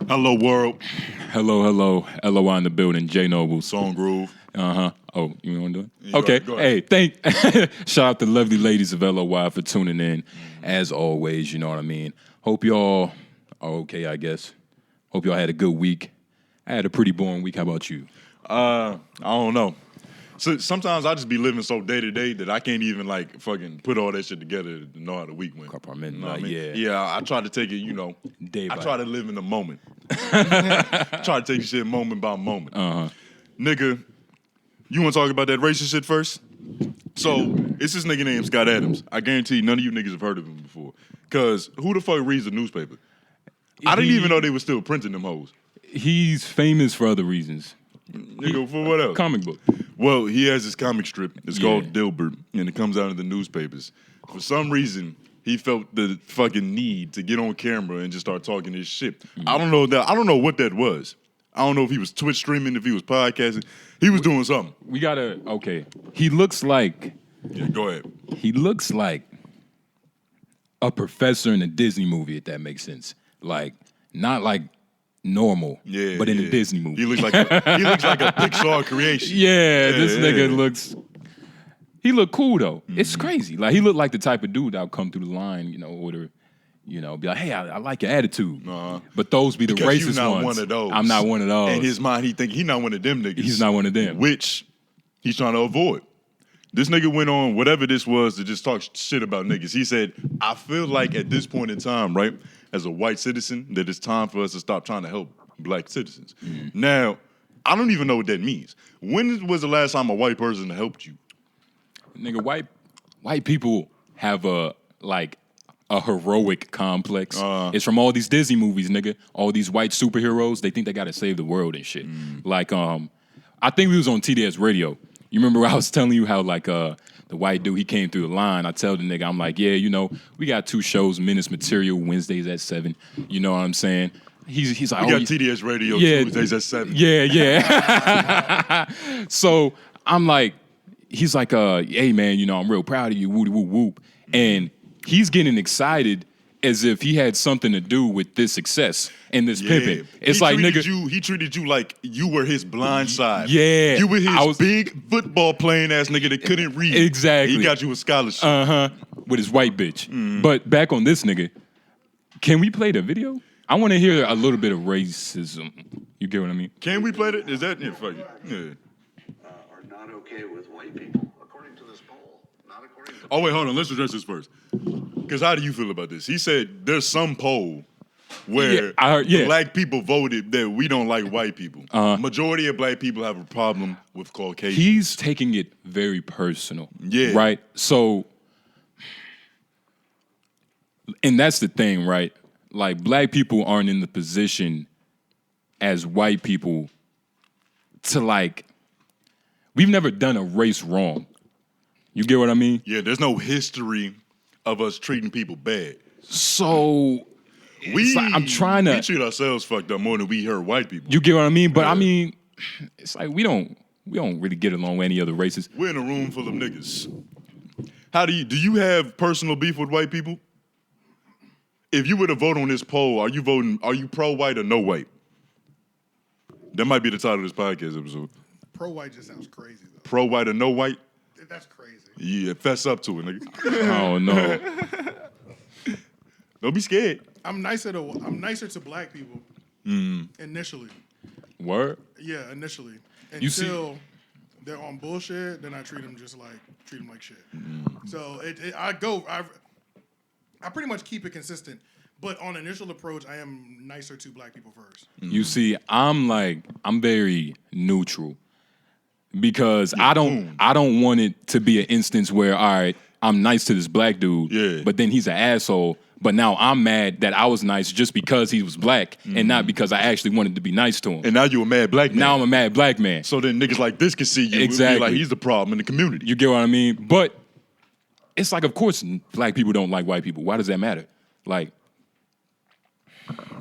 Hello, world. Hello. LOI in the building. J Noble. Song Groove. Oh, you want to do it? Yeah, okay. go ahead. Hey, shout out to the lovely ladies of LOI for tuning in. As always, you know what I mean. Hope y'all are okay, I guess. Hope y'all had a good week. I had a pretty boring week. How about you? I don't know. So sometimes I just be living so day to day that I can't even like fucking put all that shit together to know how the week went. You know what I mean? Yeah, I try to take it, Day by try to live in the moment. Try to take shit moment by moment. Nigga, you want to talk about that racist shit first? So, it's this nigga named Scott Adams. I guarantee none of you niggas have heard of him before. Because who the fuck reads the newspaper? I didn't even know they were still printing them hoes. He's famous for other reasons. Nigga, for what else? Comic book. Well, he has this comic strip. It's called 𝙿𝙾𝚃𝚃, and it comes out in the newspapers. For some reason, he felt the fucking need to get on camera and just start talking his shit. I don't know what that was. I don't know if he was Twitch streaming, if he was podcasting. He was doing something. Okay. He looks like... Yeah, go ahead. He looks like a professor in a Disney movie, if that makes sense. Like, not like normal, but in a Disney movie. He looks like a Pixar creation. This nigga looks... He look cool, though. It's crazy. Like, he looked like the type of dude that'll come through the line, order... be like, hey, I like your attitude. But those be the because racist you're not ones. one of those. I'm not one of those. In his mind, he think he not one of them niggas. He's not one of them. Which he's trying to avoid. This nigga went on, whatever this was, to just talk shit about niggas. He said, I feel like at this point in time, right, as a white citizen, that it's time for us to stop trying to help black citizens. Now, I don't even know what that means. When was the last time a white person helped you? Nigga, white people have a heroic complex. It's from all these Disney movies, nigga. All these white superheroes, they think they gotta save the world and shit. Like, I think we was on TDS radio. You remember I was telling you how, like, the white dude, he came through the line. I tell the nigga, I'm like, yeah, we got 2 shows, Menace material, Wednesdays at 7. You know what I'm saying? He's like, we got TDS radio Tuesdays at 7. Yeah. So I'm like, he's like, hey, man, I'm real proud of you, whoop, whoop, whoop. And he's getting excited as if he had something to do with this success and this pimping. It's like, nigga, he treated you like you were his blind side. Yeah. You were his big football playing ass nigga that couldn't read. Exactly. He got you a scholarship. With his white bitch. But back on this nigga, can we play the video? I want to hear a little bit of racism. You get what I mean? Can we play it? Is that it? Fuck it. Are not okay with white people, according to this poll. Not according to... Oh, wait, hold on. Let's address this first. Because how do you feel about this? He said there's some poll where black people voted that we don't like white people. Majority of black people have a problem with Caucasians. He's taking it very personal. Yeah. Right? So, and that's the thing, right? Like, black people aren't in the position as white people to, like, we've never done a race wrong. You get what I mean? Yeah, there's no history of us treating people bad. So I'm trying to... We treat ourselves fucked up more than we hurt white people. You get what I mean? But I mean, it's like we don't really get along with any other races. We're in a room full of niggas. Do you have personal beef with white people? If you were to vote on this poll, are you pro-white or no white? That might be the title of this podcast episode. Pro-white just sounds crazy, though. Pro-white or no white? That's crazy. Yeah, fess up to it, nigga. Oh, no. Don't be scared. I'm nicer to black people initially. Word? Yeah, initially. You see- Until they're on bullshit, then I treat them like shit. So I pretty much keep it consistent. But on initial approach, I am nicer to black people first. You see, I'm very neutral because I don't want it to be an instance where, all right, I'm nice to this black dude, but then he's an asshole. But now I'm mad that I was nice just because he was black and not because I actually wanted to be nice to him. And now you're a mad black man. Now I'm a mad black man. So then niggas like this can see you. Exactly. Be like, he's the problem in the community. You get what I mean? But it's like, of course, black people don't like white people. Why does that matter? Like,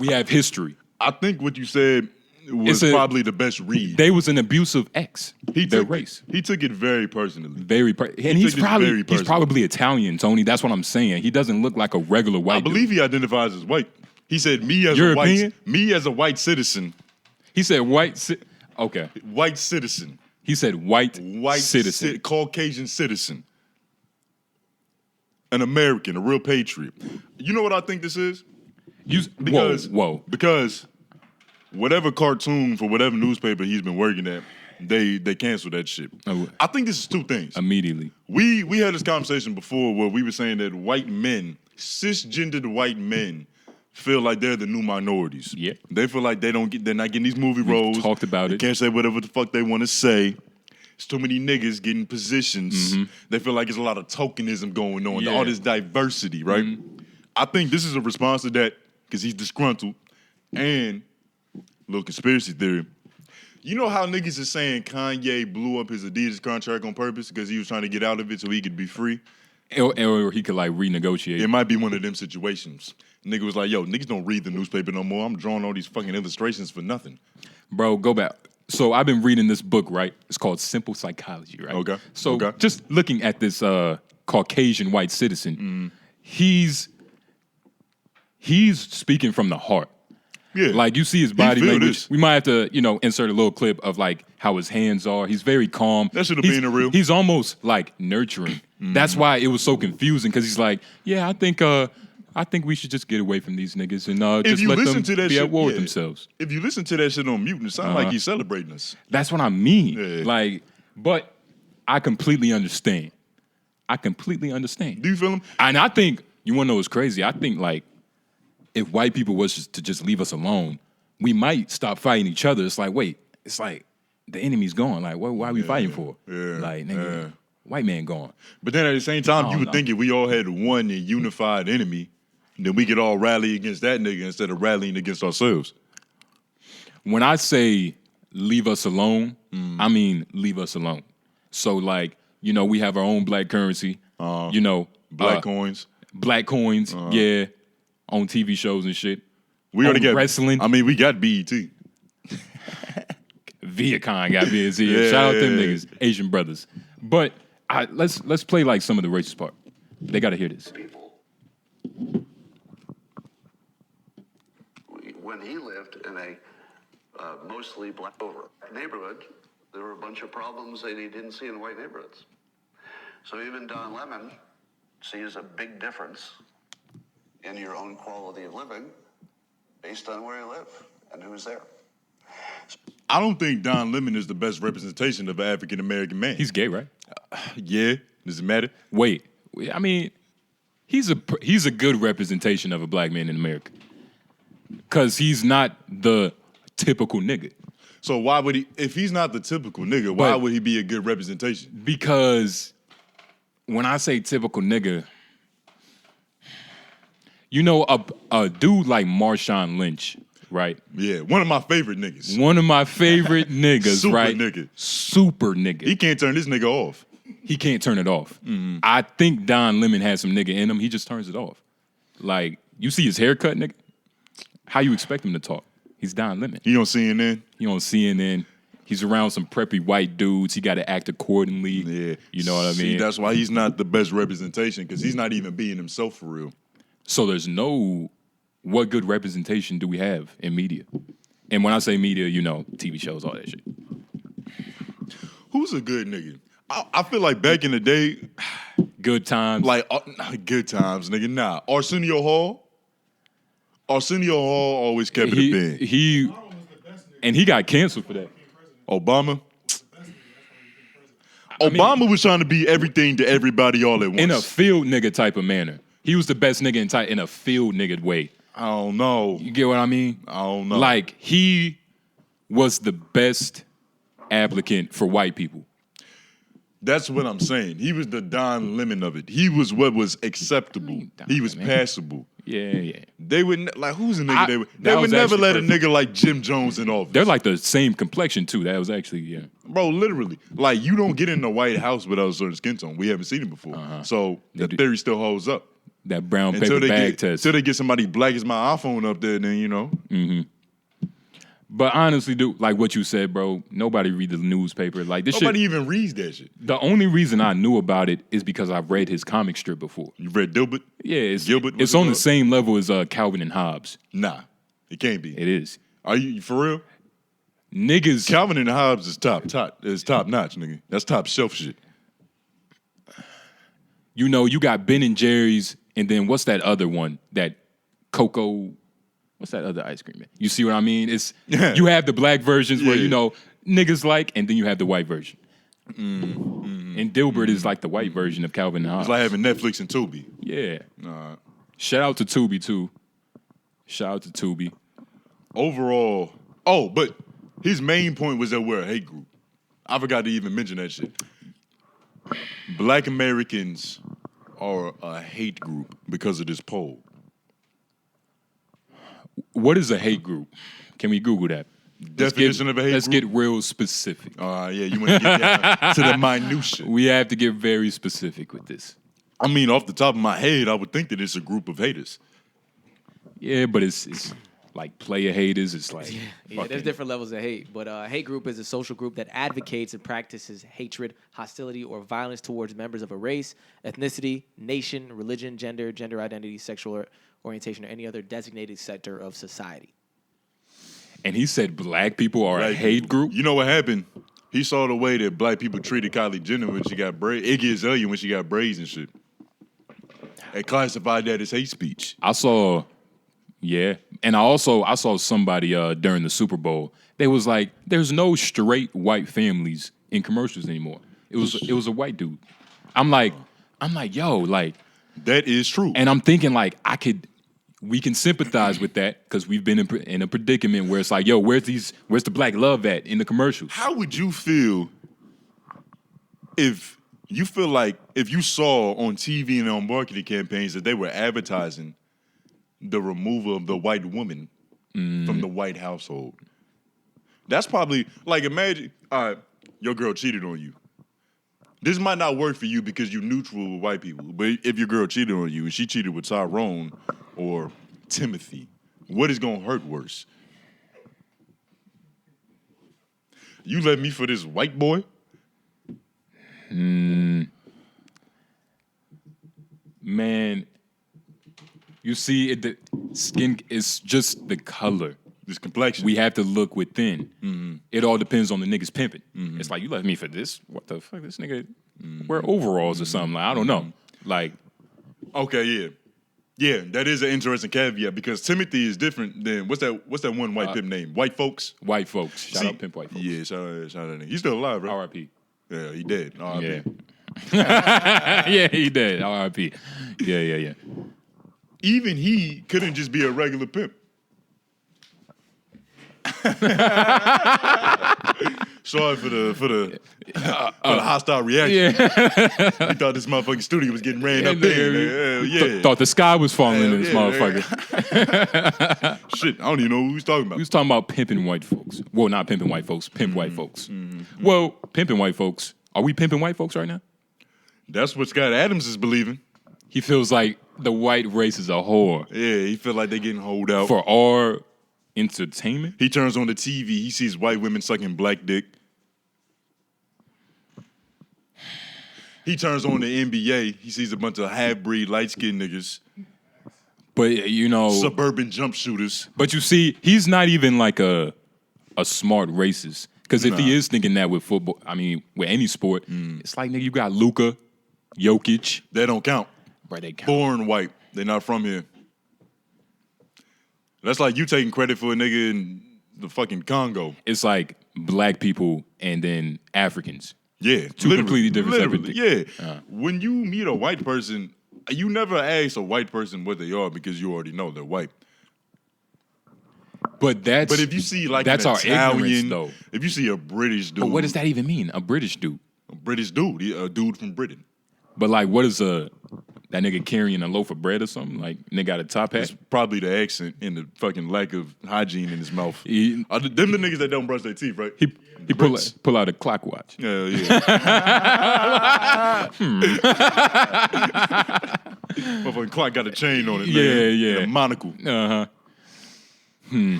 we have history. I think what you said was probably the best read. They was an abusive ex. Their race. He took it very personally. And he's probably Italian, Tony. That's what I'm saying. He doesn't look like a regular white dude. I believe he identifies as white. He said me as Your a white opinion? me as a white citizen. He said okay. White citizen. He said white citizen. Caucasian citizen. An American, a real patriot. You know what I think this is? Whoa. Because whatever cartoon for whatever newspaper he's been working at, they canceled that shit. Oh. I think this is two things. Immediately. We had this conversation before where we were saying that white men, cisgendered white men, feel like they're the new minorities. Yeah. They feel like they're not getting these movie roles. Talked about it. Can't say whatever the fuck they want to say. It's too many niggas getting positions. They feel like there's a lot of tokenism going on. Yeah. All this diversity, right? I think this is a response to that because he's disgruntled. And little conspiracy theory. You know how niggas is saying Kanye blew up his Adidas contract on purpose because he was trying to get out of it so he could be free? Or he could like renegotiate. It might be one of them situations. Nigga was like, yo, niggas don't read the newspaper no more. I'm drawing all these fucking illustrations for nothing. Bro, go back. So I've been reading this book, right? It's called Simple Psychology, right? Okay. So Okay. just looking at this Caucasian white citizen, he's speaking from the heart. Yeah. Like you see his body feel language. this. We might have to, insert a little clip of like how his hands are. He's very calm. That should've He's- been a real. He's almost like nurturing. That's why it was so confusing because he's like, yeah, I think we should just get away from these niggas and just let them be at war with themselves. If you listen to that shit on mute, it sounds like he's celebrating us. That's what I mean. Yeah. Like, but I completely understand. Do you feel him? And I think, you want to know what's crazy? I think, like, if white people was to just leave us alone, we might stop fighting each other. It's like, wait, it's like the enemy's gone. Like, why are we fighting for? Yeah. Like, nigga, white man gone. But then at the same time, you would know. think if we all had one and unified enemy, then we could all rally against that nigga instead of rallying against ourselves. When I say leave us alone, I mean leave us alone. So, like, we have our own black currency. Black coins. Black coins, yeah, on TV shows and shit. We already got wrestling. I mean, we got BET. 𝙼𝙾𝚃 got BET. Yeah. Shout out them niggas, Asian brothers. But let's play like some of the racist part. They got to hear this. People. When he lived in a mostly black neighborhood, there were a bunch of problems that he didn't see in white neighborhoods. So even 𝙿𝙾𝚂𝚃 sees a big difference in your own quality of living based on where you live and who's there. I don't think 𝙿𝙾𝚃 is the best representation of an African American man. He's gay, right? Yeah. Does it matter? Wait, I mean, he's a good representation of a black man in America. Because he's not the typical nigga. So why would he, if he's not the typical nigga, why would he be a good representation? Because when I say typical nigga, a dude like Marshawn Lynch, right? Yeah, one of my favorite niggas. One of my favorite niggas, Super right? nigga. Super nigga. He can't turn this nigga off. He can't turn it off. I think 𝙿𝙾𝚃 has some nigga in him. He just turns it off. Like, you see his haircut, nigga? How you expect him to talk? He's 𝙿𝙾𝚃. He on CNN? He on CNN. He's around some preppy white dudes. He got to act accordingly. Yeah. You know what I mean? See, that's why he's not the best representation, because he's not even being himself for real. So there's what good representation do we have in media? And when I say media, TV shows, all that shit. Who's a good nigga? I feel like back in the day, Good times. like, good times, nigga. Nah. Arsenio Hall always kept it a band. He got canceled for that. Obama? Obama was trying to be everything to everybody all at once. In a field nigga type of manner. He was the best nigga in a field nigga way. I don't know. You get what I mean? I don't know. Like, he was the best applicant for white people. That's what I'm saying. He was the 𝙿𝙾𝚃 of it. He was what was acceptable. He was passable. Yeah. They would who's a nigga they would was never actually let a perfect. nigga like Jim Jones in office. They're like the same complexion too. That was actually, yeah. Bro, literally. Like, you don't get in the White House without a certain skin tone. We haven't seen it before. So the theory still holds up. That brown paper bag test. Until they get somebody black as my iPhone up there, then But honestly, dude, like what you said, bro, nobody read the newspaper. Like this Nobody shit. even reads that shit. The only reason I knew about it is because I've read his comic strip before. You read 𝙿𝙾𝚃? Yeah, it's Gilbert, what's It's it on the called? same level as Calvin and Hobbes. Nah, it can't be. It is. Are you for real? Niggas. Calvin and Hobbes is top notch, nigga. That's top shelf shit. You know, you got Ben and Jerry's, and then what's that other one? That Cocoa. What's that other ice cream? You see what I mean? It's you have the black versions where Yeah. you know niggas like, and then you have the white version. And 𝙿𝙾𝚃 is like the white version of Calvin and Hobbes. It's like having Netflix and Tubi. Yeah. Nah. Shout out to Tubi too. Shout out to Tubi. Overall, but his main point was that we're a hate group. I forgot to even mention that shit. Black Americans are a hate group because of this poll. What is a hate group? Can we Google that? Definition of a hate Let's group? get real specific. Yeah, you want to get down to the minutia. We have to get very specific with this. I mean, off the top of my head, I would think that it's a group of haters. Yeah, but it's like player haters. It's like Yeah, there's different levels of hate, but a hate group is a social group that advocates and practices hatred, hostility, or violence towards members of a race, ethnicity, nation, religion, gender identity, sexual orientation, or any other designated sector of society. And he said black people are a Black hate people. group. You know what happened? He saw the way that black people treated Kylie Jenner when she got braids. Iggy Azalea when she got braids and shit. And classified that as hate speech. I saw, and I saw somebody during the Super Bowl. They was like, "There's no straight white families in commercials anymore." It was a white dude. I'm like, yo, like That is true. and I'm thinking like we can sympathize with that because we've been in a predicament where it's like, yo, where's the black love at in the commercials? How would you feel if you saw on TV and on marketing campaigns that they were advertising the removal of the white woman from the white household? That's probably like, imagine, all right, your girl cheated on you. This might not work for you because you're neutral with white people, but if your girl cheated on you and she cheated with Tyrone or Timothy, what is gonna hurt worse? You left me for this white boy? Man, you see, the skin is just the color. This complexion. We have to look within. It all depends on the niggas pimping. It's like, you left me for this? What the fuck? This nigga wear overalls or something. Like, I don't know. Like, Okay, yeah. Yeah, that is an interesting caveat because Timothy is different than what's that one white pimp name? White folks? white folks. Shout See- out pimp white folks. Yeah, shout out that nigga. He's still alive, right? R.I.P. Yeah, he dead. Yeah. R.I.P. Yeah, he did. R.I.P. Yeah. Even he couldn't just be a regular pimp. Sorry for the hostile reaction. He thought this motherfucking studio was getting ran up there. Yeah. Thought the sky was falling in this Yeah, motherfucker. Shit, I don't even know who he's talking about. We was talking about pimping white folks. Well, not pimping white folks, pimp white folks. Well, pimping white folks. Are we pimping white folks right now? That's what Scott Adams is believing. He feels like the white race is a whore Yeah, he feel like they getting holed out. for our entertainment. He turns on the TV, he sees white women sucking black dick. He turns on the NBA, he sees a bunch of half-breed, light-skinned niggas, But you know, suburban jump shooters. but you see, he's not even like a smart racist. Because if he is thinking that with football, I mean, with any sport, it's like, nigga, you got Luka, Jokic. They don't count. Right, they count. Born white, they're not from here. That's like you taking credit for a nigga in the fucking Congo. It's like black people and then Africans. Yeah, Two completely different separate Literally, things. yeah. When you meet a white person, you never ask a white person what they are because you already know they're white. But But if you see like that's an our Italian, ignorance, though. if you see a British dude, But what does that even mean? A British dude. A British dude, a dude from Britain. But like, what is that nigga carrying a loaf of bread or something? Like, nigga got a top hat? It's probably the accent and the fucking lack of hygiene in his mouth. He Them the niggas that don't brush their teeth, right? he Brits. pull out a clock watch. Yeah, yeah. Motherfucking clock got a chain on it. Yeah, man. yeah. And a monocle.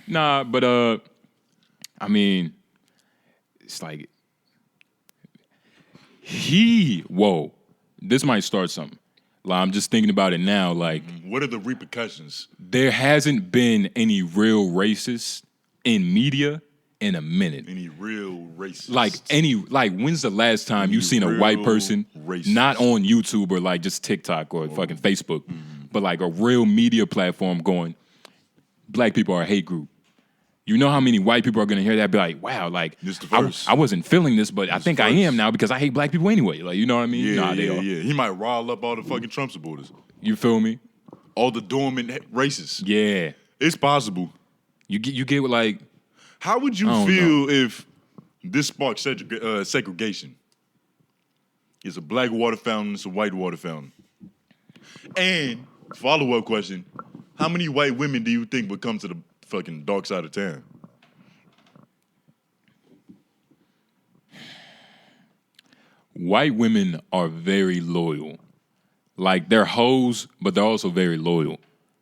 Nah, but I mean, it's like whoa, this might start something. Like, I'm just thinking about it now. Like, what are the repercussions? There hasn't been any real racists in media in a minute. Any real racists? Like when's the last time you seen a white person, not on YouTube or like just TikTok or fucking Facebook, but like a real media platform going, black people are a hate group. You know how many white people are going to hear that, be like, wow, like, I wasn't feeling this, but I think I am now because I hate black people anyway. Like, you know what I mean? Yeah, yeah. He might rile up all the fucking Trump supporters. You feel me? All the dormant racists. Yeah. It's possible. You get like... How would you feel if this sparked segregation? It's a black water fountain, it's a white water fountain. And, follow-up question, how many white women do you think would come to the fucking dark side of town? White women are very loyal. Like, they're hoes, but they're also very loyal.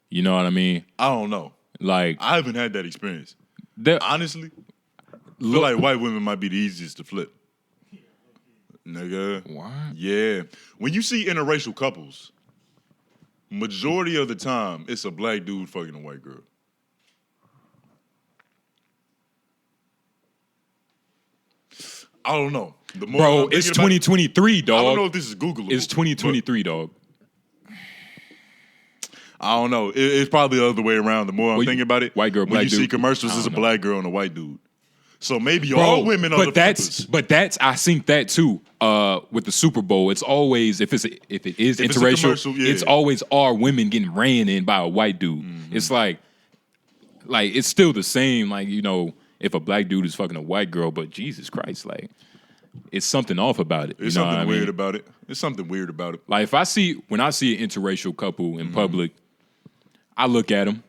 You know what I mean? I don't know. Like, I haven't had that experience. Honestly, feel like white women might be the easiest to flip. Nigga. What? Yeah. When you see interracial couples, majority of the time, it's a black dude fucking a white girl. I don't know. Bro, it's 2023, dog. I don't know if this is Googleable. It's 2023, dog. I don't know. It's probably the other way around. The more I'm thinking about it, white girl, black when you dude. see commercials, it's a black girl and a white dude. So maybe all women are the flippers. But that's I think that too. With the Super Bowl, it's always if it is interracial, it's always our women getting ran in by a white dude. Mm-hmm. It's like it's still the same. Like, you know, if a black dude is fucking a white girl, but Jesus Christ, like, it's something off about it. It's something weird about it. It's something weird about it. Like, when I see an interracial couple in public, I look at them.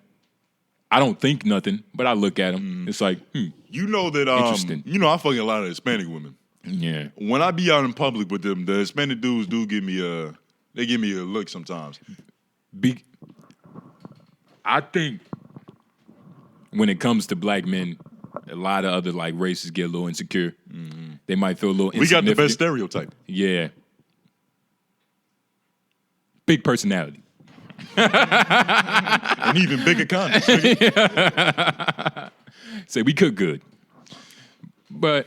I don't think nothing, but I look at them. It's like, You know that, interesting. You know, I fucking a lot of Hispanic women. Yeah. When I be out in public with them, the Hispanic dudes do give me a look sometimes. I think when it comes to black men, a lot of other like races get a little insecure. Mm-hmm. They might feel a little insignificant. We got the best stereotype. Yeah. Big personality. And even bigger condoms. Say we cook good. But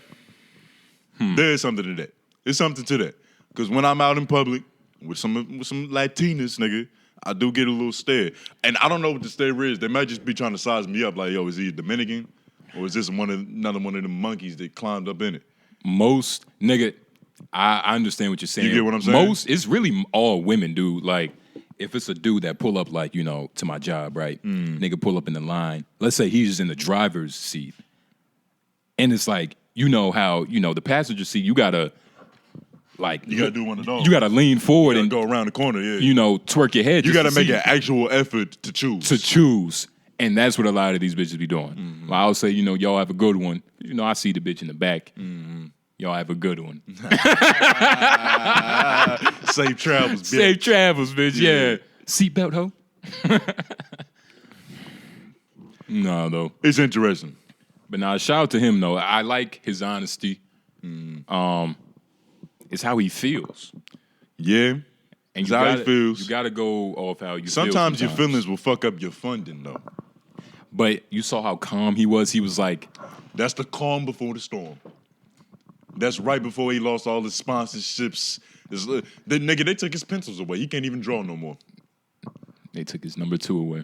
there is something to that. There's something to that. Because when I'm out in public with some Latinas, nigga, I do get a little stare. And I don't know what the stare is. They might just be trying to size me up like, yo, is he a Dominican? Or is this another one of them monkeys that climbed up in it? Most, nigga, I understand what you're saying. You get what I'm saying? It's really all women, dude. Like, if it's a dude that pull up, like, you know, to my job, right? Nigga pull up in the line. Let's say he's in the driver's seat. And it's like, you know how, you know, the passenger seat, you gotta, like... You gotta do one of those. You gotta lean forward and... go around the corner, yeah. You know, twerk your head. You gotta make an actual effort to choose. And that's what a lot of these bitches be doing. Mm-hmm. I'll say, you know, y'all have a good one. You know, I see the bitch in the back. Mm-hmm. Y'all have a good one. Safe travels, bitch. Safe travels, bitch. Yeah. Seatbelt, ho. No, though. It's interesting. But now, shout out to him, though. I like his honesty. It's how he feels. Yeah. And it's how he feels. You got to go off how you feel. Sometimes your feelings will fuck up your funding, though. But you saw how calm he was. He was like... That's the calm before the storm. That's right before he lost all his sponsorships. They took his pencils away. He can't even draw no more. They took his number 2 away.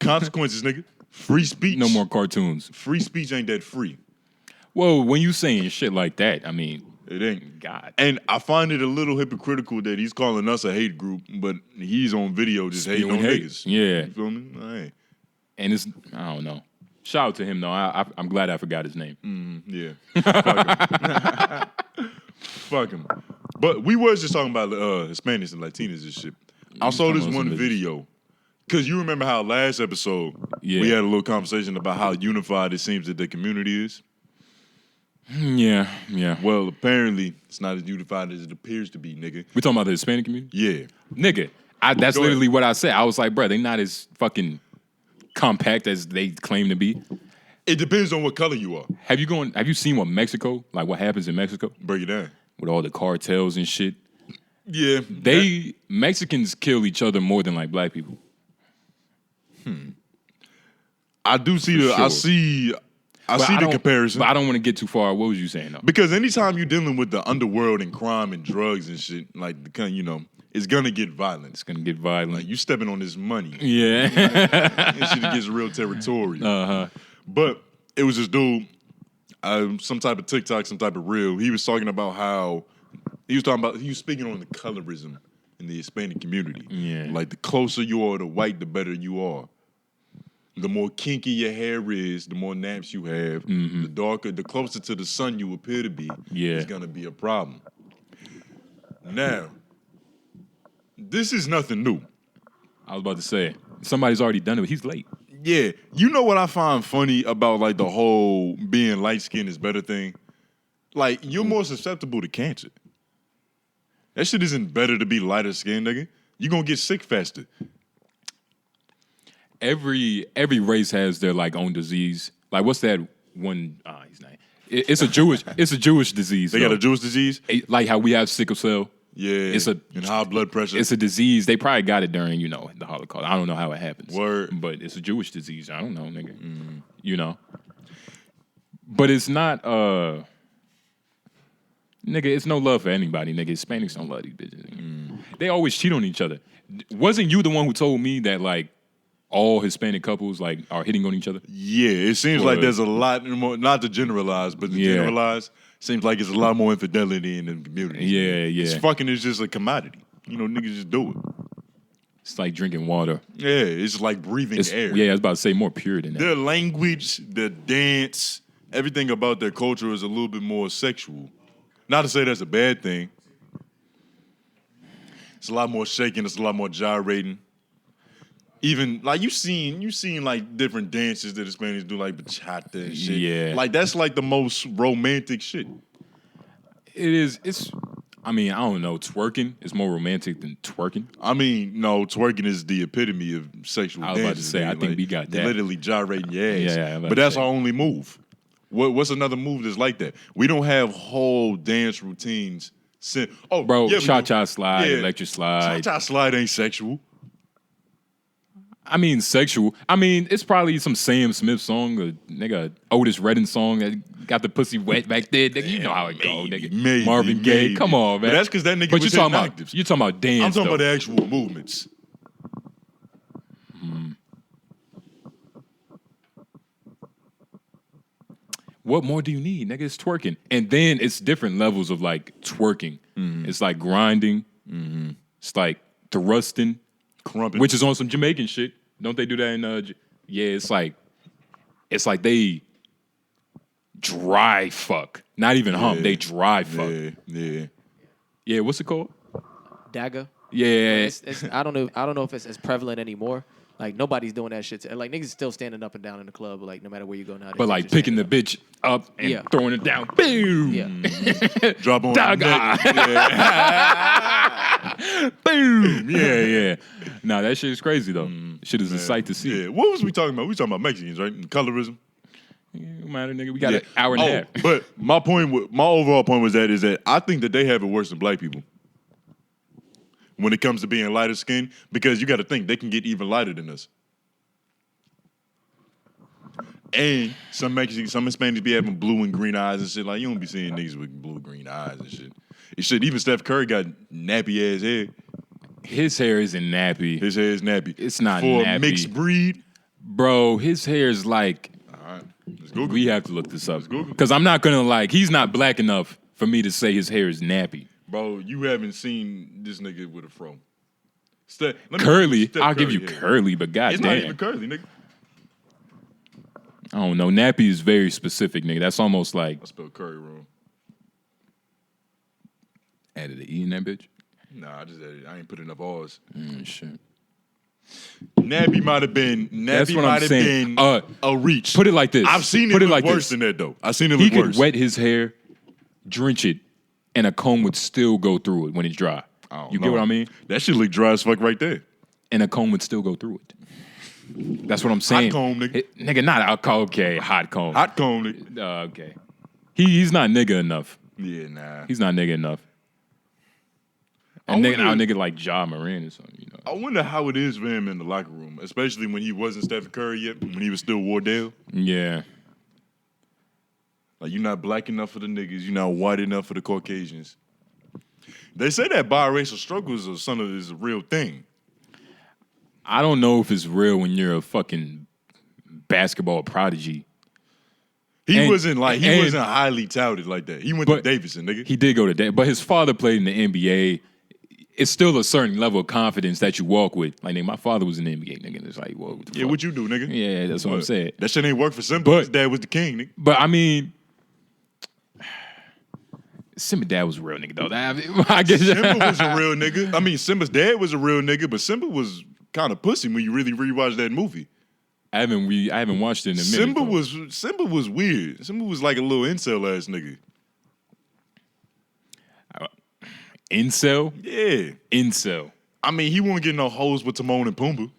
Consequences, nigga. Free speech. No more cartoons. Free speech ain't that free. Well, when you saying shit like that, I mean... It ain't. God. And I find it a little hypocritical that he's calling us a hate group, but he's on video just hating on niggas. Yeah. You feel me? Right. And it's, I don't know. Shout out to him, though. I'm glad I forgot his name. Yeah. Fuck him. Fuck him. But we was just talking about Hispanics and Latinas and shit. I saw this one video. Because you remember how last episode we had a little conversation about how unified it seems that the community is? Yeah. Well, apparently, it's not as unified as it appears to be, nigga. We talking about the Hispanic community? Yeah. Nigga, that's literally what I said. I was like, bro, they not as fucking compact as they claim to be. It depends on what color you are. Have you seen what Mexico, like what happens in Mexico Break it down. with all the cartels and shit? Yeah. Mexicans kill each other more than like black people. I do see For I sure. see the comparison. But I don't want to get too far. What was you saying though? Because anytime you're dealing with the underworld and crime and drugs and shit, like the kind, it's gonna get violent. It's gonna get violent. Like you stepping on this money. Yeah. And shit gets real territorial. But it was this dude, some type of TikTok, some type of reel. He was talking about how he was speaking on the colorism in the Hispanic community. Yeah. Like the closer you are to white, the better you are. The more kinky your hair is, the more naps you have. The closer to the sun you appear to be, is gonna be a problem. Now, this is nothing new. I was about to say somebody's already done it, but he's late. Yeah, you know what I find funny about like the whole being light skinned is better thing? Like you're more susceptible to cancer. That shit isn't better to be lighter skinned, nigga. You gonna get sick faster. Every race has their like own disease. Like what's that one? He's not. It's a Jewish disease. They got a Jewish disease? Like how we have sickle cell. Yeah, and high blood pressure. It's a disease. They probably got it during, the Holocaust. I don't know how it happens. Word. But it's a Jewish disease. I don't know, nigga. But it's not, nigga, it's no love for anybody, nigga. Hispanics don't love these bitches. They always cheat on each other. Wasn't you the one who told me that, like, all Hispanic couples, like, are hitting on each other? Yeah, it seems like there's a lot more, not to generalize, but to generalize, seems like it's a lot more infidelity in the community. Yeah. It's fucking is just a commodity. Niggas just do it. It's like drinking water. Yeah, it's like breathing air. Yeah, I was about to say more pure than that. Their language, their dance, everything about their culture is a little bit more sexual. Not to say that's a bad thing. It's a lot more shaking. It's a lot more gyrating. Even like you seen like different dances that the Spaniards do, like bachata and shit. Yeah, like that's like the most romantic shit. It is. I don't know. Twerking is more romantic than twerking. No, twerking is the epitome of sexual dances. I was about to say, I think we got that. Literally gyrating your ass. Yeah, but that's our only move. What's another move that's like that? We don't have whole dance routines. Cha-cha slide, electric slide. Cha-cha slide ain't sexual. Sexual. It's probably some Sam Smith song, or nigga Otis Redding song that got the pussy wet back there. Nigga, you know how it go, nigga. Marvin Gaye. Come on, man. But that's because that nigga but was inactive. You're talking about dance. I'm talking about the actual movements. What more do you need, nigga? It's twerking. And then it's different levels of like twerking. It's like grinding. It's like thrusting. Crumping. Which is on some Jamaican shit. Don't they do that in it's like they dry fuck. Not even hump. They dry fuck. Yeah, what's it called? Dagger. Yeah. I don't know if it's as prevalent anymore. Like nobody's doing that shit. Like niggas still standing up and down in the club, like no matter where you go now. But like picking the bitch up and throwing it down. Boom. Yeah. Drop on Dagger. Boom. Yeah. Nah, that shit is crazy though. Shit is a sight to see. Yeah. What was we talking about? We talking about Mexicans, right? And colorism. No matter, nigga. We got an hour and a half. But my overall point was that I think that they have it worse than black people when it comes to being lighter skinned, because you got to think they can get even lighter than us. And some Hispanics be having blue and green eyes and shit. Like you don't be seeing niggas with blue, green eyes and shit. Even Steph Curry got nappy ass hair. His hair isn't nappy. His hair is nappy. It's not for nappy. A mixed breed. Bro, his hair is like. All right, let's Google. We have to look this up because I'm not gonna he's not black enough for me to say his hair is nappy. Bro, you haven't seen this nigga with a fro. Curly, I'll give you curly, but goddamn, it's not even curly, nigga. I don't know. Nappy is very specific, nigga. That's almost like I spelled curry wrong. Added an E in that bitch. Nah, I just added. I ain't put enough R's. Shit. Nappy might have been. Nappy might have been a reach. Put it like this. I've seen it look worse than that though. I've seen it look worse. He could wet his hair, drench it, and a comb would still go through it when it's dry. You get what I mean? That shit look dry as fuck right there. And a comb would still go through it. That's what I'm saying. Hot comb, nigga. Nigga, not alcohol. Okay, hot comb. Hot comb, nigga. Okay. He's not nigga enough. Yeah, nah. He's not nigga enough. And nigga, now nigga like 𝛕𝙾𝚃𝚃 or something, you know. I wonder how it is for him in the locker room, especially when he wasn't Stephen Curry yet, when he was still Wardell. Yeah. Like, you're not black enough for the niggas, you're not white enough for the Caucasians. They say that biracial struggles is a real thing. I don't know if it's real when you're a fucking basketball prodigy. He wasn't highly touted like that. He went to Davidson, nigga. He did go to Davidson, but his father played in the NBA. It's still a certain level of confidence that you walk with. Like, nigga, my father was in the NBA, nigga. It's like, whoa, what the fuck? What you do, nigga? Yeah, that's what I'm saying. That shit ain't work for Simba. His dad was the king, nigga. But I mean, Simba's dad was a real nigga, though. I guess Simba was a real nigga. I mean, Simba's dad was a real nigga, but Simba was kind of pussy when you really rewatch that movie. I haven't watched it in a minute. Simba was weird. Simba was like a little incel ass nigga. Incel? Yeah. Incel. I mean, he wasn't getting no hoes with Timon and Pumbaa.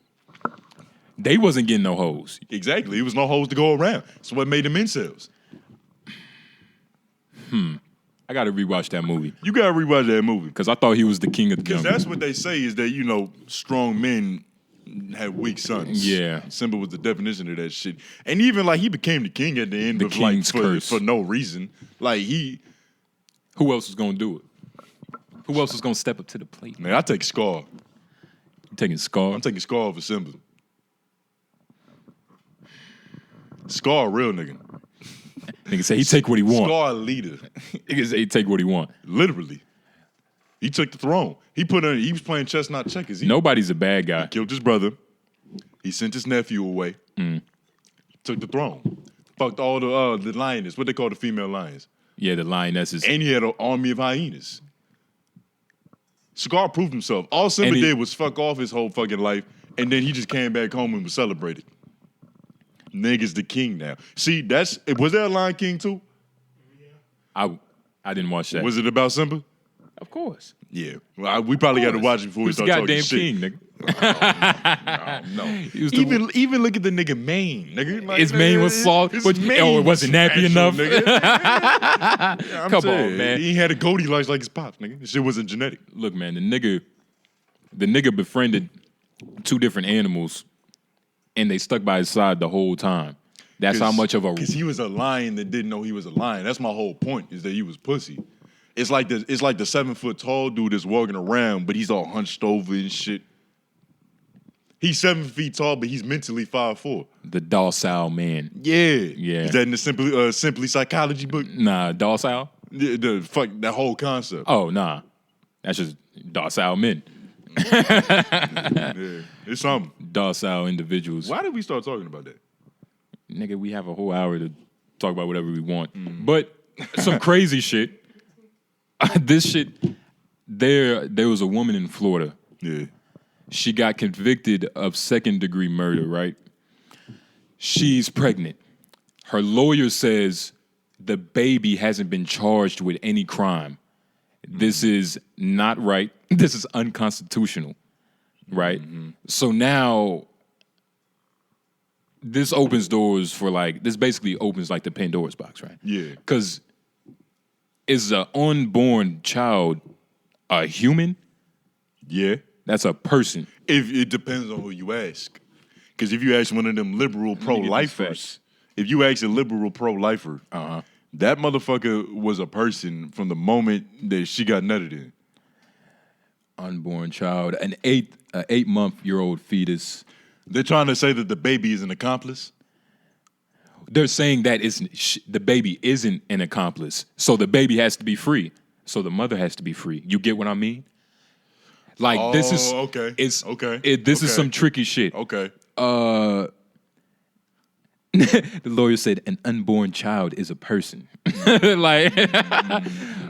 They wasn't getting no hoes. Exactly. There was no hoes to go around. So what made them incels? I got to rewatch that movie. You got to rewatch that movie. Because I thought he was the king of the Because jungle. that's what they say is that, you know, strong men have weak sons. Yeah. Simba was the definition of that shit. And even, like, he became the king at the end The of, like, king's curse. for no reason. Like, Who else was going to do it? Who else was going to step up to the plate? Man, I take Scar. You taking Scar? I'm taking Scar over Simba. Scar a real nigga. Nigga say he take what he want. Scar a leader. Nigga say he take what he want. Literally. He took the throne. He was playing chess, not checkers. Nobody's a bad guy. He killed his brother. He sent his nephew away. Took the throne. Fucked all the lioness. What they call the female lions. Yeah, the lionesses. And he had an army of hyenas. Scar proved himself. All Simba did was fuck off his whole fucking life, and then he just came back home and was celebrated. Nigga's the king now. See, was that a Lion King too? I didn't watch that. Was it about Simba? Of course. Yeah. Well, we probably got to watch it before we start talking goddamn shit. king, nigga. No. Even look at the nigga mane, nigga. Like, his mane was soft. It wasn't nappy enough. Yeah, Come on, man. He had a goatee like his pops, nigga. This shit wasn't genetic. Look, man, the nigga befriended two different animals, and they stuck by his side the whole time. That's how much of a... Because he was a lion that didn't know he was a lion. That's my whole point, is that he was pussy. It's like the 7 foot tall dude that's walking around, but he's all hunched over and shit. He's 7 feet tall, but he's mentally 5'4". The docile man. Yeah. Yeah. Is that in the Simply Psychology book? Nah, docile? That whole concept. Oh, nah. That's just docile men. Yeah. It's something. Docile individuals. Why did we start talking about that? Nigga, we have a whole hour to talk about whatever we want. But some crazy shit. This shit, there was a woman in Florida. Yeah. She got convicted of 2nd-degree murder, right? She's pregnant. Her lawyer says the baby hasn't been charged with any crime. This is not right. This is unconstitutional, right? So now this opens doors for this basically opens the Pandora's box, right? Yeah. Because is an unborn child a human? Yeah. That's a person. If it depends on who you ask. Because if you ask one of them liberal pro-lifers, if you ask a liberal pro-lifer, that motherfucker was a person from the moment that she got nutted in. Unborn child, an 8-month-old fetus. They're trying to say that the baby is an accomplice. They're saying that the baby isn't an accomplice, so the baby has to be free. So the mother has to be free. You get what I mean? This is okay. This Okay. is some tricky shit. Okay. The lawyer said an unborn child is a person.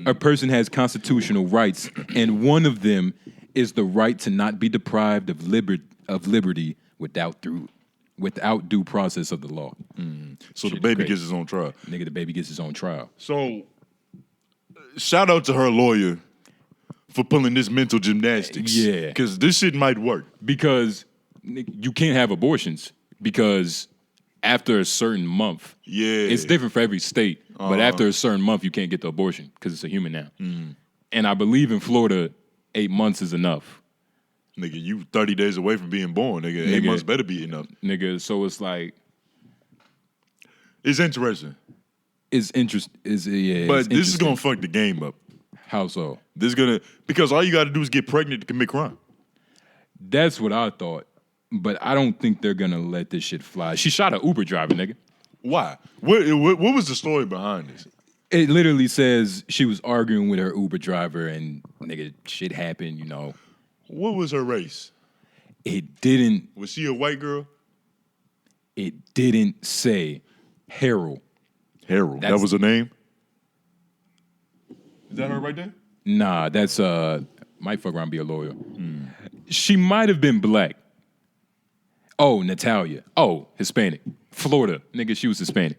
A person has constitutional rights, and one of them is the right to not be deprived of liberty without due process of the law. So the baby gets his own trial. Nigga, the baby gets his own trial. So shout out to her lawyer for pulling this mental gymnastics. Yeah. Because this shit might work. Because you can't have abortions because after a certain month, it's different for every state. But after a certain month, you can't get the abortion because it's a human now. And I believe in Florida, 8 months is enough. Nigga, you 30 days away from being born, nigga. 8 months better be enough. Nigga, so it's like... It's interesting. It's interesting. But this is going to fuck the game up. How so? This is going to... Because all you got to do is get pregnant to commit crime. That's what I thought. But I don't think they're going to let this shit fly. She shot an Uber driver, nigga. Why? What was the story behind this? It literally says she was arguing with her Uber driver and, nigga, shit happened, you know. What was her race? It didn't... Was she a white girl? It didn't say Harold. Harold. That was her name? Is that her right there? Nah, that's... might fuck around and be a lawyer. She might have been black. Oh, Natalia. Oh, Hispanic. Florida. Nigga, she was Hispanic.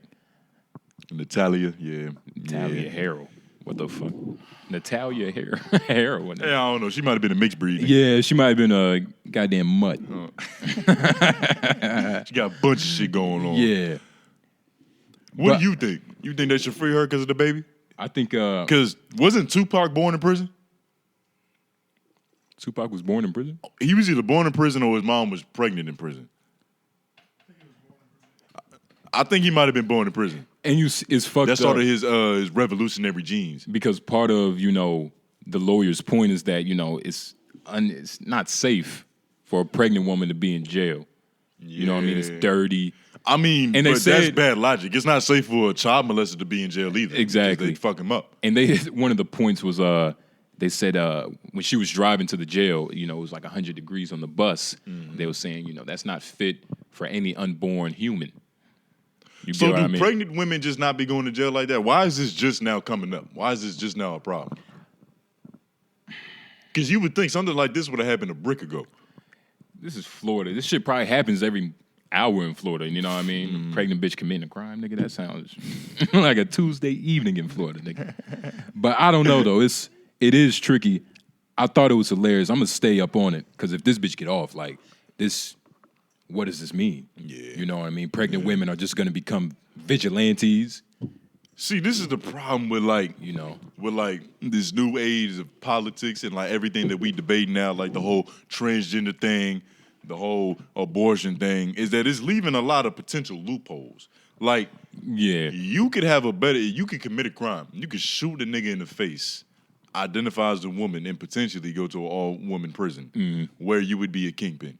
Natalia, yeah. Natalia Harold. What the fuck? Natalia Harold. Yeah, I don't know. She might have been a mixed breed. Yeah, she might have been a goddamn mutt. She got a bunch of shit going on. Yeah. What do you think? You think they should free her because of the baby? I think... Because wasn't Tupac born in prison? Tupac was born in prison? He was either born in prison or his mom was pregnant in prison. I think he might have been born in prison. And it's fucked That's up. sort of his revolutionary genes. Because part of, you know, the lawyer's point is that, you know, it's not safe for a pregnant woman to be in jail. You know what I mean? It's dirty. I mean, and but that's bad logic. It's not safe for a child molester to be in jail either. Exactly. They'd fuck him up. And one of the points was they said when she was driving to the jail, you know, it was like 100 degrees on the bus. They were saying, you know, that's not fit for any unborn human. So do pregnant women just not be going to jail like that? Why is this just now coming up? Why is this just now a problem? Because you would think something like this would have happened a brick ago. This is Florida. This shit probably happens every hour in Florida. You know what I mean? Pregnant bitch committing a crime, nigga. That sounds like a Tuesday evening in Florida, nigga. But I don't know though. It is tricky. I thought it was hilarious. I'm gonna stay up on it because if this bitch get off, like this. What does this mean? Yeah. You know what I mean? Pregnant women are just going to become vigilantes. See, this is the problem with this new age of politics and like everything that we debate now, like the whole transgender thing, the whole abortion thing, is that it's leaving a lot of potential loopholes. Like, you could commit a crime. You could shoot a nigga in the face, identify as a woman, and potentially go to an all-woman prison where you would be a kingpin.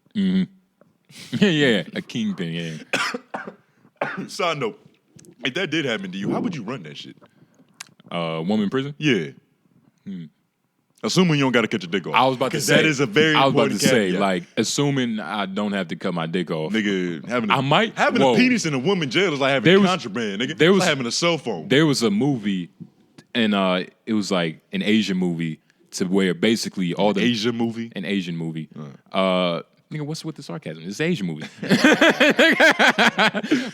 Yeah, a kingpin, yeah. Side note, if that did happen to you, how would you run that shit? Woman in prison? Yeah. Assuming you don't got to cut your dick off. I was about to say. That is a very important I was about to say, caveat. like, assuming I don't have to cut my dick off. Nigga, having whoa. a penis in a woman jail is like having contraband, nigga. It's like having a cell phone. There was a movie, and it was like an Asian movie, to where basically all the... Asian movie? An Asian movie. Nigga, what's with the sarcasm? It's an Asian movie.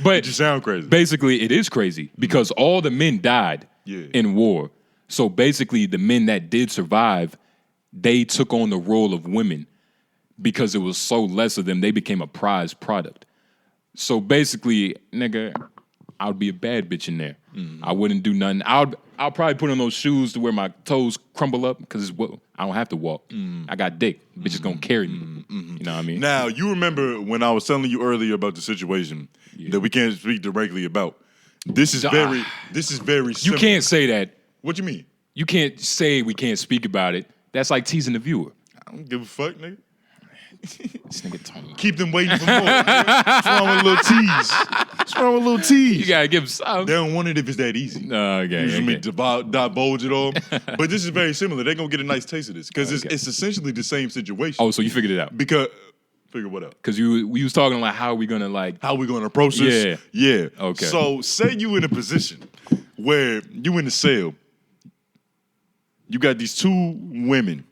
But you sound crazy. Basically, it is crazy because all the men died in war. So basically, the men that did survive, they took on the role of women because it was so less of them, they became a prized product. So basically, nigga, I would be a bad bitch in there. I wouldn't do nothing. I'll probably put on those shoes to where my toes crumble up because I don't have to walk. I got dick. Bitch is gonna carry me. You know what I mean? Now, you remember when I was telling you earlier about the situation that we can't speak directly about. This is very similar. You can't say that. What you mean? You can't say we can't speak about it. That's like teasing the viewer. I don't give a fuck, nigga. This nigga Tony. Keep them waiting for more. What's wrong with a little tease? What's wrong with a little tease? You gotta give them something. They don't want it if it's that easy. Okay. Usually divulge it all. But this is very similar. They're gonna get a nice taste of this because it's essentially the same situation. Oh, so you figured it out? Because figure what out? Because we was talking like how we gonna approach this. Yeah. Okay. So say you in a position where you in the cell. You got these two women,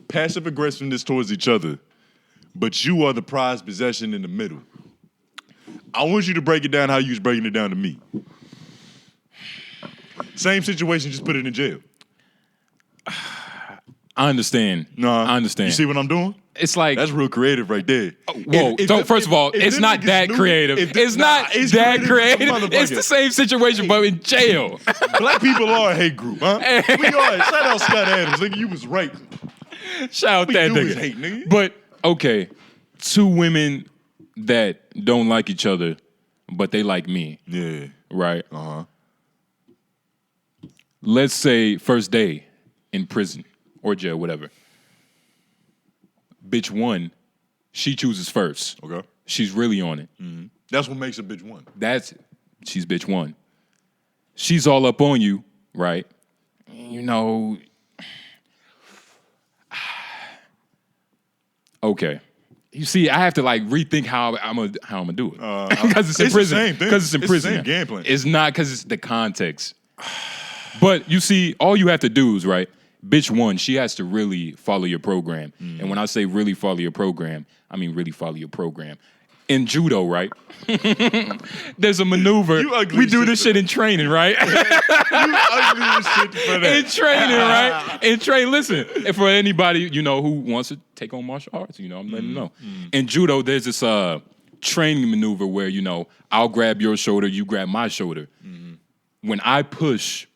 passive aggressiveness towards each other, but you are the prized possession in the middle. I want you to break it down how you was breaking it down to me. Same situation, just put it in jail. I understand. Nah, I understand. You see what I'm doing? It's like That's real creative right there. whoa. So first of all, it's not that creative. It's not that creative. It's the same situation, but in jail. Black people are a hate group, huh? We are. Shout out Scott Adams, nigga. You was right. Shout out that do is nigga. hate, nigga. But okay, two women that don't like each other, but they like me. Yeah. Right. Uh-huh. Let's say first day in prison or jail, whatever. Bitch one, she chooses first. Okay. She's really on it. Mm-hmm. That's what makes a bitch one. She's bitch one. She's all up on you, right? You know. Okay. You see, I have to like rethink how I'm gonna do it because it's in prison. Because it's in prison. The same game plan. It's not because it's the context. But you see, all you have to do is right. Bitch one, she has to really follow your program. And when I say really follow your program, I mean really follow your program. In judo, right? There's a maneuver. We do this shit in training, right? You ugly as shit for that. In training, right? In training, listen. And for anybody, who wants to take on martial arts, I'm letting them know. In judo, there's this training maneuver where, I'll grab your shoulder, you grab my shoulder. When I push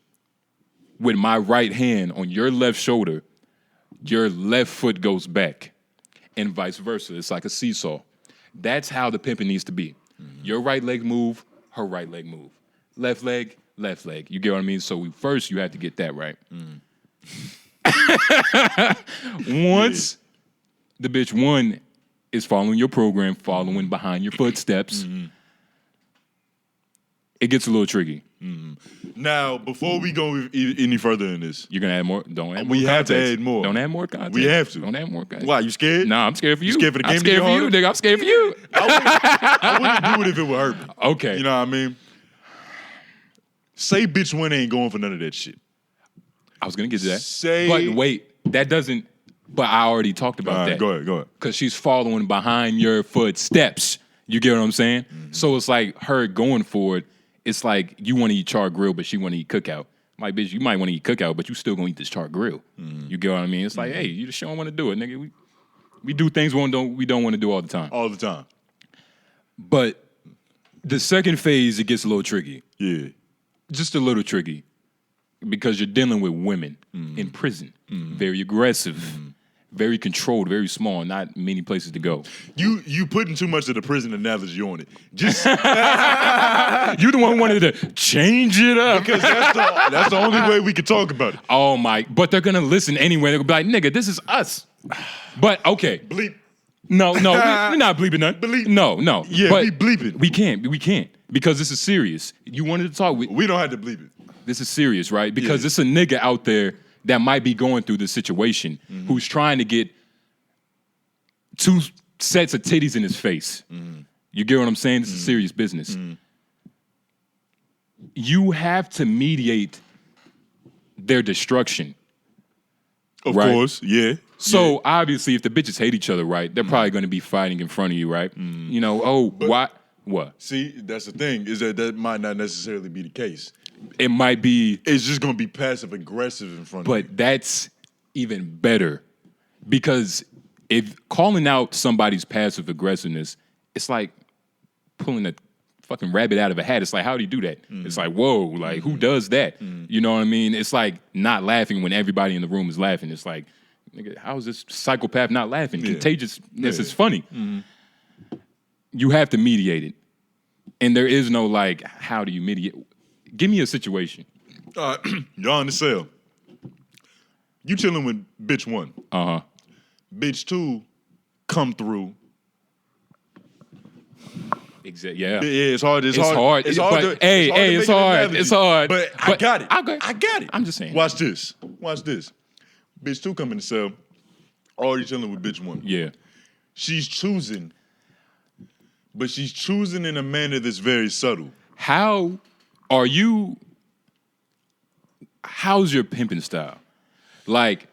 with my right hand on your left shoulder, your left foot goes back and vice versa. It's like a seesaw. That's how the pimping needs to be. Your right leg move, her right leg move. Left leg, left leg. You get what I mean? So first you have to get that right. Once the bitch one is following your program, following behind your footsteps, it gets a little tricky. Now, before we go any further in this, You're gonna add more. Don't add more. We have to context. add more. Don't add more content. We have to. Don't add more content. why, you scared? Nah, I'm scared for you. You scared for the game I'm scared to for get you, harder? nigga. I'm scared for you. I wouldn't do it if it would hurt me. Okay. You know what I mean? Say bitch one ain't going for none of that shit. I was gonna get to that. Say- But wait, that doesn't. But I already talked about All right, that. go ahead. Because she's following behind your footsteps. You get what I'm saying? So it's like her going for it. It's like you want to eat char grill, but she want to eat cookout. Like, bitch, you might want to eat cookout, but you still gonna eat this char grill. You get what I mean? It's like, hey, you just don't want to do it, nigga. We do things we don't want to do all the time. All the time. But the second phase, it gets a little tricky. Yeah. Just a little tricky. Because you're dealing with women in prison. Very aggressive. Very controlled, very small, not many places to go. You putting too much of the prison analogy on it. Just You the one who wanted to change it up. because that's the only way we can talk about it. Oh my, but they're gonna listen anyway. They're gonna be like, nigga, this is us. But okay. Bleep. No, we're not bleeping nothing. Bleep. No. Yeah, but we bleep it. We can't. Because this is serious. You wanted to talk. We don't have to bleep it. This is serious, right? Because Yeah. it's a nigga out there that might be going through this situation who's trying to get 2 sets of titties in his face. You get what I'm saying? This is serious business. You have to mediate their destruction. Of Right. course, yeah. So obviously, if the bitches hate each other, right, they're probably going to be fighting in front of you, right? What? See, that's the thing, is that might not necessarily be the case. It might be, It's just gonna be passive aggressive in front of you. but that's even better because if calling out somebody's passive aggressiveness, it's like pulling a fucking rabbit out of a hat. It's like, how do you do that? It's like, whoa, like who does that? You know what I mean? It's like not laughing when everybody in the room is laughing. It's like, nigga, how is this psychopath not laughing? Yeah. Contagiousness is funny. You have to mediate it. And there is no like, how do you mediate? Give me a situation. Y'all in the cell. You chilling with bitch one. Uh-huh. Bitch two come through. Exactly. Yeah. Yeah, it's hard. It's It's hard. hard. It's hard. But, to, hey, it's hard. To it's make an hard. analogy. It's hard. But I got it. Okay. I got it. I'm just saying. Watch this. Bitch two come in the cell. Already chilling with bitch one. Yeah. She's choosing, but she's choosing in a manner that's very subtle. How's your pimping style? Like,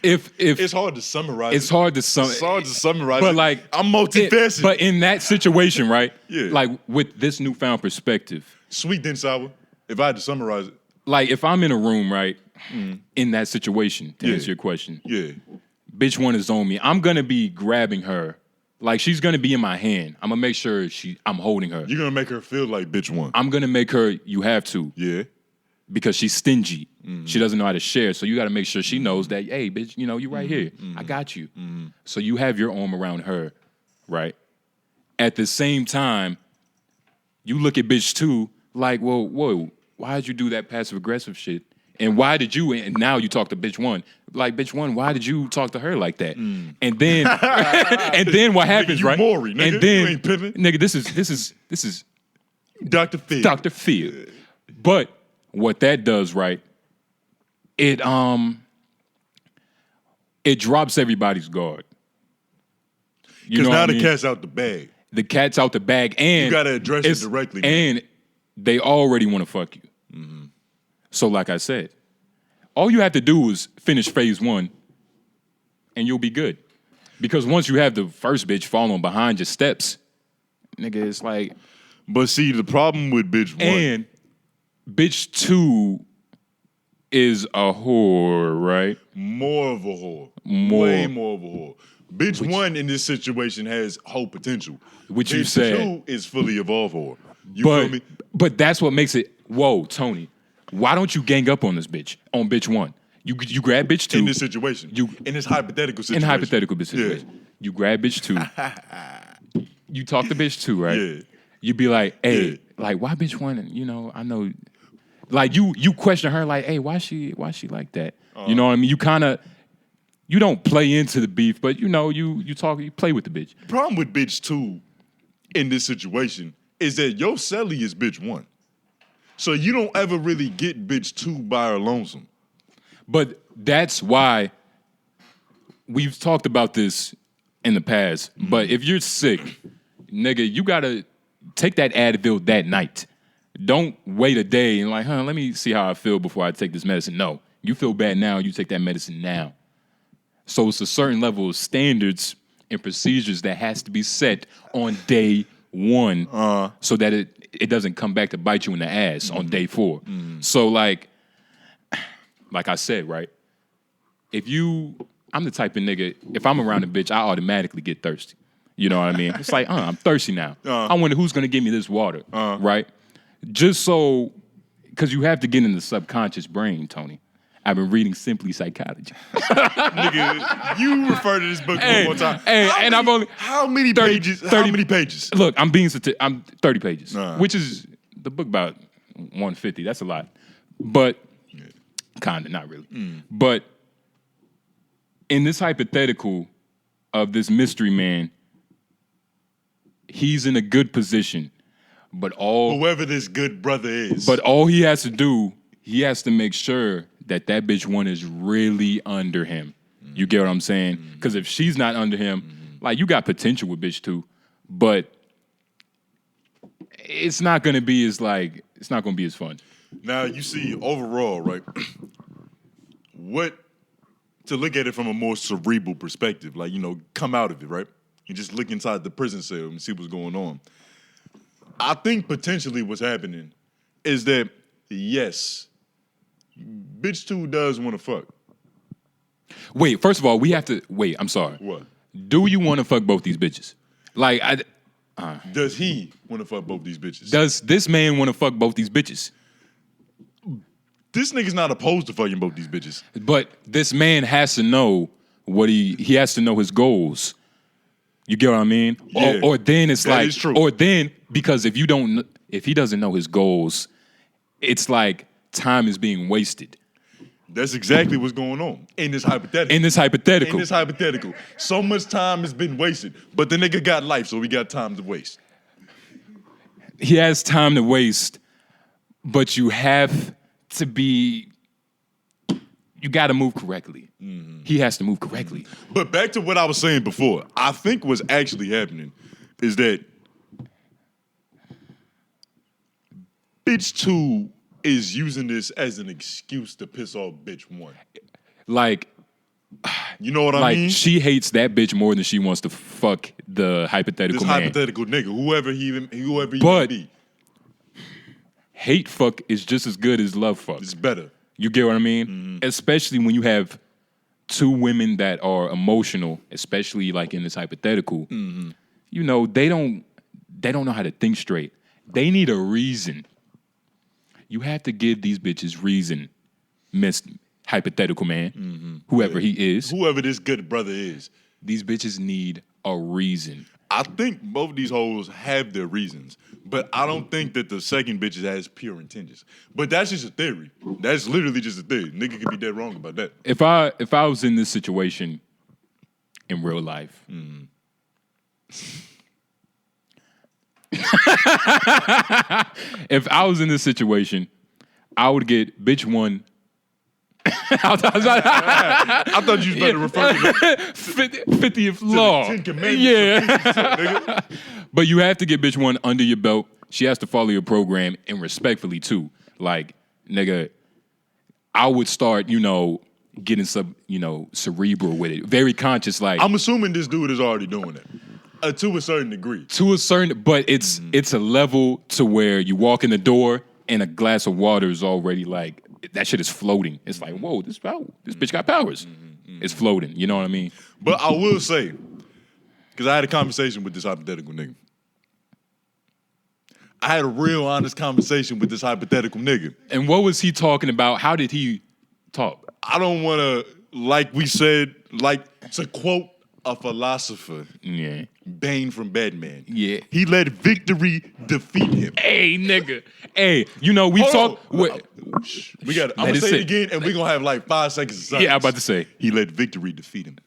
if It's hard to summarize. it's hard to summarize. but like I'm multifaceted. but in that situation, right? Yeah. Like with this newfound perspective, Sweet then sour. If I had to summarize it. like if I'm in a room, right, in that situation, to answer your question. Yeah. Bitch one is on me. I'm gonna be grabbing her. Like, she's gonna be in my hand. I'm gonna make sure I'm holding her. You're gonna make her feel like bitch one. I'm gonna make her, you have to. Yeah. Because she's stingy. She doesn't know how to share. So you gotta make sure she knows that, hey, bitch, you know, you right here. I got you. So you have your arm around her, right? At the same time, you look at bitch two like, whoa, why did you do that passive aggressive shit? And why did you, and now you talk to bitch one, like, bitch one, why did you talk to her like that? And then, and then what happens, you right? Maury, nigga. And then, You ain't pimping. nigga, this is Dr. Phil. Dr. Phil. But what that does, right? It drops everybody's guard. Because now the mean? cat's out the bag. The cat's out the bag, and You gotta address it directly. And they already want to fuck you. So, like I said, all you have to do is finish phase one, and you'll be good. Because once you have the first bitch following behind your steps, nigga, it's like. But see, the problem with bitch one. And bitch two is a whore, right? More of a whore. More. Way more of a whore. Bitch one in this situation has whole potential. Which bitch you said. two is fully evolved whore. You feel me? But that's what makes it. Whoa, Tony, why don't you gang up on this bitch? On bitch one, you grab bitch two In this situation. In this hypothetical situation. In hypothetical situation, you grab bitch two. You talk to bitch two, right? Yeah. You be like, hey, Yeah. like, why bitch one? You know, I know. Like, you question her, like, hey, why she like that? You know what I mean? You don't play into the beef, but you know, you play with the bitch. The problem with bitch two in this situation is that your celly is bitch one. So you don't ever really get bitch two by her lonesome. But that's why we've talked about this in the past. But if you're sick, nigga, you gotta take that Advil that night. Don't wait a day and like, let me see how I feel before I take this medicine. No, you feel bad now, you take that medicine now. So it's a certain level of standards and procedures that has to be set on day one so that it doesn't come back to bite you in the ass on day 4. So like I said, right? I'm the type of nigga, if I'm around a bitch, I automatically get thirsty. You know what I mean? It's like, I'm thirsty now. I wonder who's gonna give me this water, right? Just so, because you have to get in the subconscious brain, Tony. I've been reading Simply Psychology. Nigga, you refer to this book one more time. How many pages? How many pages? Look, I'm 30 pages, which is the book about 150. That's a lot. But, kinda, not really. But in this hypothetical of this mystery man, he's in a good position. But whoever this good brother is. But all he has to do, he has to make sure that bitch one is really under him. You get what I'm saying? Because if she's not under him, like, you got potential with bitch two, but it's not gonna be as fun. Now you see overall, right? To look at it from a more cerebral perspective, like, you know, come out of it, right? You just look inside the prison cell and see what's going on. I think potentially what's happening is that, yes, bitch two does want to fuck. Wait, first of all, we have to wait. I'm sorry. What? Do you want to fuck both these bitches? Like, does he want to fuck both these bitches? Does this man want to fuck both these bitches? This nigga's not opposed to fucking both these bitches. But this man has to know what he has to know his goals. You get what I mean? Yeah, or then it's that like, is true. Or then, because if he doesn't know his goals, it's like time is being wasted. That's exactly what's going on in this hypothetical. In this hypothetical. So much time has been wasted. But the nigga got life, so we got time to waste. He has time to waste, but you have to you got to move correctly. He has to move correctly. But back to what I was saying before, I think what's actually happening is that bitch two is using this as an excuse to piss off bitch one. Like, you know what I mean? Like, she hates that bitch more than she wants to fuck the hypothetical man. Hypothetical nigga, whoever he but may be. Hate fuck is just as good as love fuck. It's better. You get what I mean? Especially when you have two women that are emotional, especially like in this hypothetical. You know, they don't know how to think straight. They need a reason. You have to give these bitches reason, Miss Hypothetical Man, whoever he is. Whoever this good brother is. These bitches need a reason. I think both of these hoes have their reasons, but I don't think that the second bitch has pure intentions. But that's just a theory. That's literally just a theory. Nigga could be dead wrong about that. If I was in this situation in real life, if I was in this situation, I would get bitch one. I thought you was about to refer to the 50th law. Ten Commandments. Yeah. But you have to get bitch one under your belt. She has to follow your program, and respectfully too. Like, nigga, I would start, getting some, cerebral with it. Very conscious, like. I'm assuming this dude is already doing it. To a certain degree. To a certain, but it's a level to where you walk in the door and a glass of water is already like, that shit is floating. It's like, whoa, this bitch got powers. It's floating. You know what I mean? But I will say, because I had a conversation with this hypothetical nigga. I had a real honest conversation with this hypothetical nigga. And what was he talking about? How did he talk? I don't want to, like we said, to quote a philosopher, Yeah. Bane from Batman. Yeah. He let victory defeat him. Hey, nigga. Hey, we talk. We got. I'm gonna say it again, and we're gonna have like 5 seconds of silence. Yeah, I'm about to say. He let victory defeat him.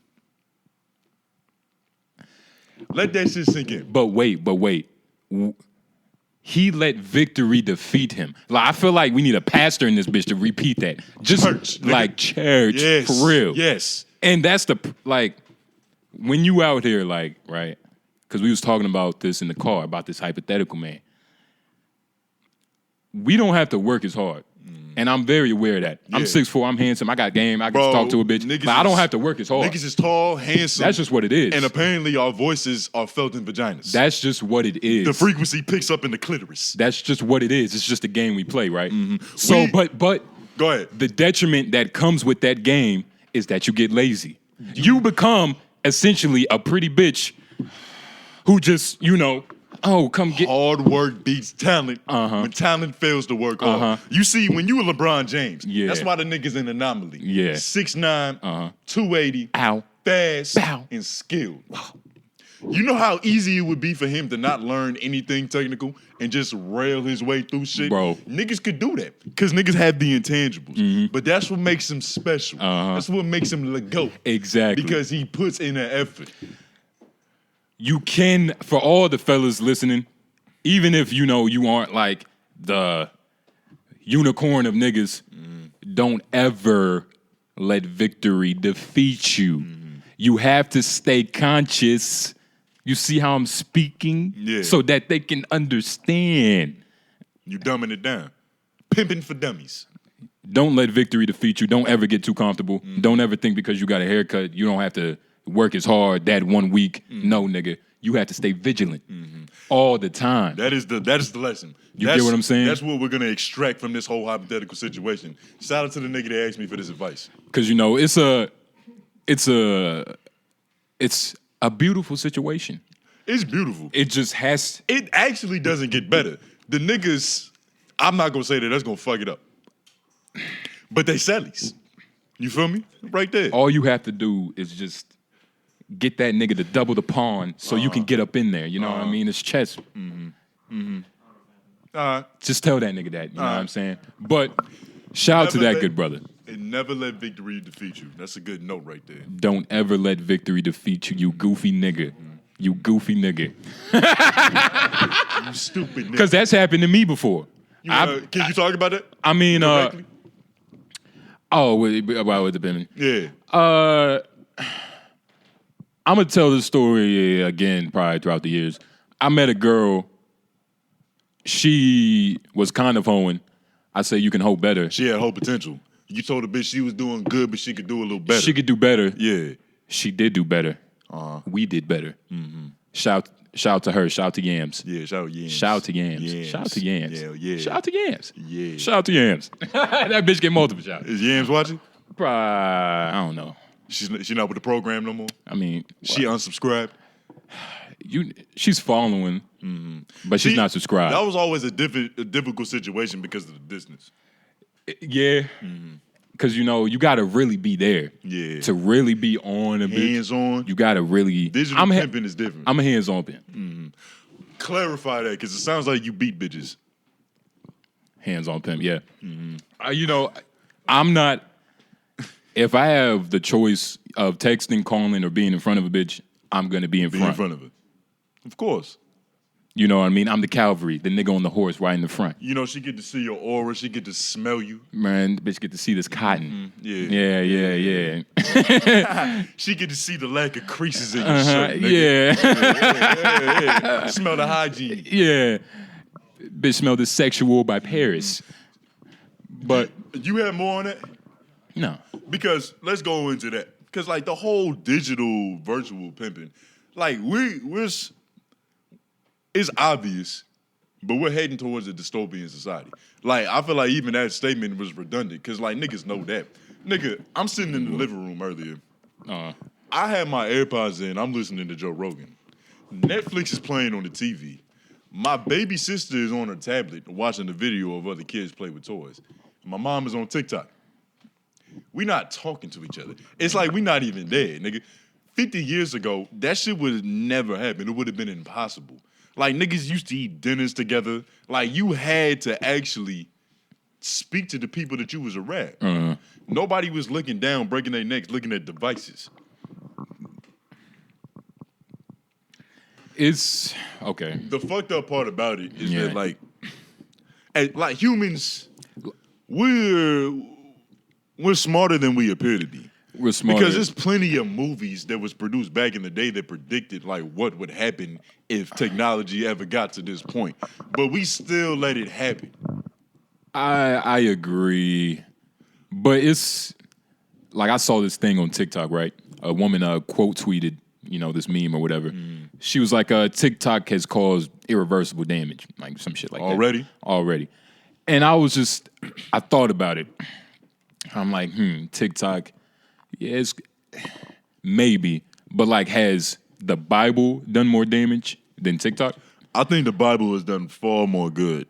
Let that shit sink in. But wait. He let victory defeat him. Like, I feel like we need a pastor in this bitch to repeat that. Just Church, nigga. like church, Yes. for real. Yes. And that's when you out here, like, right? Because we was talking about this in the car, about this hypothetical man. We don't have to work as hard. And I'm very aware of that. I'm Yeah. 6'4", I'm handsome, I got game, I can talk to a bitch. niggas But I don't is- have to work as hard. Niggas is tall, handsome. That's just what it is. And apparently our voices are felt in vaginas. That's just what it is. The frequency picks up in the clitoris. That's just what it is. It's just a game we play, right? So, but Go ahead. the detriment that comes with that game is that you get lazy. You become essentially a pretty bitch who just, come get. Hard work beats talent. When talent fails to work hard. You see, when you were LeBron James, Yeah. that's why the nigga's an anomaly. Yeah. 6'9", 280, Ow. fast, Bow. and skilled. You know how easy it would be for him to not learn anything technical and just rail his way through shit? Bro. Niggas could do that because niggas have the intangibles. But that's what makes him special. That's what makes him the GOAT. Exactly. Because he puts in an effort. You can, for all the fellas listening, even if you aren't like the unicorn of niggas, don't ever let victory defeat you. You have to stay conscious. You see how I'm speaking? Yeah. So that they can understand. You dumbing it down. Pimping for dummies. Don't let victory defeat you. Don't ever get too comfortable. Don't ever think because you got a haircut, you don't have to work as hard that 1 week. No, nigga. You have to stay vigilant all the time. That is the lesson. You get what I'm saying? That's what we're gonna extract from this whole hypothetical situation. Shout out to the nigga that asked me for this advice. Because it's a beautiful situation. It's beautiful. It just has. It actually doesn't get better. The niggas, I'm not gonna say that that's gonna fuck it up. But they sellies. You feel me? Right there. All you have to do is just get that nigga to double the pawn so you can get up in there. You know what I mean? It's chess. Just tell that nigga that. You know what I'm saying? But shout out to that good brother. And never let victory defeat you. That's a good note right there. Don't ever let victory defeat you, you goofy nigga. You goofy nigga. You stupid nigga. Because that's happened to me before. Can you talk about that? I mean, directly? About it depending. Yeah. I'm gonna tell this story again probably throughout the years. I met a girl. She was kind of hoeing. I say you can hoe better. She had whole potential. You told the bitch she was doing good, but she could do a little better. She could do better. Yeah. She did do better. We did better. Shout Shout out to her. Shout out to Yams. Yeah, shout out Yams. Shout out to Yams. Shout out to Yams. Yeah. Shout out to Yams. Yeah. Shout out to Yams. That bitch get multiple shots. Is Yams watching? I don't know. She's not with the program no more? I mean, She unsubscribed? she's following, but she's See, not subscribed. That was always a difficult situation because of the distance. Yeah. Because, you got to really be there. Yeah. To really be on a bitch. Hands on. You got to really. Digital pimping is different. I'm a hands-on pimp. Clarify that because it sounds like you beat bitches. Hands-on pimp, yeah. I'm not. If I have the choice of texting, calling, or being in front of a bitch, I'm going to be in front. In front of it. Of course. You know what I mean? I'm the cavalry, the nigga on the horse right in the front. She get to see your aura. She get to smell you. Man, the bitch get to see this cotton. Yeah. Yeah. She get to see the lack of creases in your shirt. Nigga. Yeah. Smell the hygiene. Yeah. Bitch smell the sexual by Paris. But You have more on that? no. Because let's go into that. Because like the whole digital virtual pimping, like it's obvious, but we're heading towards a dystopian society. Like I feel like even that statement was redundant because like niggas know that. Nigga, I'm sitting in the living room earlier. I had my AirPods in. I'm listening to Joe Rogan. Netflix is playing on the TV. My baby sister is on her tablet watching the video of other kids play with toys. My mom is on TikTok. We not talking to each other. It's like we not even there, nigga. 50 years ago, that shit would have never happened. It would have been impossible. Like, niggas used to eat dinners together. Like, you had to actually speak to the people that you was around. Nobody was looking down, breaking their necks, looking at devices. It's okay. The fucked up part about it is that, like humans, we're smarter than we appear to be. We're smarter. Because there's plenty of movies that was produced back in the day that predicted like what would happen if technology ever got to this point. But we still let it happen. I agree. But it's like I saw this thing on TikTok, right? A woman quote tweeted, this meme or whatever. She was like, TikTok has caused irreversible damage, like some shit like that. Already. And I thought about it. I'm like, TikTok, yes, maybe. But like, has the Bible done more damage than TikTok? I think the Bible has done far more good.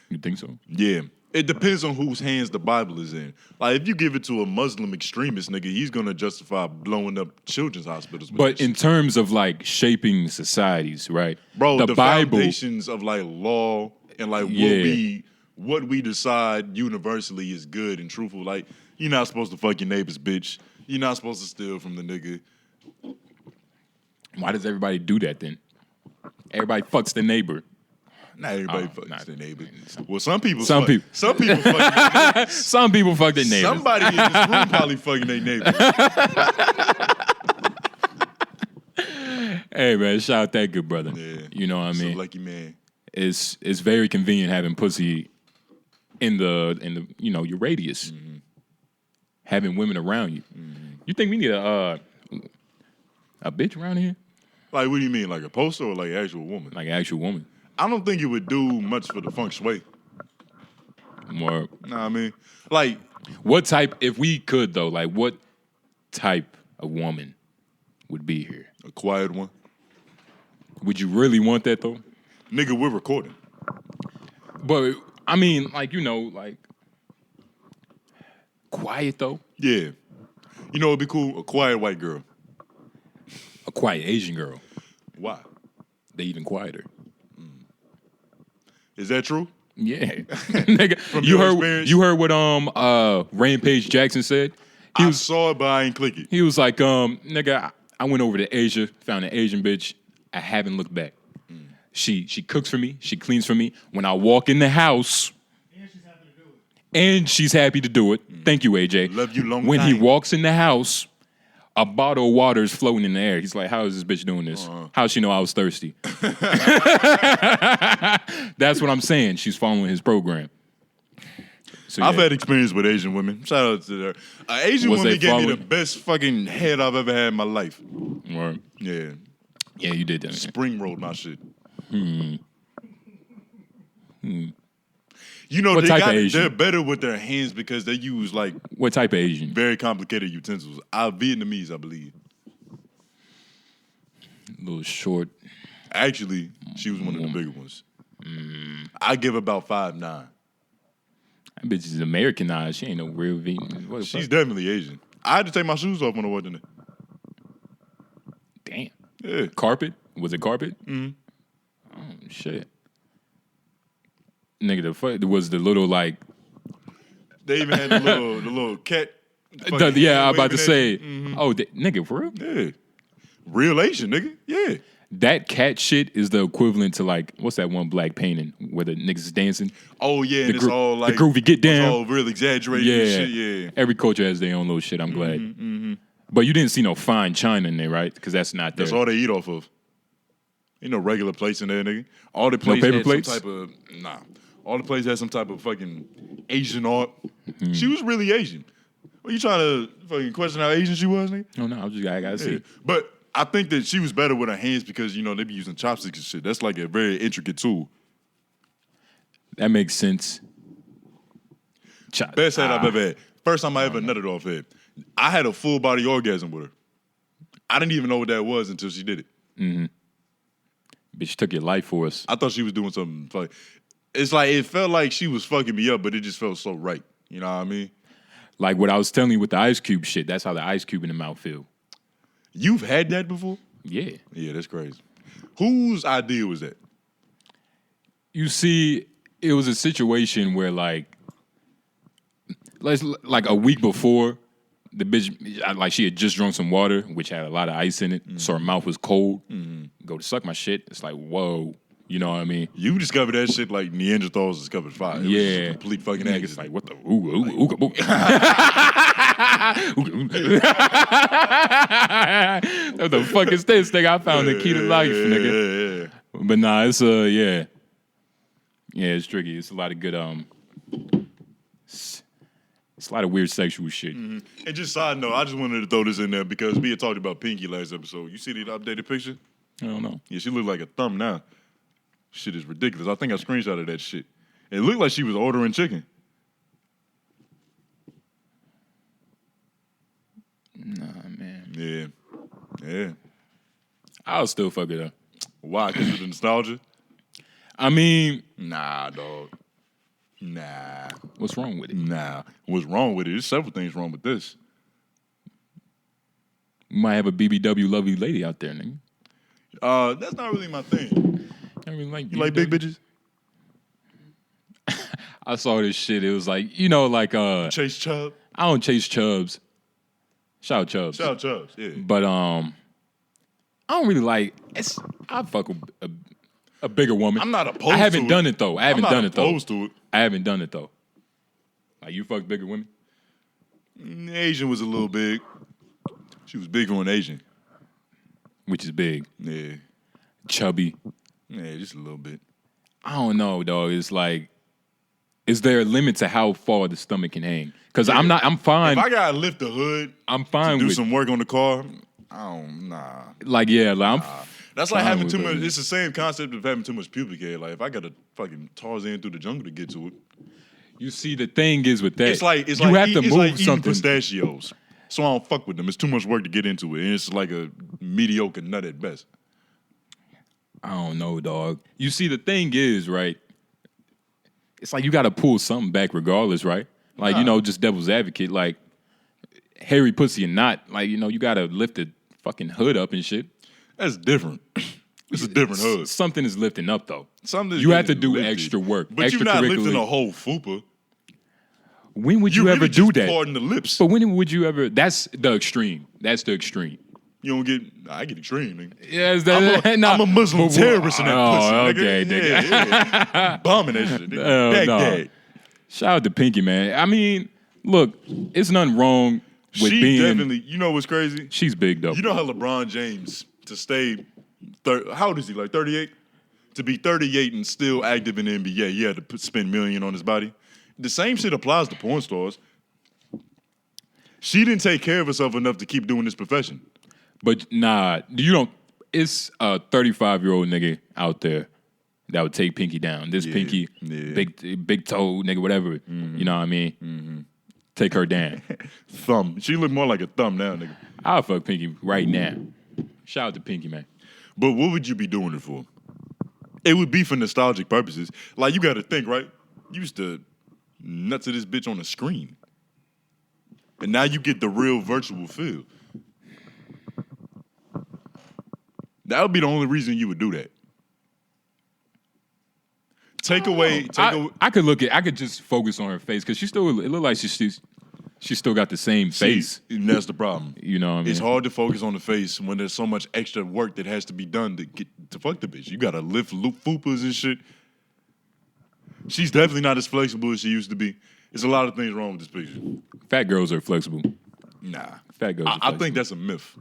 You think so? Yeah. It depends on whose hands the Bible is in. Like, if you give it to a Muslim extremist, nigga, he's going to justify blowing up children's hospitals. But in terms of, like, shaping societies, right? Bro, the Bible, foundations of, like, law and, like, what we decide universally is good and truthful. Like, you're not supposed to fuck your neighbor's bitch. You're not supposed to steal from the nigga. Why does everybody do that, then? Everybody fucks the neighbor. Not everybody fucks their neighbor. Well, some people fuck their neighbor. Some people fuck their neighbors. Somebody in this room probably fucking their neighbor. Hey man, shout out that good brother. Yeah. You know what I mean? So lucky man. It's very convenient having pussy in the your radius. Having women around you. You think we need a bitch around here? Like, what do you mean? Like a poster or like an actual woman? Like an actual woman. I don't think it would do much for the feng shui. More. Nah, I mean, like, what type? If we could though, like, what type of woman would be here? A quiet one. Would you really want that though? Nigga, we're recording. But I mean, like, like quiet though. Yeah. You know, it'd be cool. A quiet white girl. A quiet Asian girl. Why? They even quieter. Is that true? Yeah. Nigga, From your experience? You heard what Rampage Jackson said? I saw it, but I ain't click it. He was like, nigga, I went over to Asia, found an Asian bitch. I haven't looked back. She cooks for me. She cleans for me. When I walk in the house, and she's happy to do it. Thank you, AJ. Love you long When time. he walks in the house, a bottle of water is floating in the air. He's like, how is this bitch doing this? How'd she know I was thirsty? That's what I'm saying. She's following his program. So, I've had experience with Asian women. Shout out to her. Asian Was woman they gave me the following? best fucking head I've ever had in my life. Word. Yeah. Yeah, you did that. Spring rolled my shit. You know, What type of Asian? they're better with their hands because they use like What type of Asian? very complicated utensils. Vietnamese, I believe. A little short. Actually, she was one of the bigger ones. I give about 5'9". That bitch is Americanized. She ain't no real Vietnamese. What the She's fuck? definitely Asian. I had to take my shoes off when I walked in there. Damn. Yeah. Carpet? Was it carpet? Oh, shit. Nigga, the fuck was the little like. They even had the little cat. Yeah, I'm about to waving say. at you. Oh, nigga, for real? Yeah. Real Asian, nigga. Yeah. That cat shit is the equivalent to like what's that one black painting where the niggas is dancing? Oh yeah, and it's all like the groovy get down. It's all real exaggerated. Yeah, And shit, yeah. Every culture has their own little shit. I'm glad. But you didn't see no fine china in there, right? Because that's not there. That's all they eat off of. Ain't no regular plates in there, nigga. All the No plates paper had plates? some type of All the plates had some type of fucking Asian art. She was really Asian. What you trying to fucking question how Asian she was, nigga? Oh no, I gotta see. Yeah. But I think that she was better with her hands because you know they be using chopsticks and shit. That's like a very intricate tool. That makes sense. Best head I've ever had. First time I ever nutted off head. I had a full body orgasm with her. I didn't even know what that was until she did it. Bitch took your life for us. I thought she was doing something funny. It's like it felt like she was fucking me up, but it just felt so right. You know what I mean? Like what I was telling you with the ice cube shit. That's how the ice cube in the mouth feel. You've had that before? Yeah. Yeah, that's crazy. Whose idea was that? You see, it was a situation where like a week before, the bitch like she had just drunk some water, which had a lot of ice in it, so her mouth was cold. Go to suck my shit. It's like, whoa. You know what I mean? You discovered that shit like Neanderthals discovered fire. It was just a complete fucking Niggas accident. like, what the? Ooga, what the fuck is this, nigga? I found the key to life, nigga. Yeah. But nah, it's yeah, it's tricky. It's a lot of good it's a lot of weird sexual shit. And just side note, I just wanted to throw this in there because we had talked about Pinky last episode. You see the updated picture? I don't know. Yeah, she looked like a thumb now. Shit is ridiculous. I think I screenshotted that shit. It looked like she was ordering chicken. Nah, man. Yeah. Yeah. I'll still fuck it up. Why? Because of the nostalgia? I mean, Nah, dog. Nah. what's wrong with it? Nah. What's wrong with it? There's several things wrong with this. We might have a BBW lovely lady out there, nigga. That's not really my thing. I mean, like You like big bitches? I saw this shit. It was like, you know, like Chase Chubb? I don't chase chubs. Shout out chubs. Shout out Chubbs, yeah. But I don't really like. I fuck a bigger woman. I'm not opposed to it. I haven't done it though. I haven't done it though. opposed to it. I haven't done it though. Like you fuck bigger women. Asian was a little big. She was bigger on Asian. Which is big. Yeah. Chubby. Yeah, just a little bit. I don't know, dog. It's like, is there a limit to how far the stomach can hang? Because I'm fine. If I gotta lift the hood, I'm fine do with some work on the car, nah. like, yeah, like That's like fine having with too much. those. It's the same concept of having too much pubic hair. Like if I gotta fucking Tarzan through the jungle to get to it, You see, the thing is with that, it's like you have to it's move like eating something. pistachios. So I don't fuck with them. It's too much work to get into it, and it's like a mediocre nut at best. I don't know, dog. You see, the thing is, right? It's like you got to pull something back regardless, right? Like, you know, just devil's advocate, like, hairy pussy or not, like, you know, you got to lift the fucking hood up and shit. That's different. It's a different hood. Something is lifting up, though. Something You have to do lifted. extra work. But you're not lifting extracurricularly. a whole fupa. When would you really ever just do that? Pardon the lips. But when would you ever? That's the extreme. That's the extreme. You don't get. I get extreme, nigga. Yeah, is that, I'm a Muslim terrorist in that oh, pussy, okay, nigga. nigga. Yeah. Bombing that shit, nigga. Oh, Baghdad. no. Shout out to Pinky, man. I mean, look, it's nothing wrong with She being. definitely. You know what's crazy? She's big though. You know how LeBron James to stay. How old is he? Like 38. To be 38 and still active in the NBA, he had to spend million on his body. The same shit applies to porn stars. She didn't take care of herself enough to keep doing this profession. But nah, you don't. it's a 35-year-old nigga out there that would take Pinky down. This Pinky, big toe, nigga, whatever. You know what I mean? Take her down. Thumb. She look more like a thumb now, nigga. I'll fuck Pinky right now. Shout out to Pinky, man. But what would you be doing it for? It would be for nostalgic purposes. Like, you got to think, right? You used to nut to this bitch on the screen. And now you get the real virtual feel. That would be the only reason you would do that. I could just focus on her face because it looked like she still got the same face. And that's the problem. You know what I mean? It's hard to focus on the face when there's so much extra work that has to be done to fuck the bitch. You gotta lift fupas and shit. She's definitely not as flexible as she used to be. There's a lot of things wrong with this picture. Fat girls are flexible. Nah. Fat girls are I think that's a myth.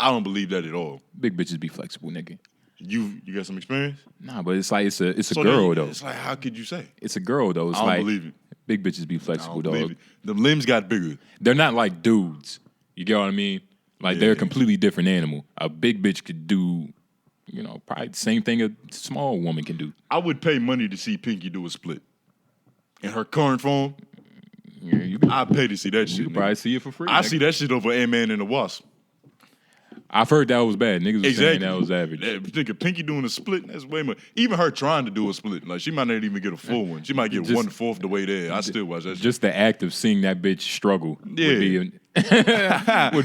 I don't believe that at all. Big bitches be flexible, nigga. You got some experience? Nah, but it's like it's a girl though. It's like, how could you say? It's a girl though. It's I don't like believe it. Big bitches be flexible, dog. The limbs got bigger. They're not like dudes. You get what I mean? Like they're a completely different animal. A big bitch could do, probably the same thing a small woman can do. I would pay money to see Pinky do a split. In her current form, I'd pay to see that shit. You could probably see it for free. I see that shit over Ant-Man and the Wasp. I've heard that was bad. Niggas was saying that was average. Nigga, Pinky doing a split, that's way more. Even her trying to do a split, like she might not even get a full one. She might get 1/4 the way there. I still watch that shit. Just the act of seeing that bitch struggle would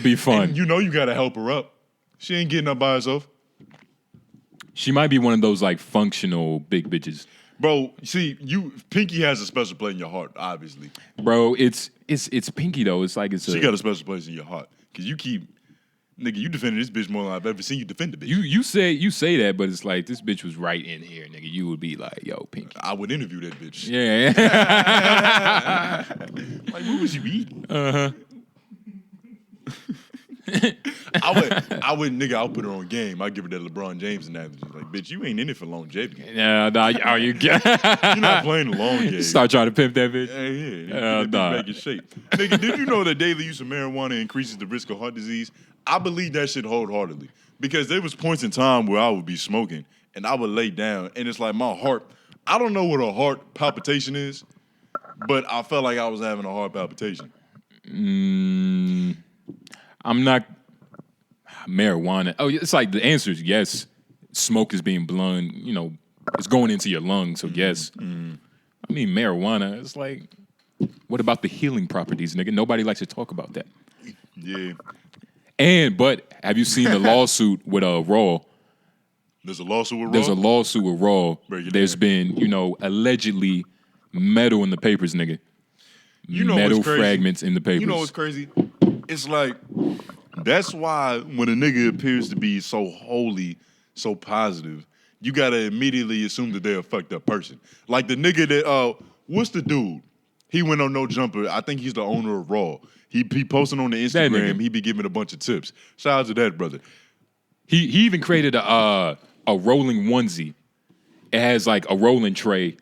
be fun. And you gotta help her up. She ain't getting up by herself. She might be one of those like functional big bitches. Bro, see, Pinky has a special place in your heart, obviously. Bro, it's Pinky though. It's like she got a special place in your heart. Cause you defended this bitch more than I've ever seen you defend a bitch. You say that, but it's like this bitch was right in here, nigga. You would be like, yo, Pinky. I would interview that bitch. Yeah. Like, what was you eating? I'll put her on game. I'll give her that LeBron James analogy. Like, bitch, you ain't in it for longevity. Yeah, you're not playing the long game. Start trying to pimp that bitch. Yeah. Back in shape. Nigga, did you know that daily use of marijuana increases the risk of heart disease? I believe that shit wholeheartedly. Because there was points in time where I would be smoking and I would lay down and it's like my heart, I don't know what a heart palpitation is, but I felt like I was having a heart palpitation. I'm not marijuana. Oh, it's like the answer is yes. Smoke is being blown, it's going into your lungs, so yes. I mean, marijuana, it's like, what about the healing properties, nigga? Nobody likes to talk about that. Yeah. But have you seen the lawsuit with Raw? There's a lawsuit with Raw? There's a lawsuit with Raw. There's been, allegedly metal in the papers, nigga. Metal fragments in the papers. You know what's crazy? It's like, that's why when a nigga appears to be so holy, so positive, you gotta immediately assume that they're a fucked up person. Like the nigga that, what's the dude? He went on No Jumper. I think he's the owner of Raw. He posting on the Instagram. He be giving a bunch of tips. Shout out to that brother. He even created a rolling onesie. It has like a rolling tray.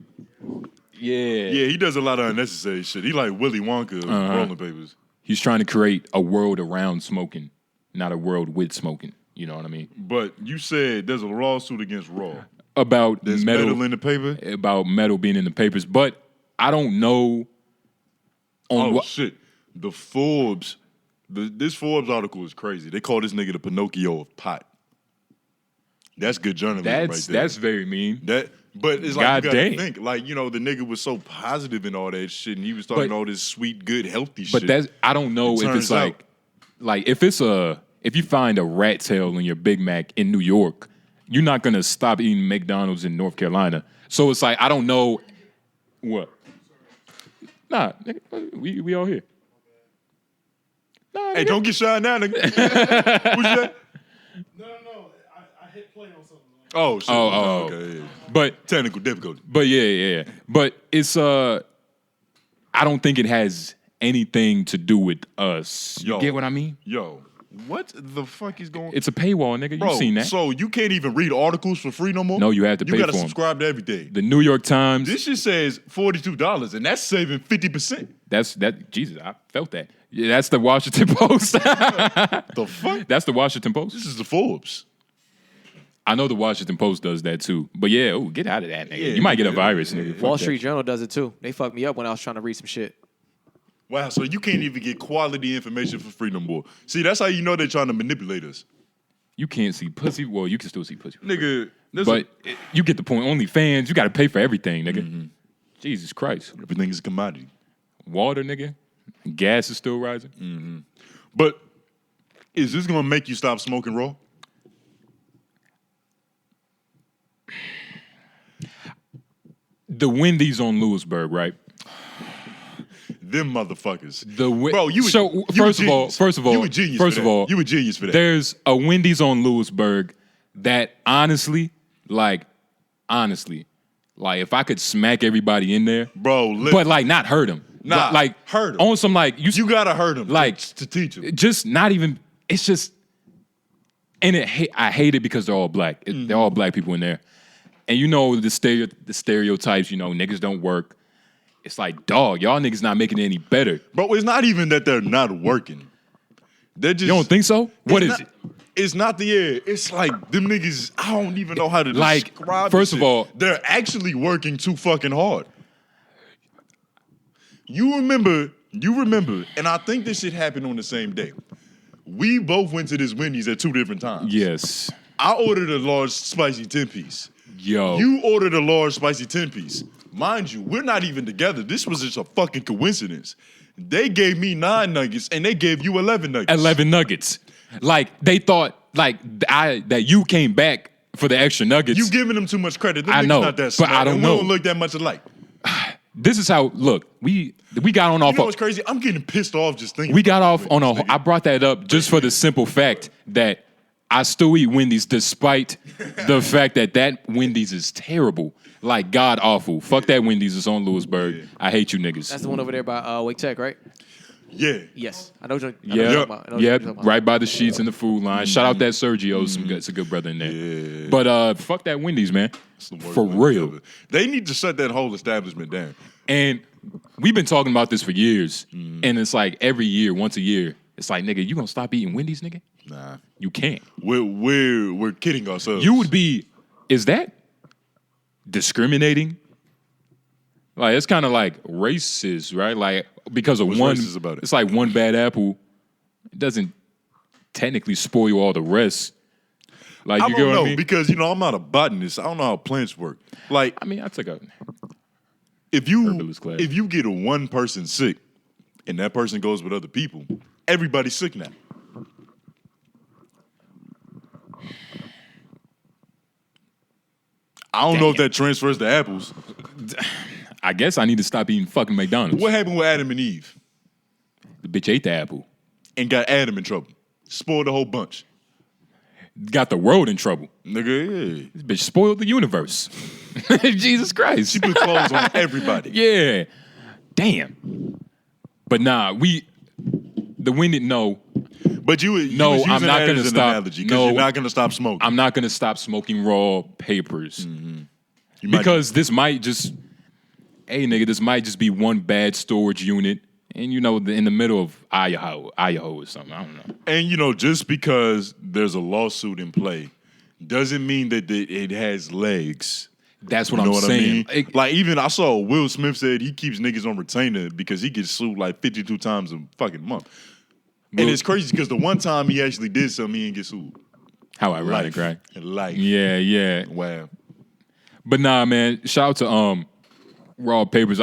Yeah, he does a lot of unnecessary shit. He like Willy Wonka of rolling papers. He's trying to create a world around smoking, not a world with smoking. You know what I mean? But you said there's a lawsuit against Raw. About there's metal in the paper? About metal being in the papers. But I don't know on shit. The Forbes, this Forbes article is crazy. They call this nigga the Pinocchio of pot. That's good journalism right there. That's very mean. But it's like you gotta think, like, the nigga was so positive and all that shit, and he was talking all this sweet, good, healthy shit. But I don't know if it's like if you find a rat tail in your Big Mac in New York, you're not gonna stop eating McDonald's in North Carolina. So it's like I don't know what. Nah, nigga, we all here. Nah, hey, don't get shy now, nigga. What you say? No. I hit play on something. Oh, shit. Okay. Yeah. But technical difficulty. But yeah. But it's I don't think it has anything to do with us. You get what I mean? Yo, what the fuck is going on? It's a paywall, nigga. You seen that. So you can't even read articles for free no more? No, you have to pay for them. You gotta subscribe to everything. The New York Times. This shit says $42, and that's saving 50%. Jesus, I felt that. Yeah, that's the Washington Post. The fuck? That's the Washington Post. This is the Forbes. I know the Washington Post does that too. But yeah, get out of that, nigga. You might get a virus, nigga. Fuck Wall that. Street Journal does it too. They fucked me up when I was trying to read some shit. Wow, so you can't even get quality information for free no more. See, that's how you know they're trying to manipulate us. You can't see pussy. Well, you can still see pussy. Nigga, But you get the point. OnlyFans, you got to pay for everything, nigga. Jesus Christ. everything is a commodity. Water, nigga. Gas is still rising. But is this going to make you stop smoking raw? The Wendy's on Lewisburg, right? Them motherfuckers. Bro, you first of all, you a genius for that. You a genius for that. There's a Wendy's on Lewisburg that honestly, if I could smack everybody in there, bro, but like not hurt them. Nah, like hurt 'em. On some like you gotta hurt them, like to teach them. Just not even. It's just, and I hate it because they're all black. They're all black people in there, and you know the stereotypes. You know, niggas don't work. It's like, dog, y'all niggas not making it any better. Bro, it's not even that they're not working. They're just. You don't think so? What is it? It's not the air. It's like them niggas. I don't even know how to like. describe. First of all, they're actually working too fucking hard. You remember, and I think this shit happened on the same day. We both went to this Wendy's at 2 different times. Yes. I ordered a large spicy 10-piece. Yo. You ordered a large spicy 10-piece. Mind you, we're not even together. This was just a fucking coincidence. They gave me 9 nuggets and they gave you 11 nuggets. 11 nuggets. Like, they thought, like, that you came back for the extra nuggets. You giving them too much credit. Them I niggas know, not that but smart, I don't and know. We don't look that much alike. This is how, look, we got on off. You know what's crazy? I'm getting pissed off just thinking. We got off on a. I brought that up just for the simple fact that I still eat Wendy's despite the fact that Wendy's is terrible, like god awful. Fuck that Wendy's. It's on Lewisburg. Yeah. I hate you niggas. That's the one over there by Wake Tech, right? Yeah. Yes, I know what you're Yeah, talking about. right by the sheets in the food line. Shout out that Sergio, it's a good brother in there. Yeah. But fuck that Wendy's, man. It's the worst For Wendy's real. ever. They need to shut that whole establishment down. And we've been talking about this for years, and it's like every year, once a year, it's like, nigga, you gonna stop eating Wendy's, nigga? Nah. You can't. We're kidding ourselves. You would be. Is that discriminating? Like, it's kind of like racist, right? Like, because of What's one, racist about it? It's like one bad apple. It doesn't technically spoil all the rest. Like, I you don't get what know I mean? because I'm not a botanist. I don't know how plants work. Like, I mean, I took a. if you herbalist class. if you get one person sick, and that person goes with other people, everybody's sick now. I don't know if that transfers to apples. I guess I need to stop eating fucking McDonald's. What happened with Adam and Eve? The bitch ate the apple. And got Adam in trouble. Spoiled the whole bunch. Got the world in trouble. Nigga, yeah. This bitch spoiled the universe. Jesus Christ. She put clothes on everybody. Yeah. Damn. But nah, the Wendy, no. But you No, was using I'm not that gonna as an stop. analogy because No. you're not gonna stop smoking. I'm not gonna stop smoking raw papers. You might- Because this might just, hey nigga, this might just be one bad storage unit. And you know, in the middle of Idaho or something. I don't know. and just because there's a lawsuit in play doesn't mean that it has legs. That's what You know I'm what saying. I mean? Like, even I saw Will Smith said he keeps niggas on retainer because he gets sued like 52 times a fucking month. And Will- it's crazy because the one time he actually did something, he didn't get sued. How ironic, right? Life. Yeah, yeah. Wow. But nah, man. Shout out to Raw Papers.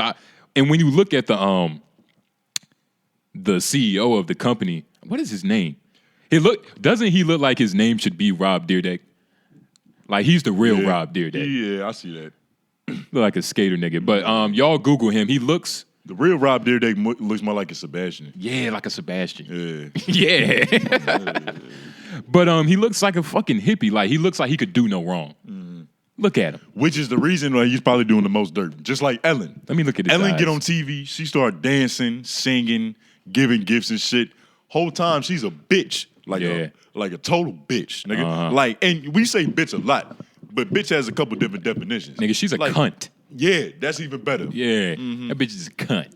And when you look at the CEO of the company, what is his name? Doesn't he look like his name should be Rob Dyrdek? Like, he's the real Yeah. Rob Dyrdek. Yeah, I see that. Look like a skater nigga. But y'all Google him. He looks, The real Rob Dyrdek looks more like a Sebastian. yeah, like a Sebastian. Yeah. Yeah. But he looks like a fucking hippie. Like, he looks like he could do no wrong. Look at him. Which is the reason why he's probably doing the most dirt. Just like Ellen. Let me look at his Ellen eyes. get on TV, she start dancing, singing, giving gifts and shit. Whole time she's a bitch. Like a total bitch, nigga. Uh-huh. Like, and we say bitch a lot, but bitch has a couple different definitions. Nigga, she's a Like, cunt. Yeah, that's even better. Yeah. That bitch is a cunt.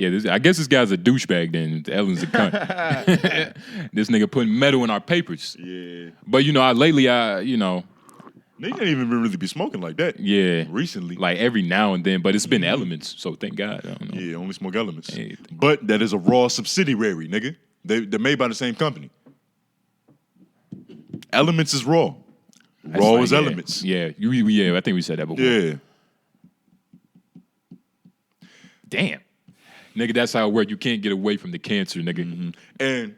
I guess this guy's a douchebag then. Ellen's a cunt. This nigga putting metal in our papers. Yeah. But, lately, They can't even really be smoking like that. yeah. Recently. Like every now and then, but it's been elements, so thank God. I don't know. Yeah, only smoke elements. Hey. But that is a raw subsidiary, nigga. They're made by the same company. Elements is raw. That's Raw like, is elements. Yeah, I think we said that before. Yeah. Damn. Nigga, that's how it works. You can't get away from the cancer, nigga. And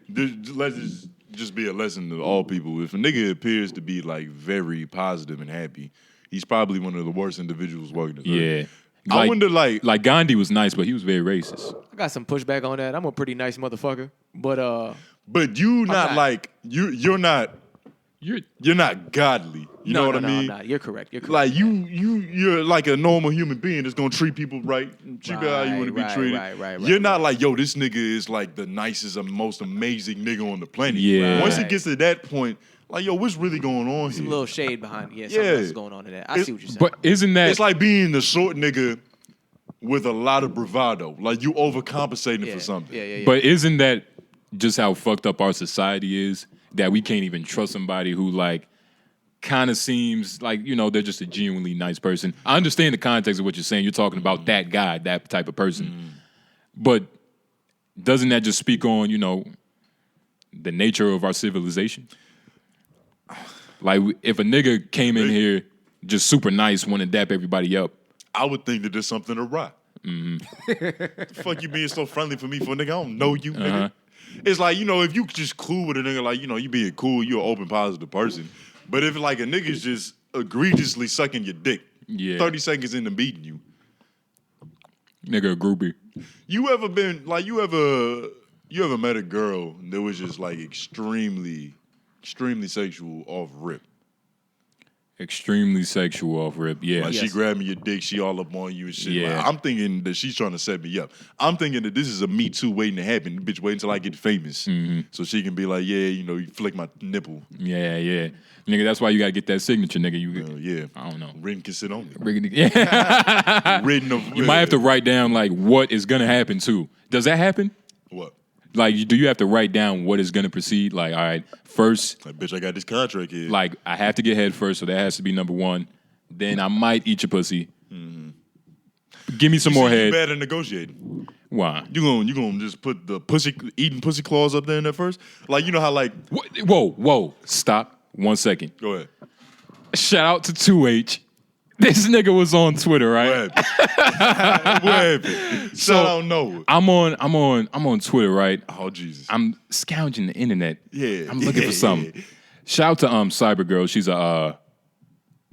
let's just be a lesson to all people. If a nigga appears to be like very positive and happy, he's probably one of the worst individuals walking this earth. Yeah. I wonder, like Gandhi was nice, but he was very racist. I got some pushback on that. I'm a pretty nice motherfucker, but you not not. like you're not godly. You know what I mean? No, you're correct. You're correct. Like you're like a normal human being that's gonna treat people right, treat people how you want to be treated. Right, You're not like, yo, this nigga is like the nicest and most amazing nigga on the planet. Yeah. Once it gets to that point, like, yo, what's really going on some here? little shade behind. Yeah, something else is going on in that. I see what you're saying. But isn't that It's like being the short nigga with a lot of bravado. Like you overcompensating for something. Yeah. But isn't that just how fucked up our society is? That we can't even trust somebody who like kind of seems like, they're just a genuinely nice person. I understand the context of what you're saying. You're talking about that guy, that type of person. But doesn't that just speak on, the nature of our civilization? Like, if a nigga came in here just super nice, want to dap everybody up, I would think that there's something awry. The fuck you being so friendly for me for a nigga? I don't know you, nigga. It's like, if you just cool with a nigga, like, you being cool, you're an open, positive person. But if like a nigga's just egregiously sucking your dick, 30 seconds into meeting you. nigga a groupie. You ever met a girl that was just like extremely sexual off rip? Extremely sexual off rip, yeah. Like she grabbing your dick, she all up on you and shit. Yeah. Like, I'm thinking that she's trying to set me up. I'm thinking that this is a Me Too waiting to happen. Bitch, wait until I get famous. So she can be like, yeah, you flick my nipple. Yeah. Nigga, that's why you gotta get that signature, nigga. Yeah. I don't know. Written consent only. Yeah. Written You might have to write down like what is gonna happen too. Does that happen? What? Like, do you have to write down what is gonna proceed? Like, all right, first, Like, bitch, I got this contract here. like I have to get head first, so that has to be number one. Then I might eat your pussy. Give me some more You head. bad at negotiating. Why? You gonna just put the eating pussy clause up there in there first? Like, you know how like Whoa, stop 1 second. go ahead. Shout out to 2H. This nigga was on Twitter, right? What happened? So I don't know. I'm on Twitter, right? Oh Jesus. I'm scounging the internet. Yeah. I'm looking for something. Yeah. Shout out to Cyber Girl. She's a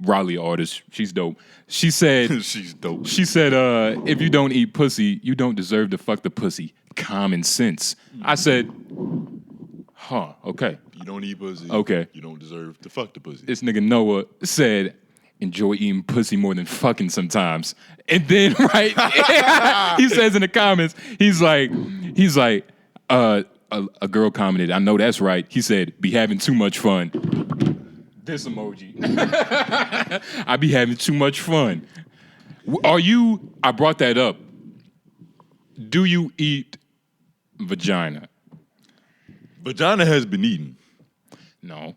Raleigh artist. She's dope. She said She's dope. She said, if you don't eat pussy, you don't deserve to fuck the pussy. Common sense. I said, okay. You don't eat pussy. Okay. You don't deserve to fuck the pussy. This nigga Noah said, enjoy eating pussy more than fucking sometimes. And then, right, he says in the comments, he's like, a girl commented, I know that's right. He said, be having too much fun. This emoji. I be having too much fun. I brought that up. Do you eat vagina? Vagina has been eaten. No.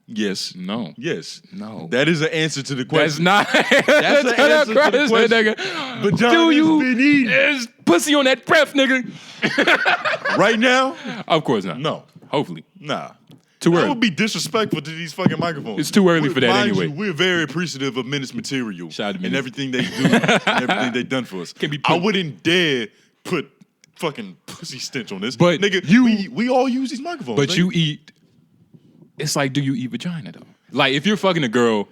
Yes. No. Yes. No. That is an answer to the That's question. not. That's the answer to the question. Vagina Do you has been eaten. There's pussy on that breath, nigga? Right now? Of course not. No. Hopefully. Nah. Too That early. would be disrespectful to these fucking microphones. It's too early for that Mind anyway. you, we're very appreciative of Menace material Shout out to and Menace. everything they do and everything they've done for us. Can be I put- wouldn't dare put fucking pussy stench on this. But nigga, you- we all use these microphones. But nigga. you eat. It's like, do you eat vagina though? Like, if you're fucking a girl,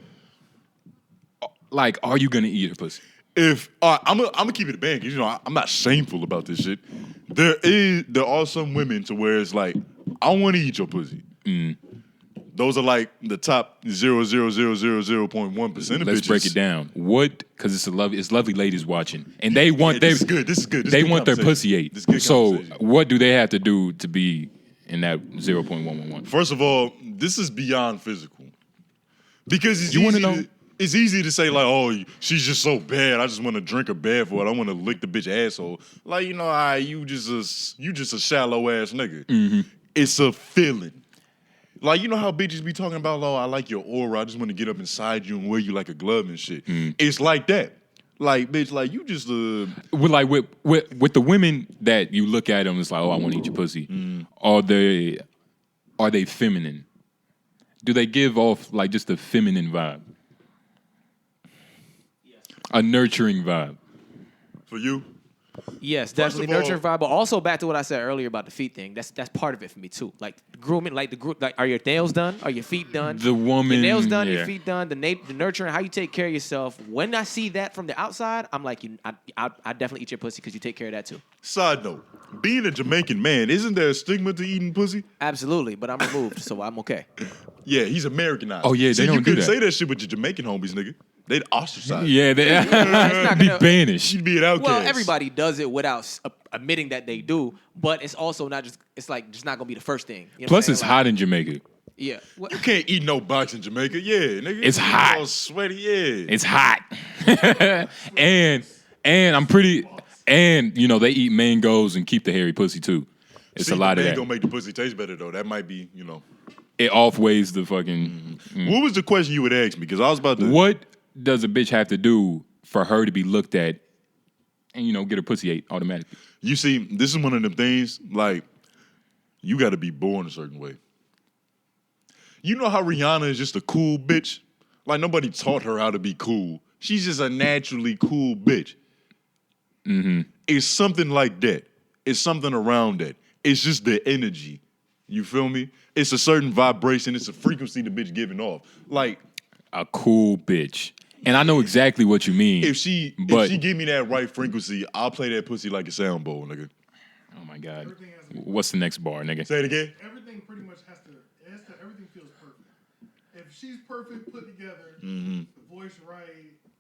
like, are you gonna eat her pussy? If I'm gonna keep it a band because I'm not shameful about this shit. There are some women to where it's like I want to eat your pussy. Those are like the top 0.00001% of bitches. Let's break it down. What? Because it's lovely ladies watching, and they want This is good. This is good. This they is good want their conversation. pussy ate. This is good So conversation. what do they have to do to be in that 0.111? First of all, this is beyond physical because it's You wanna easy know? it's easy to say like, oh, she's just so bad. I just want to drink her bad for it. I want to lick the bitch asshole. Like, you know, you just a shallow ass nigga. Mm-hmm. It's a feeling. Like, you know how bitches be talking about, oh, I like your aura. I just want to get up inside you and wear you like a glove and shit. It's like that. Like, bitch, like you just with the women that you look at them, it's like, oh, I want to eat your pussy. Are they feminine? Do they give off like just a feminine vibe? A nurturing vibe. For you? Yes, First definitely of all- nurturing vibe. But also back to what I said earlier about the feet thing. That's part of it for me too. Like grooming, like the group. Like, are your nails done? Are your feet done? The woman, your nails done, yeah. your feet done. The nurturing, how you take care of yourself. When I see that from the outside, I'm like, I definitely eat your pussy because you take care of that too. Side note, being a Jamaican man, isn't there a stigma to eating pussy? Absolutely, but I'm removed, so I'm okay. Yeah, he's Americanized. Oh, yeah, See, they don't you do couldn't that. say that shit with your Jamaican homies, nigga. They'd ostracize. Yeah, they not be gonna- banished. You'd be an outcast. Well, everybody does it without admitting that they do, but it's also not just. It's like just not gonna be the first thing. You know Plus, what I'm it's saying? hot in Jamaica. Yeah. Well, You can't eat no box in Jamaica. Yeah, nigga. It's hot. All sweaty, yeah. It's hot, and I'm pretty. And you know they eat mangoes and keep the hairy pussy too. It's See, a lot the of man that. gonna make the pussy taste better though. That might be, you know. It off-weighs the fucking. What was the question you would ask me? Because I was about to. What does a bitch have to do for her to be looked at and, you know, get her pussy ate automatically? You see, this is one of them things, like, you got to be born a certain way. You know how Rihanna is just a cool bitch? Like, nobody taught her how to be cool. She's just a naturally cool bitch. It's something like that. It's something around that. It's just the energy. You feel me? It's a certain vibration. It's a frequency the bitch giving off. Like, A cool bitch. And I know exactly what you mean. if she give me that right frequency, I'll play that pussy like a sound bowl, nigga. Oh, my God. What's the next bar, nigga? Say it again. Everything pretty much everything feels perfect. If she's perfect, put together, Mm-hmm. the voice right,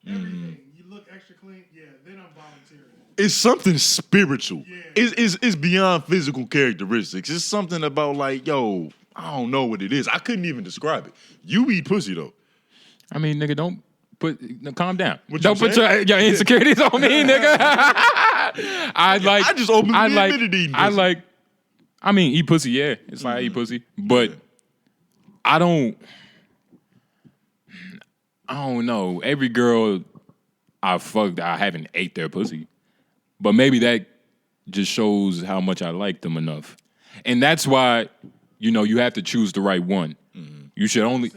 everything, you look extra clean, yeah, then I'm volunteering. It's something spiritual. Yeah. It's beyond physical characteristics. It's something about like, yo, I don't know what it is. I couldn't even describe it. You eat pussy though. I mean, nigga, calm down. What Don't you put your insecurities on me, nigga. I just openly admitted eating pussy. I mean, eat pussy, yeah. It's like I eat pussy. But I don't know. Every girl I fucked, I haven't ate their pussy. But maybe that just shows how much I like them enough. And that's why, you know, you have to choose the right one. You should only...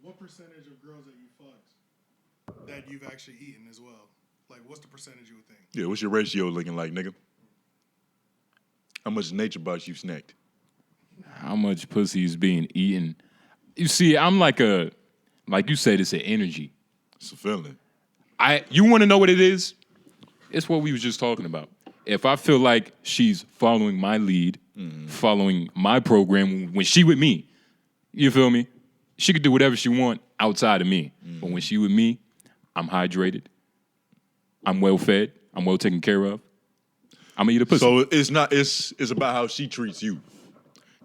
What percentage of girls that you fucked that you've actually eaten as well? Like, what's the percentage you would think? Yeah, what's your ratio looking like, nigga? How much nature box you snacked? How much pussy is being eaten? You see, I'm like you said, it's an energy. It's a feeling. You want to know what it is? It's what we was just talking about. If I feel like she's following my lead, following my program, when she with me, you feel me? She could do whatever she want outside of me. But when she with me, I'm hydrated. I'm well fed. I'm well taken care of. I'm gonna eat a pussy. So it's about how she treats you.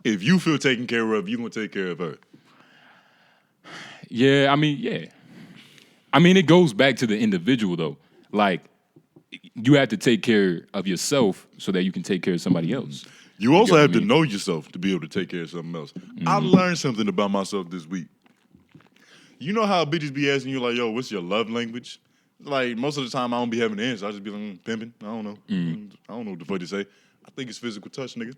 If you feel taken care of, you gonna take care of her. Yeah. I mean, it goes back to the individual though. Like, you have to take care of yourself so that you can take care of somebody else. You also what have I to mean? know yourself to be able to take care of something else. I learned something about myself this week. You know how bitches be asking you like, yo, what's your love language? Like, most of the time I don't be having the answer. I just be like, pimping. I don't know. I don't know what the fuck to say. I think it's physical touch, nigga.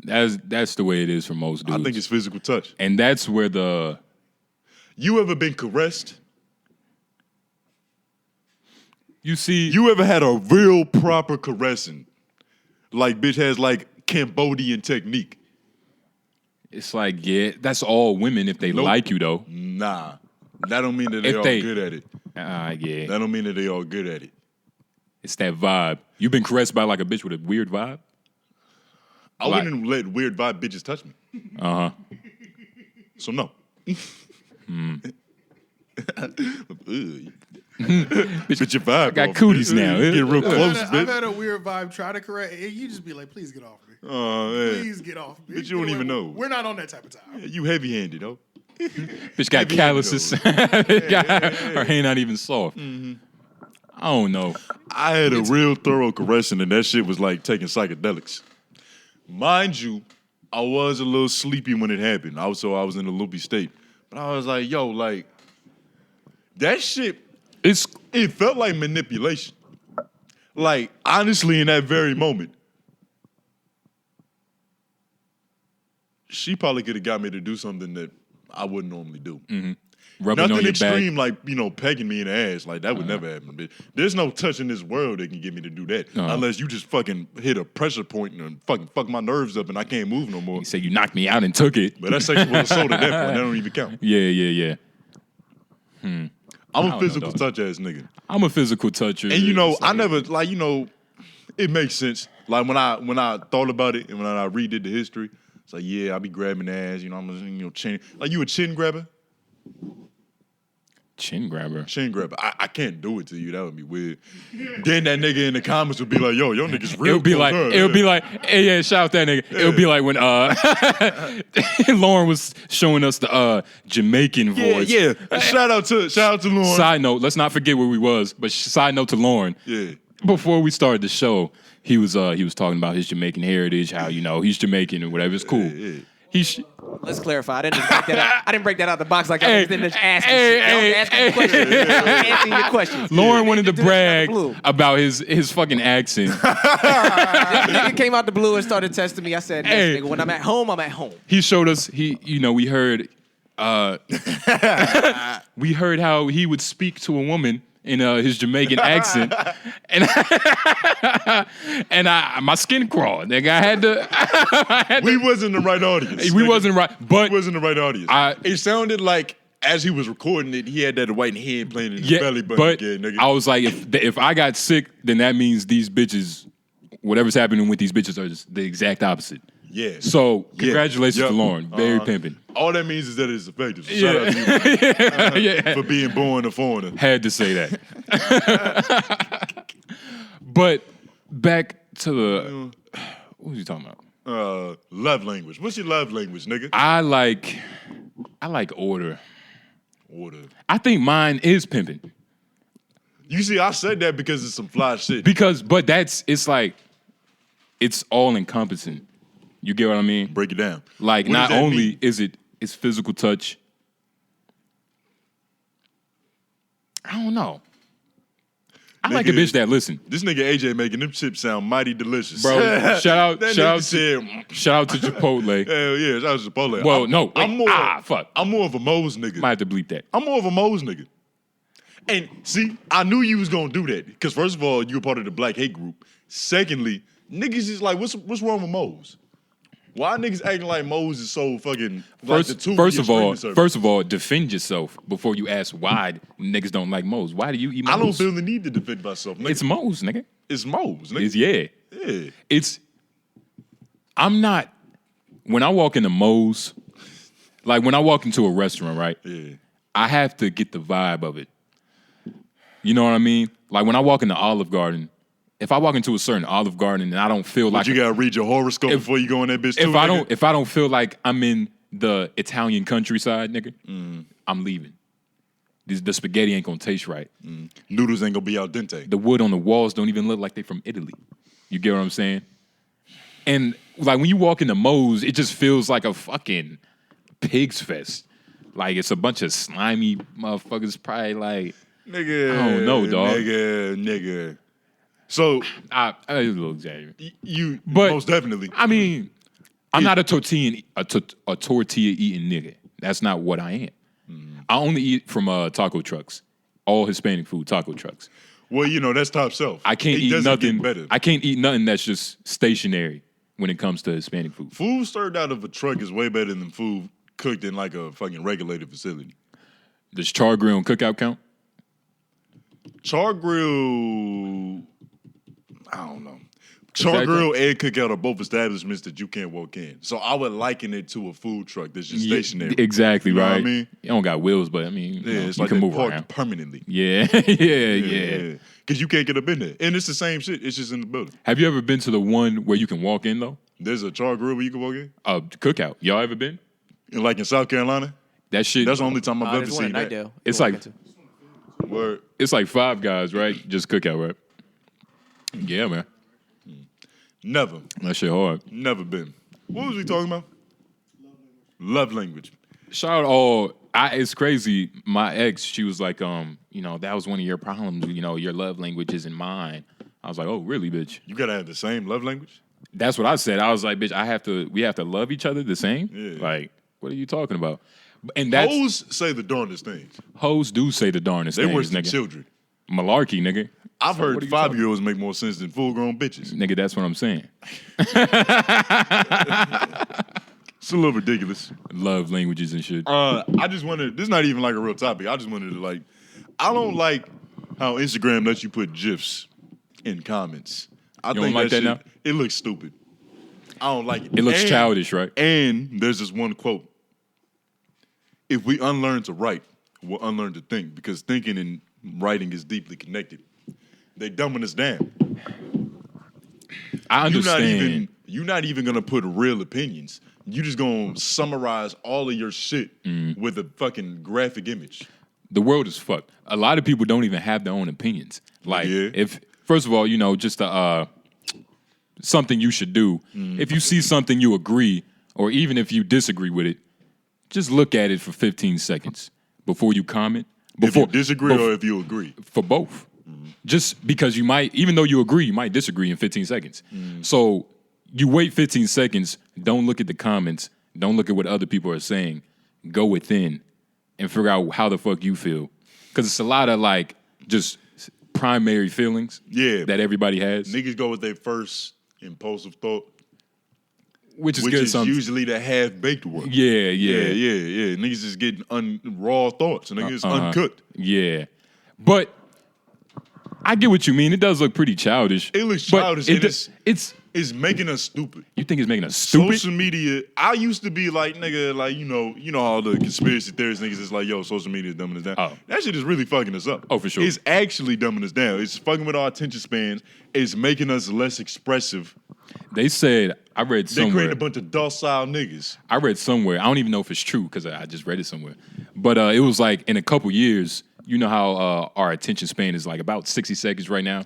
That's the way it is for most dudes. I think it's physical touch. and that's where You ever been caressed? you see You ever had a real proper caressing? Like, bitch has like Cambodian technique. it's like, yeah, that's all women if they Nope. like you though. Nah. That don't mean that they If all they- good at it. Yeah. That don't mean that they all good at it. It's that vibe. You've been caressed by like a bitch with a weird vibe? I Like- wouldn't let weird vibe bitches touch me. Uh-huh. So no. Bitch, your vibe. got off, cooties bitch. now. You get real close, I've bitch. had a weird vibe try to correct, and you just be like, please get off me. Oh, man. Please get off me. But you don't even know. We're not on that type of time. You heavy-handed, though. Bitch got calluses. Her hand not even soft. I don't know. I had a real thorough caressing, and that shit was like taking psychedelics. Mind you, I was a little sleepy when it happened. I was in a loopy state. But I was like, yo, like, that shit, it felt like manipulation. Like, honestly, in that very moment, she probably could have got me to do something that I wouldn't normally do. Rubbing Nothing on your extreme back. like, pegging me in the ass. Like, that would never happen, bitch. There's no touch in this world that can get me to do that. Unless you just fucking hit a pressure point and fucking fuck my nerves up and I can't move no more. You say you knocked me out and took it. But that's sexual assault at that point. That don't even count. Yeah. I'm a physical touch ass nigga. I'm a physical toucher. And I never like, it makes sense. Like when I thought about it and when I redid the history, it's like, yeah, I be grabbing ass, I'm a chin. Like you a chin grabber? Chin grabber. Chin grabber. I can't do it to you. That would be weird. Then that nigga in the comments would be like, yo, your nigga's real. It would be like, hey, yeah, shout out that nigga. Yeah. It would be like when Lauren was showing us the Jamaican voice. Yeah. Shout out to Lauren. Side note, let's not forget where we was, but side note to Lauren. Yeah. Before we started the show, he was talking about his Jamaican heritage, how he's Jamaican and whatever. It's cool. Yeah. Let's clarify. I didn't break that out the box like I didn't just ask you questions. Answering your questions. Lauren wanted to brag about his fucking accent. This nigga came out the blue and started testing me. I said, yes, nigga, when I'm at home, I'm at home. He showed us. We heard. We heard how he would speak to a woman in his Jamaican accent, and my skin crawled. Nigga, I had to. We wasn't the right audience. We wasn't right, but we wasn't the right audience. It sounded like as he was recording it, he had that white hand playing in his belly button again, nigga. I was like, if I got sick, then that means these bitches, whatever's happening with these bitches, are just the exact opposite. Yeah. So congratulations to Lauren. Very pimping. All that means is that it's effective. So shout out to you for being born a foreigner. Had to say that. But back to the what was you talking about? Love language. What's your love language, nigga? I like order. Order. I think mine is pimping. You see, I said that because it's some fly shit. But it's like it's all encompassing. You get what I mean? Break it down. Like, what not only is it's physical touch. I don't know. I like a bitch that listen. This nigga AJ making them chips sound mighty delicious. Bro, shout out to Chipotle. Hell yeah, shout out to Chipotle. Well, no. I'm more of a Moe's nigga. Might have to bleep that. I'm more of a Moe's nigga. And see, I knew you was gonna do that. Because first of all, you're part of the Black Hate group. Secondly, niggas is like, what's wrong with Moe's? Why niggas acting like Moe's is so fucking First of all, defend yourself before you ask why niggas don't like Moe's. Why do you eat Moe's? I don't feel the need to defend myself, nigga. It's Moe's, nigga. It's Moe's, nigga. I'm not, when I walk into Moe's, like when I walk into a restaurant, right? Yeah. I have to get the vibe of it. You know what I mean? Like when I walk into Olive Garden, if I walk into a certain Olive Garden and I don't feel like you gotta read your horoscope before you go in that bitch too, if I don't feel like I'm in the Italian countryside, nigga, I'm leaving. The spaghetti ain't gonna taste right. Noodles ain't gonna be al dente. The wood on the walls don't even look like they from Italy. You get what I'm saying? And like when you walk into Moe's, it just feels like a fucking pig's fest. Like it's a bunch of slimy motherfuckers probably like, nigga, I don't know, dog. Nigga. So I a little exaggerated. But most definitely. I mean, I'm not a tortilla eating nigga. That's not what I am. I only eat from taco trucks, all Hispanic food taco trucks. Well, that's top shelf. I can't eat nothing. I can't eat nothing that's just stationary when it comes to Hispanic food. Food served out of a truck is way better than food cooked in like a fucking regulated facility. Does char grill and cookout count? Char grill, I don't know. Char grill and cookout are both establishments that you can't walk in. So I would liken it to a food truck that's just stationary. Exactly, you know right? What I mean? You don't got wheels, but I mean, it's you like can they move parked around permanently. Yeah. Because you can't get up in there. And it's the same shit. It's just in the building. Have you ever been to the one where you can walk in, though? There's a char grill where you can walk in? Cookout. Y'all ever been? Like in South Carolina? That shit. That's the only time I've ever There's one seen at that. Nightdale. It's You like- walk into. Word. It's like Five Guys, right? Just cookout, right? Yeah, man. Never. That shit hard. Never been. What was we talking about? Love language. Shout out all. It's crazy. My ex, she was like, that was one of your problems. Your love language isn't mine. I was like, oh, really, bitch? You gotta have the same love language. That's what I said. I was like, bitch, we have to love each other the same? Yeah. Like, what are you talking about? And that's Hoes say the darndest things. hoes do say the darnest They things, worse than nigga. children. Malarkey, nigga. I've So what heard are you talking- 5-year-olds make more sense than full-grown bitches. Nigga, that's what I'm saying. It's a little ridiculous. Love languages and shit. I just wanted. This is not even like a real topic. I just wanted to I don't like how Instagram lets you put GIFs in comments. I don't think like that shit, now? It looks stupid. I don't like it. It looks And- childish, right? And there's this one quote. If we unlearn to write, we'll unlearn to think, because thinking and writing is deeply connected. They dumbing us down. I understand. You're not even gonna put real opinions. You just gonna summarize all of your shit with a fucking graphic image. The world is fucked. A lot of people don't even have their own opinions. Like, Yeah. if first of all, just something you should do. If you see something you agree, or even if you disagree with it, just look at it for 15 seconds before you comment. If you disagree or if you agree. For both. Just because you might, even though you agree, you might disagree in 15 seconds. So you wait 15 seconds, don't look at the comments, don't look at what other people are saying. Go within and figure out how the fuck you feel. Because it's a lot of just primary feelings that everybody has. Niggas go with their first impulsive thought, Which is which good. is usually the half-baked one. Yeah. Niggas is getting raw thoughts. Niggas uncooked. Yeah. But I get what you mean. It does look pretty childish. It looks but childish. It's making us stupid. You think it's making us stupid? Social media. I used to be like, nigga, you know how the conspiracy theorists niggas is like, yo, social media is dumbing us down. Oh. That shit is really fucking us up. Oh, for sure. It's actually dumbing us down. It's fucking with our attention spans. It's making us less expressive. They said, I read They somewhere. created a bunch of docile niggas. I read somewhere. I don't even know if it's true because I just read it somewhere. But it was like in a couple years, you know how our attention span is like about 60 seconds right now.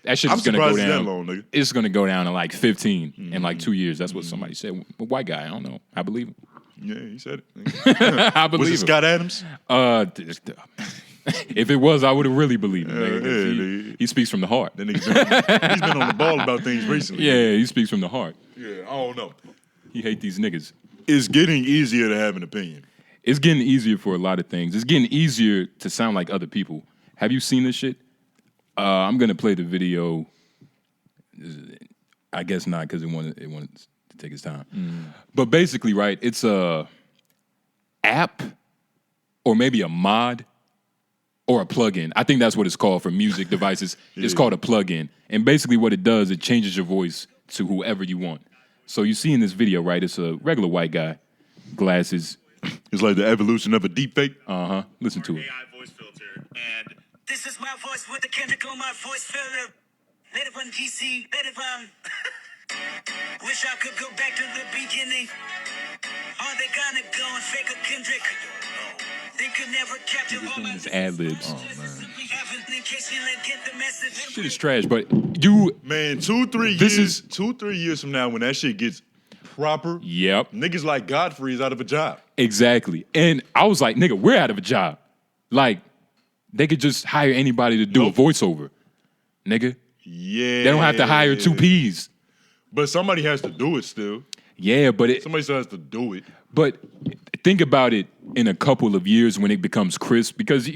That shit I'm is going to go surprised it's down. that long, nigga. It's going to go down to like 15 in like 2 years. That's what somebody said. A white guy, I don't know. I believe him. Yeah, he said it. I Was believe it him. Scott Adams? If it was, I would have really believed him. nigga, 'cause yeah, he speaks from the heart. That nigga's he's been on the ball about things recently. Yeah, he speaks from the heart. Yeah, I don't know. He hate these niggas. It's getting easier to have an opinion. It's getting easier for a lot of things. It's getting easier to sound like other people. Have you seen this shit? I'm gonna play the video. I guess not because it wanted to take its time. But basically, right? It's a app or maybe a mod or a plugin. I think that's what it's called for music devices. It's called a plugin. And basically what it does, it changes your voice to whoever you want. So you see in this video, right? It's a regular white guy, glasses. It's like the evolution of a deep fake. Listen to it. AI voice filter. And this is my voice with the Kendrick on my voice filter. Let it run DC. Let it run. Wish I could go back to the beginning. Are they gonna go and fake a Kendrick? They could never capture all my His ad libs. in case you didn't get the message. Shit is trash, but you. Man, 2-3 This years. is- 2-3 years from now, when that shit gets proper, Yep. niggas like Godfrey is out of a job. Exactly. And I was like, nigga, we're out of a job. Like, they could just hire anybody to do Nope. a voiceover. Nigga. Yeah. They don't have to hire 2 Ps. But somebody has to do it still. Yeah, but Somebody still has to do it. but think about it in a couple of years when it becomes crisp because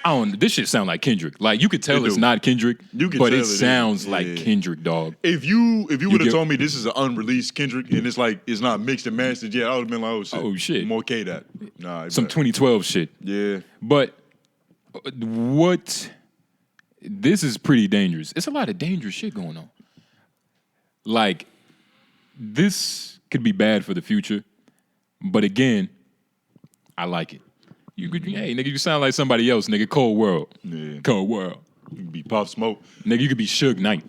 I don't. This shit sound like Kendrick. Like you could tell It it's do. not Kendrick, You can but tell it it is. sounds like Yeah. Kendrick, dog. If you would have get- told me this is an unreleased Kendrick and it's like it's not mixed and mastered yet, I would have been like, oh shit. Oh, shit. More K that. Nah. Some bet. 2012 shit. Yeah. But what? This is pretty dangerous. It's a lot of dangerous shit going on. Like, this could be bad for the future. But again, I like it. You could, hey, nigga, you sound like somebody else, nigga. Cold World. Yeah. Cold World. You can be Pop Smoke. Nigga, you could be Suge Knight.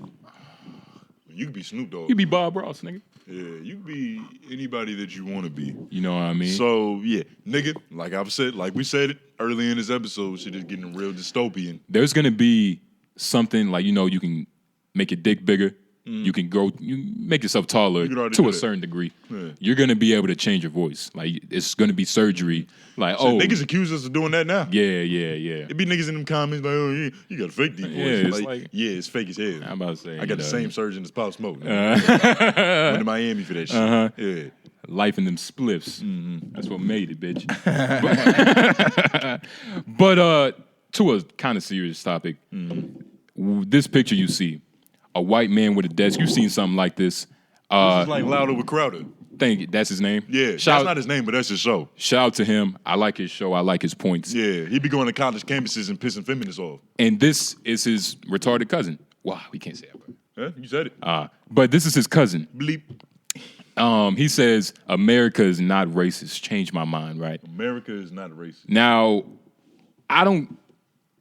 You could be Snoop Dogg. You could be Bob Ross, nigga. Yeah, you can be anybody that you want to be. You know what I mean? So yeah, nigga, like we said it early in this episode, shit is getting real dystopian. There's gonna be something like, you can make your dick bigger. You can you make yourself taller to a certain degree. Yeah. You're gonna be able to change your voice. Like it's gonna be surgery. Like niggas accuse us of doing that now. Yeah. It be niggas in them comments like, oh, you got a fake deep voice. Yeah, it's like it's fake as hell. I'm about to say, I got the same surgeon as Pop Smoke. Went to Miami for that shit. Yeah. Life in them spliffs. That's what made it, bitch. but to a kind of serious topic, this picture you see, a white man with a desk. You've seen something like this. This is like Louder with Crowder. That's his name? Yeah, that's not his name, but that's his show. Shout out to him. I like his show. I like his points. Yeah, he be going to college campuses and pissing feminists off. And this is his retarded cousin. Wow, we can't say that, bro. Yeah, you said it. But this is his cousin. Bleep. He says, America is not racist. Changed my mind, right? America is not racist. Now,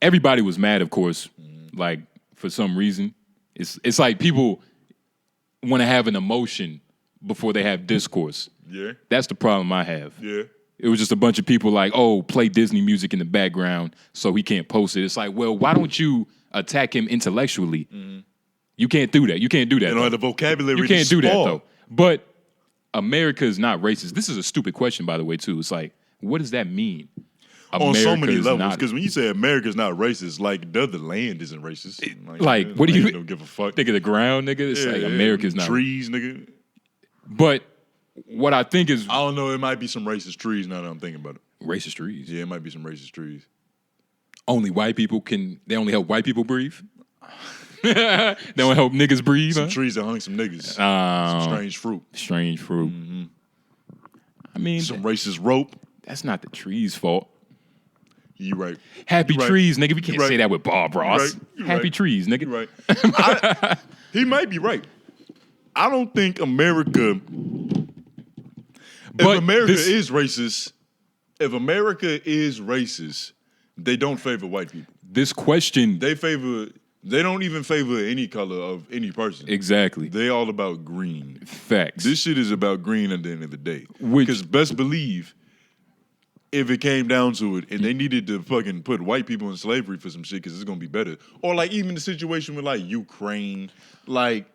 everybody was mad, of course, like, for some reason. It's like people want to have an emotion before they have discourse. Yeah. That's the problem I have. Yeah. It was just a bunch of people like, oh, play Disney music in the background so he can't post it. It's like, well, why don't you attack him intellectually? You can't do that. You can't do that. You know, the vocabulary. You can't do that, though. But America is not racist. This is a stupid question, by the way, too. It's like, what does that mean? On so many levels, because when you say America's not racist, like the land isn't racist. Like what do you don't give a fuck? Think of the ground, nigga? It's like America's not trees, nigga. But what I think is, I don't know. It might be some racist trees now that I'm thinking about it. Racist trees? Yeah, it might be some racist trees. Only white people they only help white people breathe. They don't help niggas breathe. Some trees that hung some niggas. Some strange fruit. Strange fruit. I mean, some racist rope. That's not the tree's fault. You right. Happy right. trees, nigga. We can't say that with Bob Ross. Happy trees, nigga. You right. He might be right. I don't think America. If America is racist, they don't favor white people. This question, they don't even favor any color of any person. Exactly. They all about green. Facts. This shit is about green at the end of the day. Because best believe, if it came down to it, and they needed to fucking put white people in slavery for some shit, because it's gonna be better. Or like even the situation with like Ukraine, like.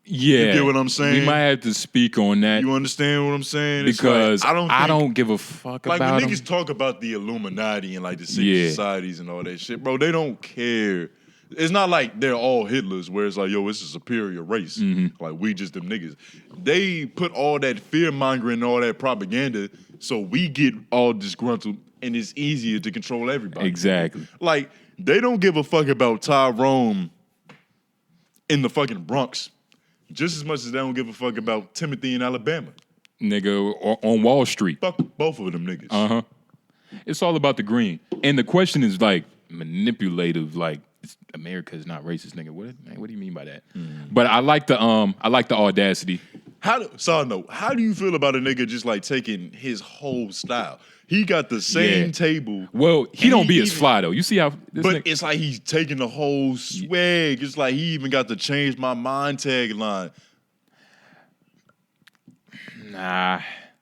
Yeah, you get what I'm saying? We might have to speak on that. You understand what I'm saying? Because like, I don't give a fuck like about when niggas talk about the Illuminati and like the secret societies and all that shit, bro. They don't care. It's not like they're all Hitlers where it's like, yo, it's a superior race. Like we just them niggas. They put all that fear mongering and all that propaganda so we get all disgruntled and it's easier to control everybody. Exactly. Like they don't give a fuck about Tyrone in the fucking Bronx. Just as much as they don't give a fuck about Timothy in Alabama. Nigga, or on Wall Street. Fuck both of them niggas. It's all about the green. And the question is like manipulative, like America is not racist, nigga. What do you mean by that? But I like the audacity. Side note, how do you feel about a nigga just like taking his whole style? He got the same table. Well, he don't be as fly though. You see how it's like he's taking the whole swag. It's like he even got the change my mind tagline. Nah.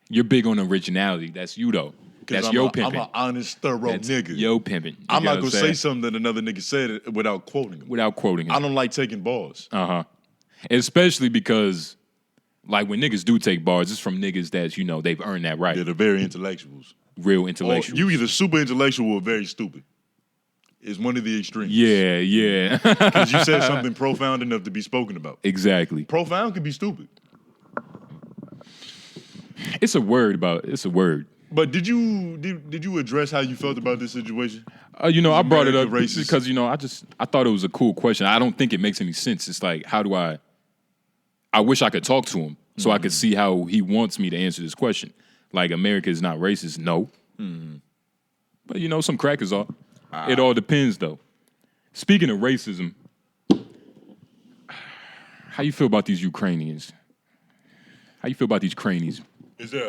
You're big on originality. That's you though. That's your pimping. I'm an honest, thorough nigga. Yo pimping. I'm not gonna say something that another nigga said without quoting him. I don't like taking bars. Especially because like when niggas do take bars, it's from niggas that's, they've earned that right. Yeah, they're very intellectuals. Real intellectuals. You either super intellectual or very stupid. It's one of the extremes. Yeah. Because you said something profound enough to be spoken about. Exactly. Profound could be stupid. It's a word. But did you address how you felt about this situation? I brought it up because I thought it was a cool question. I don't think it makes any sense. It's like, how do I wish I could talk to him so I could see how he wants me to answer this question. Like, America is not racist, no. But, some crackers are. It all depends, though. Speaking of racism, how you feel about these Ukrainians? How you feel about these cranies?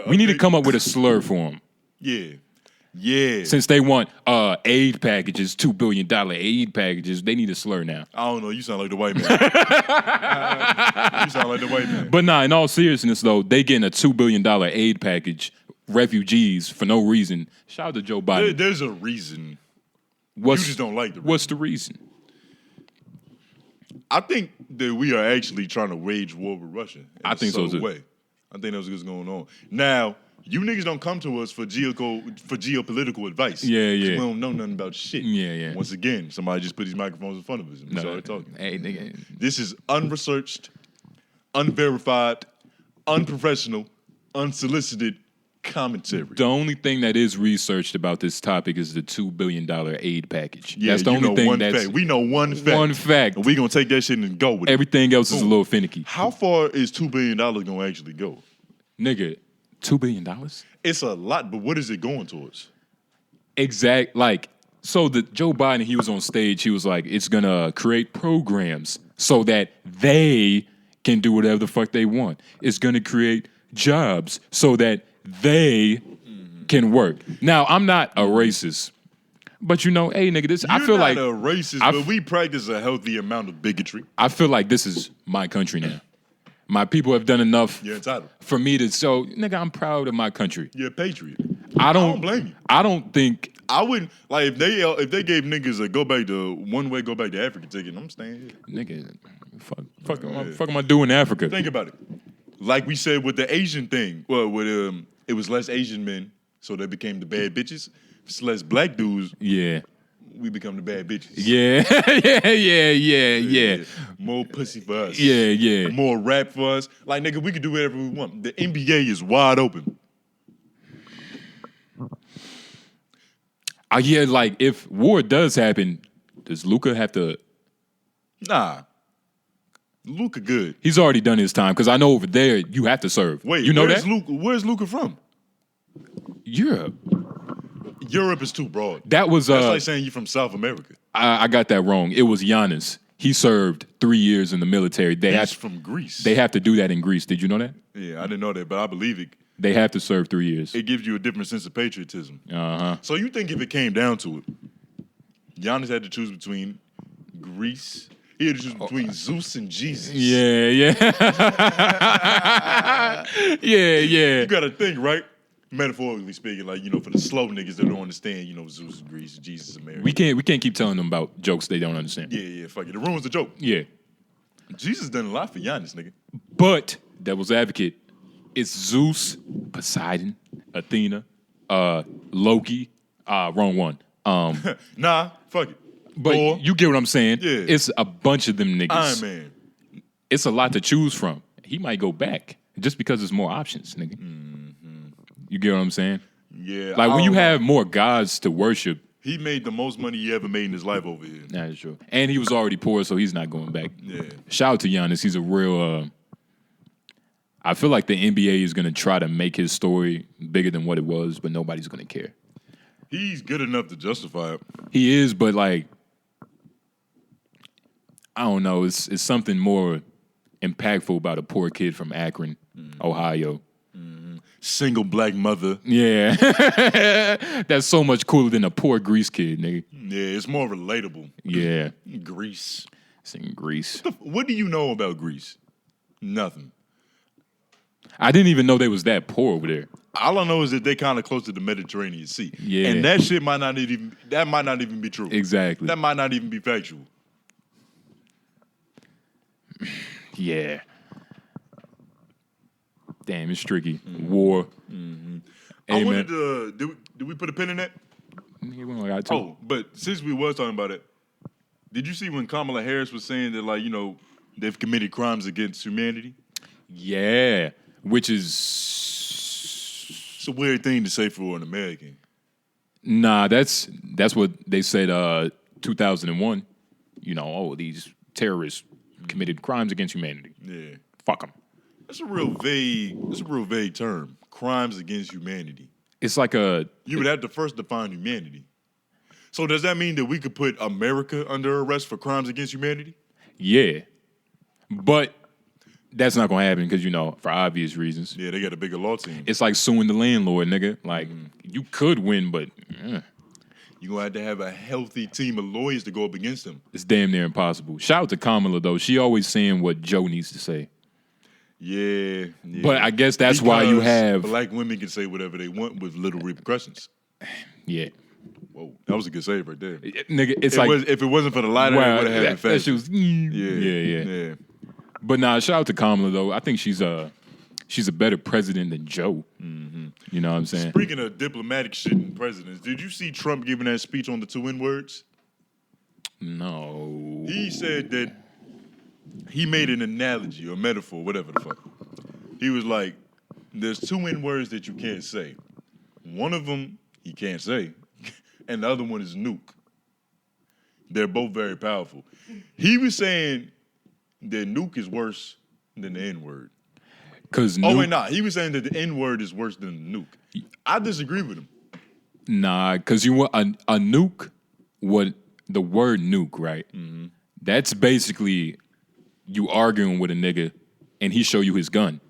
We need to come up with a slur for them. Yeah. Yeah. Since they want aid packages, $2 billion aid packages, they need a slur now. I don't know. You sound like the white man. You sound like the white man. But nah, in all seriousness though, they getting a $2 billion aid package, refugees for no reason. Shout out to Joe Biden. There's a reason. You What's, just don't like the reason. What's the reason? I think that we are actually trying to wage war with Russia. I think so too. Way. I think that's what's going on. Now, you niggas don't come to us for geopolitical advice. Yeah. We don't know nothing about shit. Yeah. Once again, somebody just put these microphones in front of us and we started talking. Hey, nigga. This is unresearched, unverified, unprofessional, unsolicited commentary. The only thing that is researched about this topic is the $2 billion aid package. Yeah, that's the only thing that's fact. We know one fact. one fact. And we're going to take that shit and go with it. Everything else is a little finicky. How far is $2 billion going to actually go? Nigga, $2 billion? It's a lot, but what is it going towards? So the Joe Biden, he was on stage, he was like, it's gonna create programs so that they can do whatever the fuck they want. It's gonna create jobs so that they can work. Now, I'm not a racist, but you know, hey nigga, You're I feel not like a racist, but we practice a healthy amount of bigotry. I feel like this is my country now. My people have done enough You're entitled. for me to so nigga, I'm proud of my country. You're a patriot. I don't blame you. I don't think I wouldn't like if they gave niggas a go back to Africa ticket. I'm staying here. nigga, fuck am I doing in Africa? Think about it. Like we said with the Asian thing. Well, with it was less Asian men, so they became the bad bitches. If it's less black dudes, Yeah. we become the bad bitches. Yeah. yeah. More pussy for us. Yeah. More rap for us. Like nigga, we can do whatever we want. The NBA is wide open. Yeah, like if war does happen, does Luka have to? Nah. Luka good. He's already done his time because I know over there you have to serve. Wait, you know where's that? Luka? Where's Luka from? Europe. Europe is too broad. That was That's like saying you're from South America. I got that wrong. It was Giannis. He served 3 years in the military. He's from Greece. They have to do that in Greece. Did you know that? Yeah, I didn't know that, but I believe it. They have to serve 3 years. It gives you a different sense of patriotism. Uh-huh. So you think if it came down to it, Giannis had to choose between Greece, he had to choose between Zeus and Jesus. Yeah. yeah. You gotta think, right? Metaphorically speaking, like, for the slow niggas that don't understand, Zeus is Greece, Jesus is America. We can't keep telling them about jokes they don't understand. Yeah, fuck it. It ruins the joke. Yeah. Jesus done a lot for Giannis, nigga. But, devil's advocate, it's Zeus, Poseidon, Athena, Loki, wrong one. Nah, fuck it. But Thor, you get what I'm saying? Yeah. It's a bunch of them niggas. Iron Man. It's a lot to choose from. He might go back just because there's more options, nigga. Mm-hmm. You get what I'm saying? Yeah. Like when you have more gods to worship. He made the most money he ever made in his life over here. That's true. And he was already poor, so he's not going back. Yeah. Shout out to Giannis. He's a real... I feel like the NBA is going to try to make his story bigger than what it was, but nobody's going to care. He's good enough to justify it. He is, but like... I don't know. It's something more impactful about a poor kid from Akron, Ohio. Single black mother. Yeah. That's so much cooler than a poor Greece kid, nigga. Yeah, it's more relatable. Yeah. Greece. It's in Greece. What do you know about Greece? Nothing. I didn't even know they was that poor over there. All I know is that they kind of close to the Mediterranean Sea. Yeah. And that shit might not even be true. Exactly. That might not even be factual. Yeah. Damn, it's tricky. War. I wanted to, did we put a pin in that? Nigga, we only got two. Oh, but since we was talking about it, did you see when Kamala Harris was saying that, like, they've committed crimes against humanity? Yeah. Which is... It's a weird thing to say for an American. Nah, that's what they said 2001. These terrorists committed crimes against humanity. Yeah. Fuck them. That's a real vague term. Crimes against humanity. It's like a... You would have to first define humanity. So does that mean that we could put America under arrest for crimes against humanity? Yeah. But that's not going to happen because, for obvious reasons. Yeah, they got a bigger law team. It's like suing the landlord, nigga. Like, you could win, but You're going to have a healthy team of lawyers to go up against him. It's damn near impossible. Shout out to Kamala, though. She always saying what Joe needs to say. Yeah. But I guess that's why you have... Black women can say whatever they want with little repercussions. Yeah. Whoa, that was a good save right there. Nigga, it's like... if it wasn't for the lighter, it would have had it fast. She was... Yeah. But nah, shout out to Kamala, though. I think she's a better president than Joe. Mm-hmm. You know what I'm saying? Speaking of diplomatic shit and presidents, did you see Trump giving that speech on the 2 N-words? No. He said that he made an analogy or metaphor, whatever the fuck. He was like, there's 2 N-words that you can't say. One of them he can't say, and the other one is nuke. They're both very powerful. He was saying that nuke is worse than the N-word. He was saying that the N-word is worse than the nuke. I disagree with him. Nah, because you want a nuke, the word nuke, right? Mm-hmm. That's basically you arguing with a nigga and he show you his gun.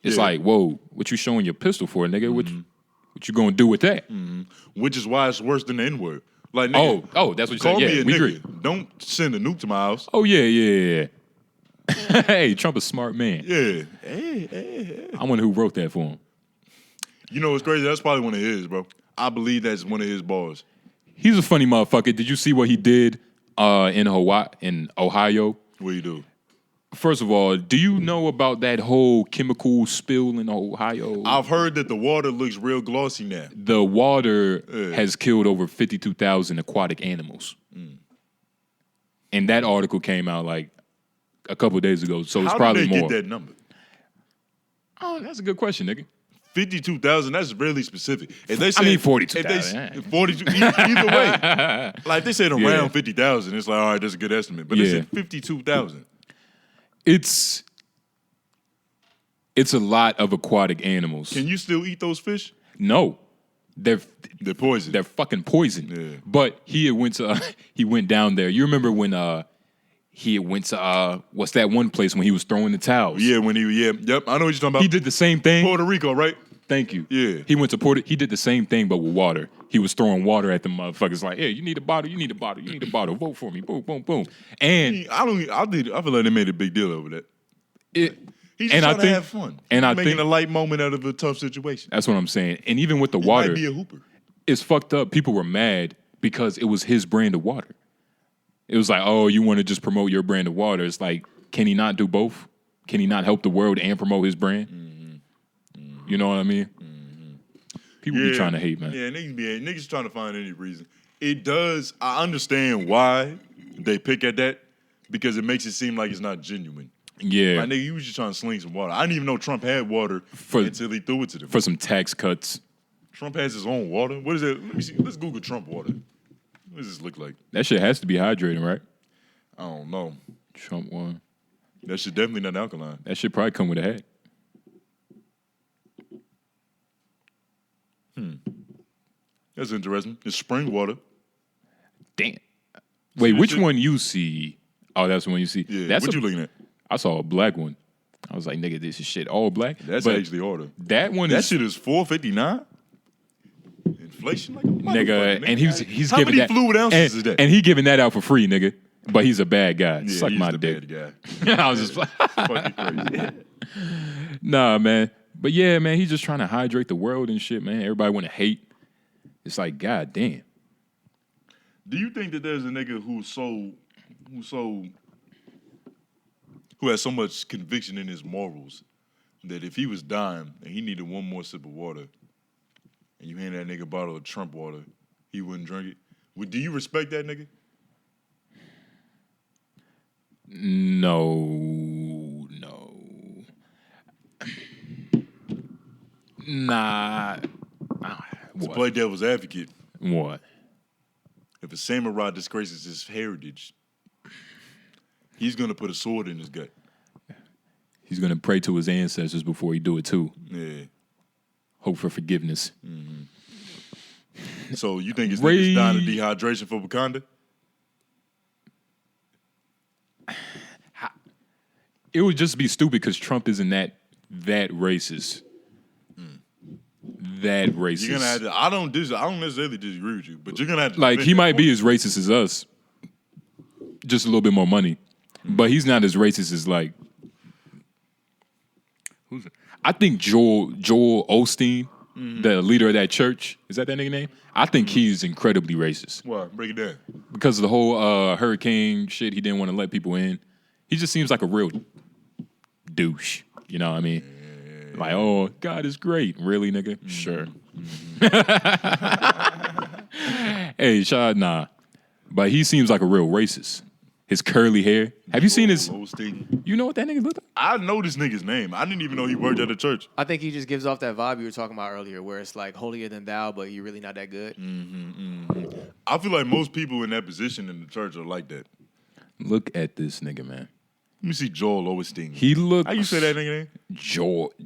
It's like, whoa, what you showing your pistol for, nigga? Mm-hmm. What you gonna do with that? Mm-hmm. Which is why it's worse than the N-word. Like, nigga, that's what you call said. me Yeah, a we nigga. agree. Don't send a nuke to my house. Oh, yeah. Hey, Trump a smart man. Yeah. I wonder who wrote that for him. You know what's crazy? That's probably one of his, bro. I believe that's one of his bars. He's a funny motherfucker. Did you see what he did in Ohio? What you do? First of all, do you know about that whole chemical spill in Ohio? I've heard that the water looks real glossy now. The water has killed over 52,000 aquatic animals. And that article came out like a couple of days ago, so it's probably more. How did they get that number? Oh, that's a good question, nigga. 52,000, that's really specific. If they say, 42,000. 42, either way. Like, they said around 50,000, it's like, all right, that's a good estimate. But they said 52,000. It's a lot of aquatic animals. Can you still eat those fish? No. They're poison. They're fucking poison. Yeah. But he went down there. You remember when he went to what's that one place when he was throwing the towels? Yeah, when yep, I know what you're talking about. He did the same thing. Puerto Rico, right? Thank you. Yeah. He went to he did the same thing, but with water. He was throwing water at the motherfuckers like, hey, you need a bottle, you need a bottle, you need a bottle. Vote for me. Boom, boom, boom. And I feel like they made a big deal over that. He's just trying to have fun. And He's making a light moment out of a tough situation. That's what I'm saying. And even with the water, might be a hooper. It's fucked up. People were mad because it was his brand of water. It was like, oh, you want to just promote your brand of water. It's like, can he not do both? Can he not help the world and promote his brand? Mm-hmm. Mm-hmm. You know what I mean? Mm-hmm. People be trying to hate, man. Yeah, niggas trying to find any reason. It does. I understand why they pick at that because it makes it seem like it's not genuine. Yeah. Like, nigga, you was just trying to sling some water. I didn't even know Trump had water until he threw it to them. For some tax cuts. Trump has his own water? What is that? Let me see. Let's Google Trump water. What does this look like? That shit has to be hydrating, right? I don't know. Trump water. That shit definitely not alkaline. That shit probably come with a hat. That's interesting. It's spring water. Damn. Wait, which one you see? Oh, that's the one you see. Yeah, what you looking at? I saw a black one. I was like, nigga, this is shit all black. That's actually order. That one that shit is $4.59. Inflation like a nigga, and he's How giving many that fluid ounces is that? And he giving that out for free, nigga. But he's a bad guy. Yeah, Suck he's my the dick. bad guy. I was just like, fucking crazy. Nah, man. But yeah, man, he's just trying to hydrate the world and shit, man. Everybody want to hate. It's like, god damn. Do you think that there's a nigga who has so much conviction in his morals that if he was dying and he needed one more sip of water and you hand that nigga a bottle of Trump water, he wouldn't drink it? Do you respect that nigga? No. Nah. To play devil's advocate. What? If a samurai disgraces his heritage, he's going to put a sword in his gut. He's going to pray to his ancestors before he do it too. Yeah. Hope for forgiveness. Mm-hmm. So you think his nigga's dying of dehydration for Wakanda? It would just be stupid because Trump isn't that racist. that racist. You're gonna have to. I don't necessarily disagree with you, but you're gonna have to. Like, defend he that might be point. as racist as us, just a little bit more money. But he's not as racist as, like, who's it? I think Joel Osteen, the leader of that church, is that nigga name? I think he's incredibly racist Why? Break it down. because of the whole hurricane shit. He didn't want to let people in. He just seems like a real douche. You know what I mean? Like, oh, God is great. Really, nigga? Sure. Hey, nah. But he seems like a real racist. His curly hair. Have you seen his? Osteen. You know what that nigga look like? I know this nigga's name. I didn't even know he worked at a church. I think he just gives off that vibe you were talking about earlier, where it's like holier than thou, but you're really not that good. I feel like most people in that position in the church are like that. Look at this nigga, man. Let me see Joel Osteen. He looks. How you say that nigga name?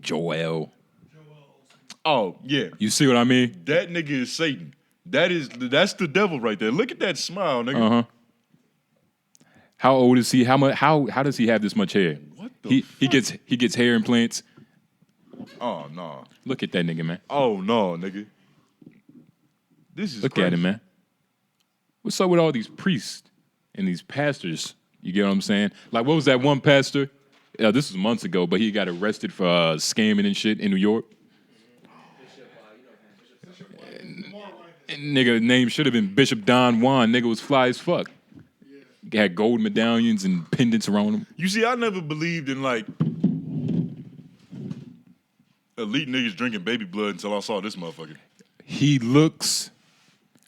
Joel. Oh yeah, You see what I mean? that nigga is Satan. That's the devil right there. Look at that smile, nigga. Uh huh. How old is he? How much? How does he have this much hair? What the He gets hair implants. Oh no. Look at that nigga, man. Oh no, nigga. This is Look crazy. at him, man. What's up with all these priests and these pastors? You get what I'm saying? Like, what was that one pastor? This was months ago, but he got arrested for scamming and shit in New York. And nigga name should have been Bishop Don Juan. Nigga was fly as fuck. Had gold medallions and pendants around him. You see, I never believed in like elite niggas drinking baby blood until I saw this motherfucker. He looks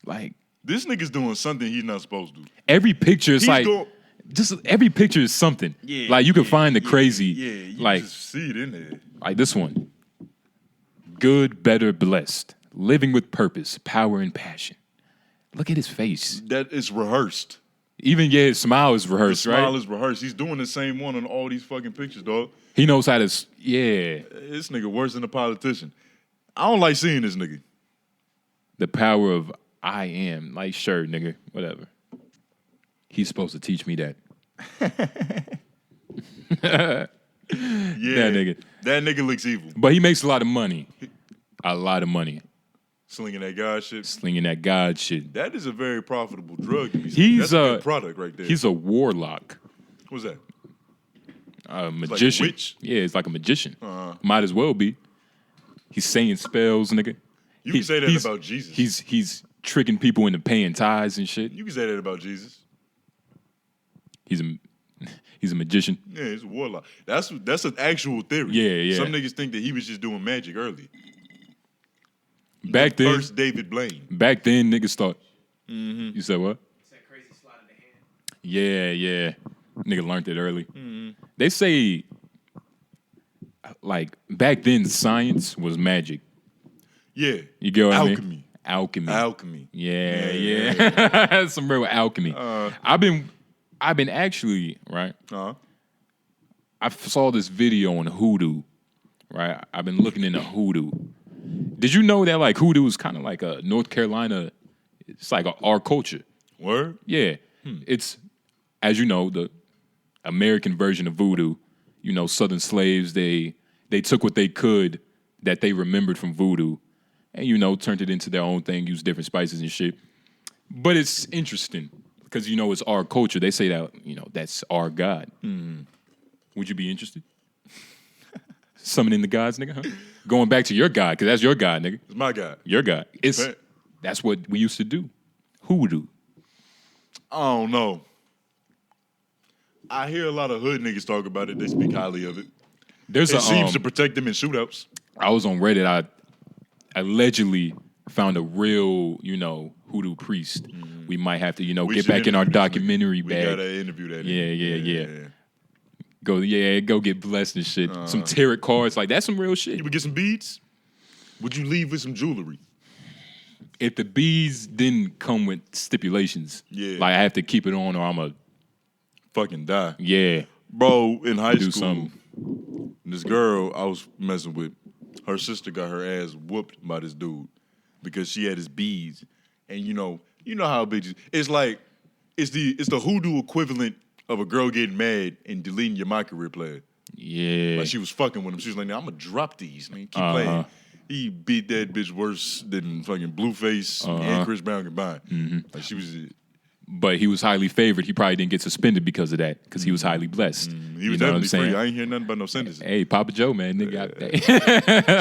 like This nigga's doing something he's not supposed to do. every picture is He's like go- just every picture is something. Yeah, like you can find the crazy. Yeah, you like just see it in there. like this one. Good, better, blessed, living with purpose, power, and passion. Look at his face. That is rehearsed. Even his smile is His rehearsed, smile right? is rehearsed. He's doing the same one on all these fucking pictures, dog. He knows how to. Yeah, This nigga worse than a politician. I don't like seeing this nigga. the power of I am. Like, sure, nigga, whatever. He's supposed to teach me that. Yeah, nigga. That nigga looks evil. But he makes a lot of money. A lot of money. Slinging that God shit. Slinging that God shit. That is a very profitable drug to me. He's That's a good product right there. He's a warlock. What's that? A magician. witch? Yeah, it's like a magician. Uh-huh. Might as well be. He's saying spells, nigga. You can say that he's- about Jesus. He's tricking people into paying tithes and shit. You can say that about Jesus. He's a magician. Yeah, he's a warlock. That's an actual theory. Yeah, yeah. Some niggas think that he was just doing magic early. Back then, First David Blaine. niggas thought. You said what? That crazy slide of the hand. Yeah. Nigga learned it early. Mm-hmm. They say, like, back then, science was magic. Yeah. You get what I Alchemy. mean? Alchemy. Alchemy. Yeah. Some real alchemy. I've been actually, right? Uh-huh. I saw this video on hoodoo, right? I've been looking into hoodoo. Did you know that, like, hoodoo is kind of like a North Carolina, it's like our culture. Word? Yeah. It's, as you know, the American version of voodoo. You know, Southern slaves, they took what they could that they remembered from voodoo and, you know, turned it into their own thing, used different spices and shit. But it's interesting because, you know, it's our culture. They say that, you know, that's our God. Would you be interested? Summoning the gods, nigga, huh? Going back to your God, because that's your God, nigga. It's my God. Your God. Bet. That's what we used to do. Hoodoo. I don't know. I hear a lot of hood niggas talk about it. They speak highly of it. There's It a seems to protect them in shootouts. I was on Reddit. I allegedly found a real, you know, hoodoo priest. We might have to, you know, We get should back in our interview this nigga. documentary We bag. gotta interview that. Yeah. Go get blessed and shit. Some tarot cards, like that's some real shit. You would get some beads? Would you leave with some jewelry? If the bees didn't come with stipulations, Yeah. like I have to keep it on or I'm a Fucking die. yeah. Bro, in high Do school, something. this girl I was messing with, her sister got her ass whooped by this dude because she had his beads. And you know how bitches, it's like, it's the hoodoo equivalent of a girl getting mad and deleting your My Career player. Yeah. Like she was fucking with him. She was like, "I'm gonna drop these, man. Keep playing." he beat that bitch worse than fucking Blueface and Chris Brown combined. Like she was. But he was highly favored. He probably didn't get suspended because of that, because he was highly blessed. He was definitely free. I ain't hear nothing about no sentences. Hey, Papa Joe, man, nigga.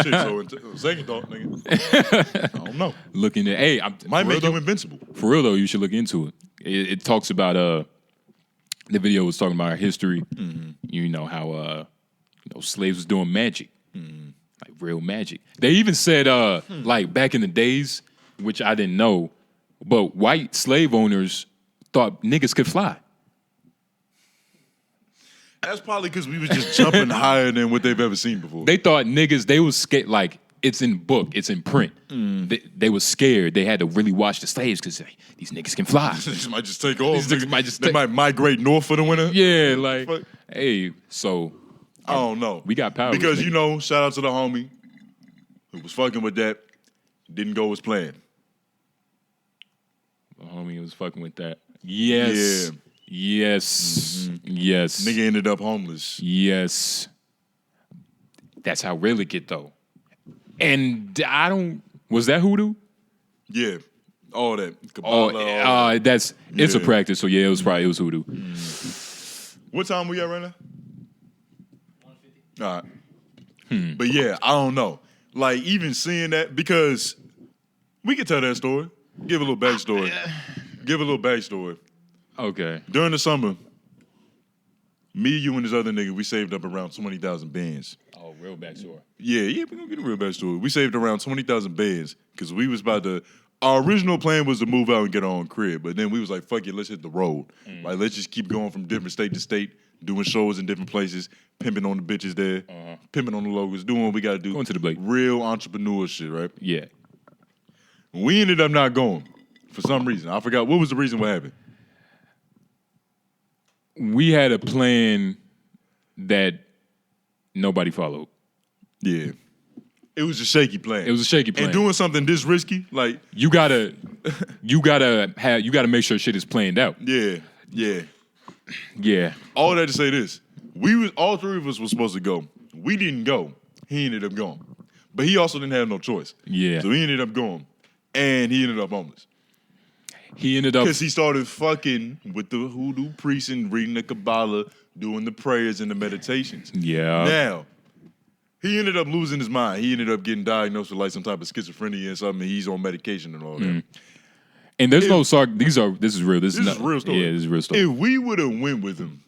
Shit, so second thought, nigga. I don't know. Looking at, hey, Might make you invincible. For real though, you should look into it. It talks about the video was talking about our history. You know how slaves was doing magic, like real magic. They even said like back in the days, which I didn't know, but white slave owners thought niggas could fly. That's probably because we was just jumping higher than what they've ever seen before. They thought niggas, they was scared, like, it's in book, it's in print. They was scared. They had to really watch the slaves because these niggas can fly. They might just take off. These niggas might just they might migrate north for the winter. Yeah, like, Fuck. hey, so. I don't know. We got power. Because, shout out to the homie who was fucking with that, didn't go as planned. The homie was fucking with that. Yes. Yeah. Yes. Yes. Nigga ended up homeless. Yes. That's how real it get though. And was that hoodoo? Yeah. All that. Kabbalah, it's a practice, so yeah, it was hoodoo. What time we at right now? 1:50. All right. But yeah, I don't know. Like, even seeing that, because we could tell that story. Give a little backstory. Okay. During the summer, me, you, and this other nigga, we saved up around 20,000 bands. Oh, real backstory. Yeah, we're going to get a real backstory. We saved around 20,000 bands because we was about to, our original plan was to move out and get our own crib, but then we was like, fuck it, let's hit the road. Like, let's just keep going from different state to state, doing shows in different places, pimping on the bitches there, pimping on the logos, doing what we got to do. Going to the Blake. Real entrepreneur shit, right? Yeah. We ended up not going for some reason. I forgot. What was the reason what happened? We had a plan that nobody followed. Yeah. It was a shaky plan. And doing something this risky, like you gotta make sure shit is planned out. Yeah. Yeah. All that to say this. All three of us were supposed to go. We didn't go. He ended up going. But he also didn't have no choice. Yeah. So he ended up going. And he ended up homeless. He ended up because he started fucking with the hoodoo priest and reading the Kabbalah, doing the prayers and the meditations. Yeah. Now, he ended up losing his mind. He ended up getting diagnosed with like some type of schizophrenia and something. And he's on medication and all that. And there's no sarc. This is real. This is real story. Yeah, this is real story. If we would have went with him,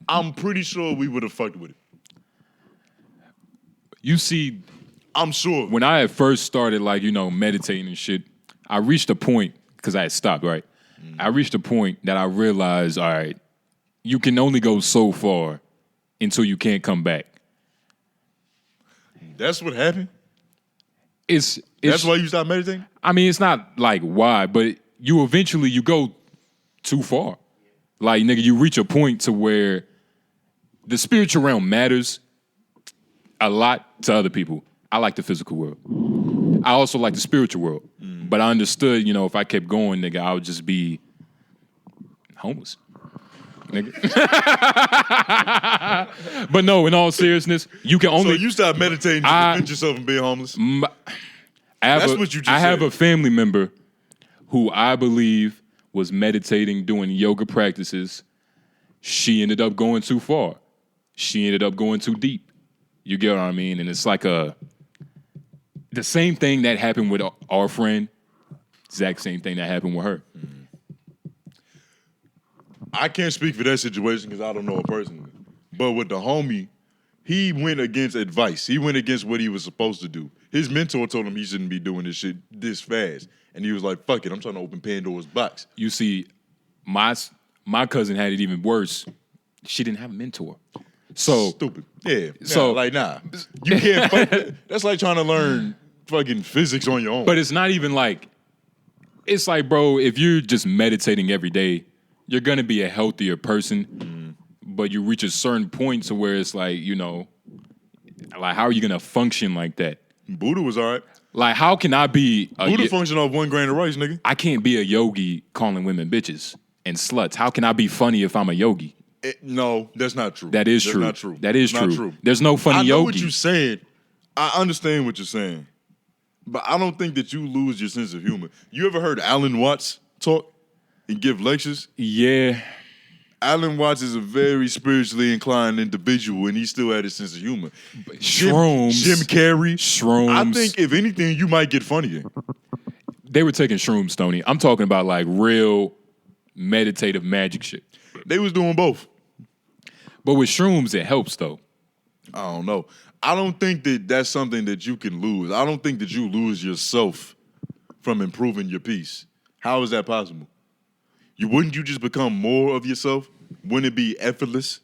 I'm pretty sure we would have fucked with it. You see, I'm sure. When I had first started, like, meditating and shit, I reached a point, because I had stopped, right? I reached a point that I realized, all right, you can only go so far until you can't come back. That's what happened? It's That's why you stopped meditating? I mean, it's not like why, but you eventually, you go too far. Like, nigga, you reach a point to where the spiritual realm matters a lot to other people. I like the physical world. I also like the spiritual world. But I understood, if I kept going, nigga, I would just be homeless. Nigga. But no, in all seriousness, you can only... So you stopped meditating to prevent yourself from being homeless? That's what you just said. I have a family member who I believe was meditating, doing yoga practices. She ended up going too far. She ended up going too deep. You get what I mean? And it's like the same thing that happened with our friend, exact same thing that happened with her. I can't speak for that situation because I don't know her personally. But with the homie, he went against advice. He went against what he was supposed to do. His mentor told him he shouldn't be doing this shit this fast. And he was like, fuck it, I'm trying to open Pandora's box. You see, my cousin had it even worse. She didn't have a mentor. So stupid. Yeah. So nah. You can't fuck that's like trying to learn fucking physics on your own. But it's not even like, it's like, bro, if you're just meditating every day, you're gonna be a healthier person. But you reach a certain point to where it's like, like how are you gonna function like that? Buddha was all right. Like, how can I be Buddha function off 1 grain of rice, nigga? I can't be a yogi calling women bitches and sluts. How can I be funny if I'm a yogi? No, that's not true. That is that's true. Not true. That is not true. There's no funny yogi. I know what you said. I understand what you're saying, but I don't think that you lose your sense of humor. You ever heard Alan Watts talk and give lectures? Yeah. Alan Watts is a very spiritually inclined individual, and he still had a sense of humor. Shrooms. Jim Carrey. Shrooms. I think, if anything, you might get funnier. They were taking shrooms, Tony. I'm talking about like real meditative magic shit. They was doing both. But with shrooms, it helps though. I don't know. I don't think that that's something that you can lose. I don't think that you lose yourself from improving your piece. How is that possible? Wouldn't you just become more of yourself? Wouldn't it be effortless?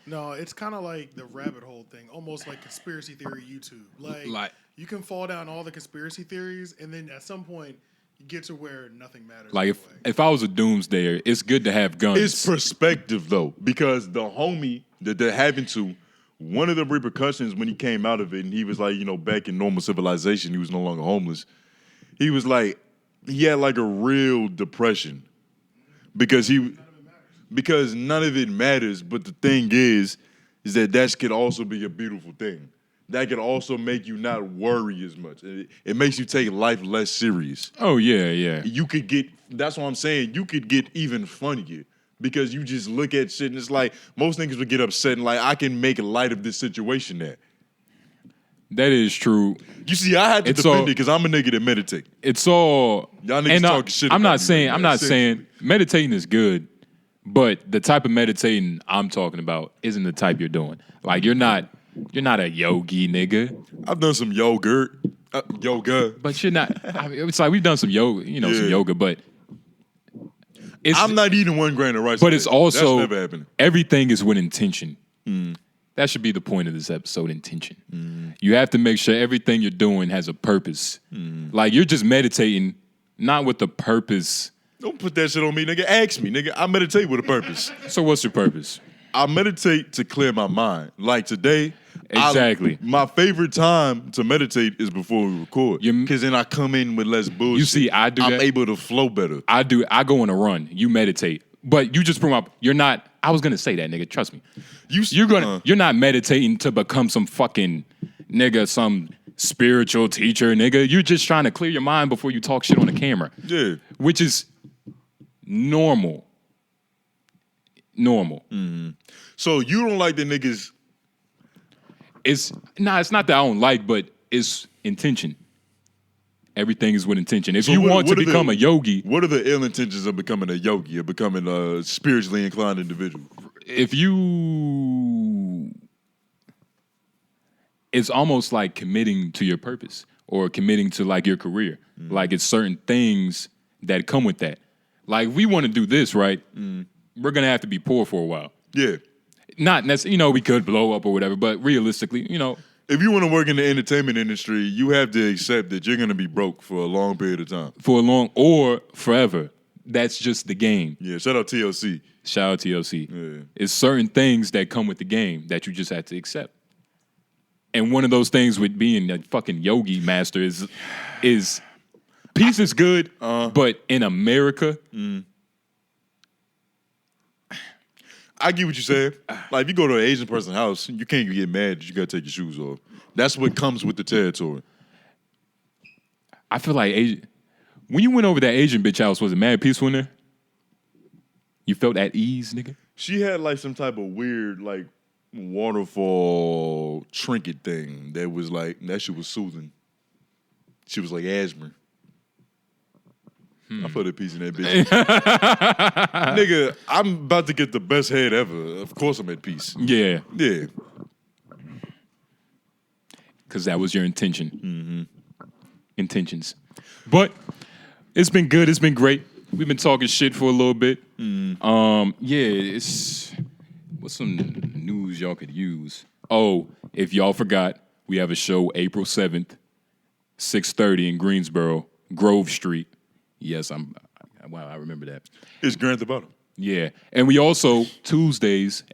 No, it's kind of like the rabbit hole thing, almost like conspiracy theory YouTube. Like you can fall down all the conspiracy theories, and then at some point you get to where nothing matters. Like anyway. if I was a doomsdayer, it's good to have guns. It's perspective, though, because the homie that they're having to, one of the repercussions when he came out of it, and he was like, back in normal civilization, he was no longer homeless. He was like, he had like a real depression because none of it matters. But the thing is that could also be a beautiful thing. That could also make you not worry as much. It makes you take life less serious. Oh, yeah. That's what I'm saying, you could get even funnier because you just look at shit and it's like, most niggas would get upset and like, I can make light of this situation there. That is true. You see, I had to defend it because I'm a nigga that meditate. It's all... Y'all niggas talking shit I'm about not me, saying, man. I'm not saying meditating is good, but the type of meditating I'm talking about isn't the type you're doing. Like, you're not a yogi, nigga. I've done some yoga. But you're not... I mean, it's like we've done some yoga, some yoga, but... I'm not eating 1 grain of rice. But it's also... That's never happening. Everything is with intention. That should be the point of this episode, intention. You have to make sure everything you're doing has a purpose. Like, you're just meditating, not with the purpose. Don't put that shit on me, nigga. Ask me, nigga. I meditate with a purpose. So what's your purpose? I meditate to clear my mind. Like today... Exactly. My favorite time to meditate is before we record. Because then I come in with less bullshit. You see, I do that. I'm able to flow better. I go on a run. You meditate. But you just bring up, you're not... I was going to say that, nigga. Trust me. You're not meditating to become some fucking nigga, some spiritual teacher, nigga. You're just trying to clear your mind before you talk shit on the camera. Yeah. Which is normal. Mm-hmm. So you don't like the niggas... It's not that I don't like, but it's intention. Everything is with intention. If you want to become a yogi... What are the ill intentions of becoming a yogi or becoming a spiritually inclined individual? If you... It's almost like committing to your purpose or committing to like your career. Like it's certain things that come with that. Like we want to do this, right? We're going to have to be poor for a while. Yeah. Not necessarily, we could blow up or whatever, but realistically, If you want to work in the entertainment industry, you have to accept that you're going to be broke for a long period of time. For a long, or forever. That's just the game. Yeah, shout out TLC. Shout out TLC. Yeah. It's certain things that come with the game that you just have to accept. And one of those things with being a fucking yogi master is peace is good, but in America... I get what you're saying. Like, if you go to an Asian person's house, you can't get mad that you got to take your shoes off. That's what comes with the territory. I feel like when you went over that Asian bitch house, was it mad peaceful in there? You felt at ease, nigga? She had, like, some type of weird, like, waterfall trinket thing that was, like, that shit was soothing. She was like asthma. I felt at peace in that bitch. Nigga, I'm about to get the best head ever. Of course I'm at peace. Yeah. Yeah. Because that was your intention. Intentions. But it's been good. It's been great. We've been talking shit for a little bit. What's some news y'all could use? Oh, if y'all forgot, we have a show April 7th, 6:30 in Greensboro, Grove Street. Yes, I remember that. It's Grand Theft Auto. Yeah. And we also,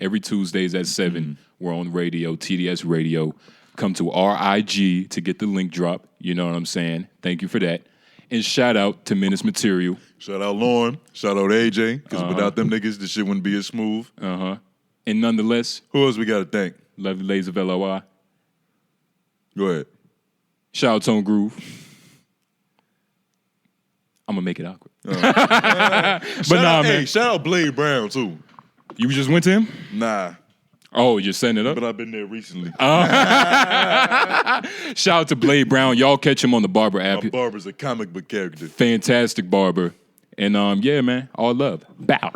every Tuesdays at 7, we're on radio, TDS Radio. Come to RIG to get the link drop. You know what I'm saying? Thank you for that. And shout out to Menace Material. Shout out Lauren. Shout out AJ. Because without them niggas, this shit wouldn't be as smooth. And nonetheless, who else we got to thank? lovely ladies of LOI. Go ahead. Shout out Tone Groove. I'm gonna make it awkward. Man. Shout out Blade Brown too. You just went to him? Nah. Oh, you're setting it up? But I've been there recently. Shout out to Blade Brown. Y'all catch him on the Barber app. My barber's a comic book character. Fantastic barber. And yeah, man, all love. Bow.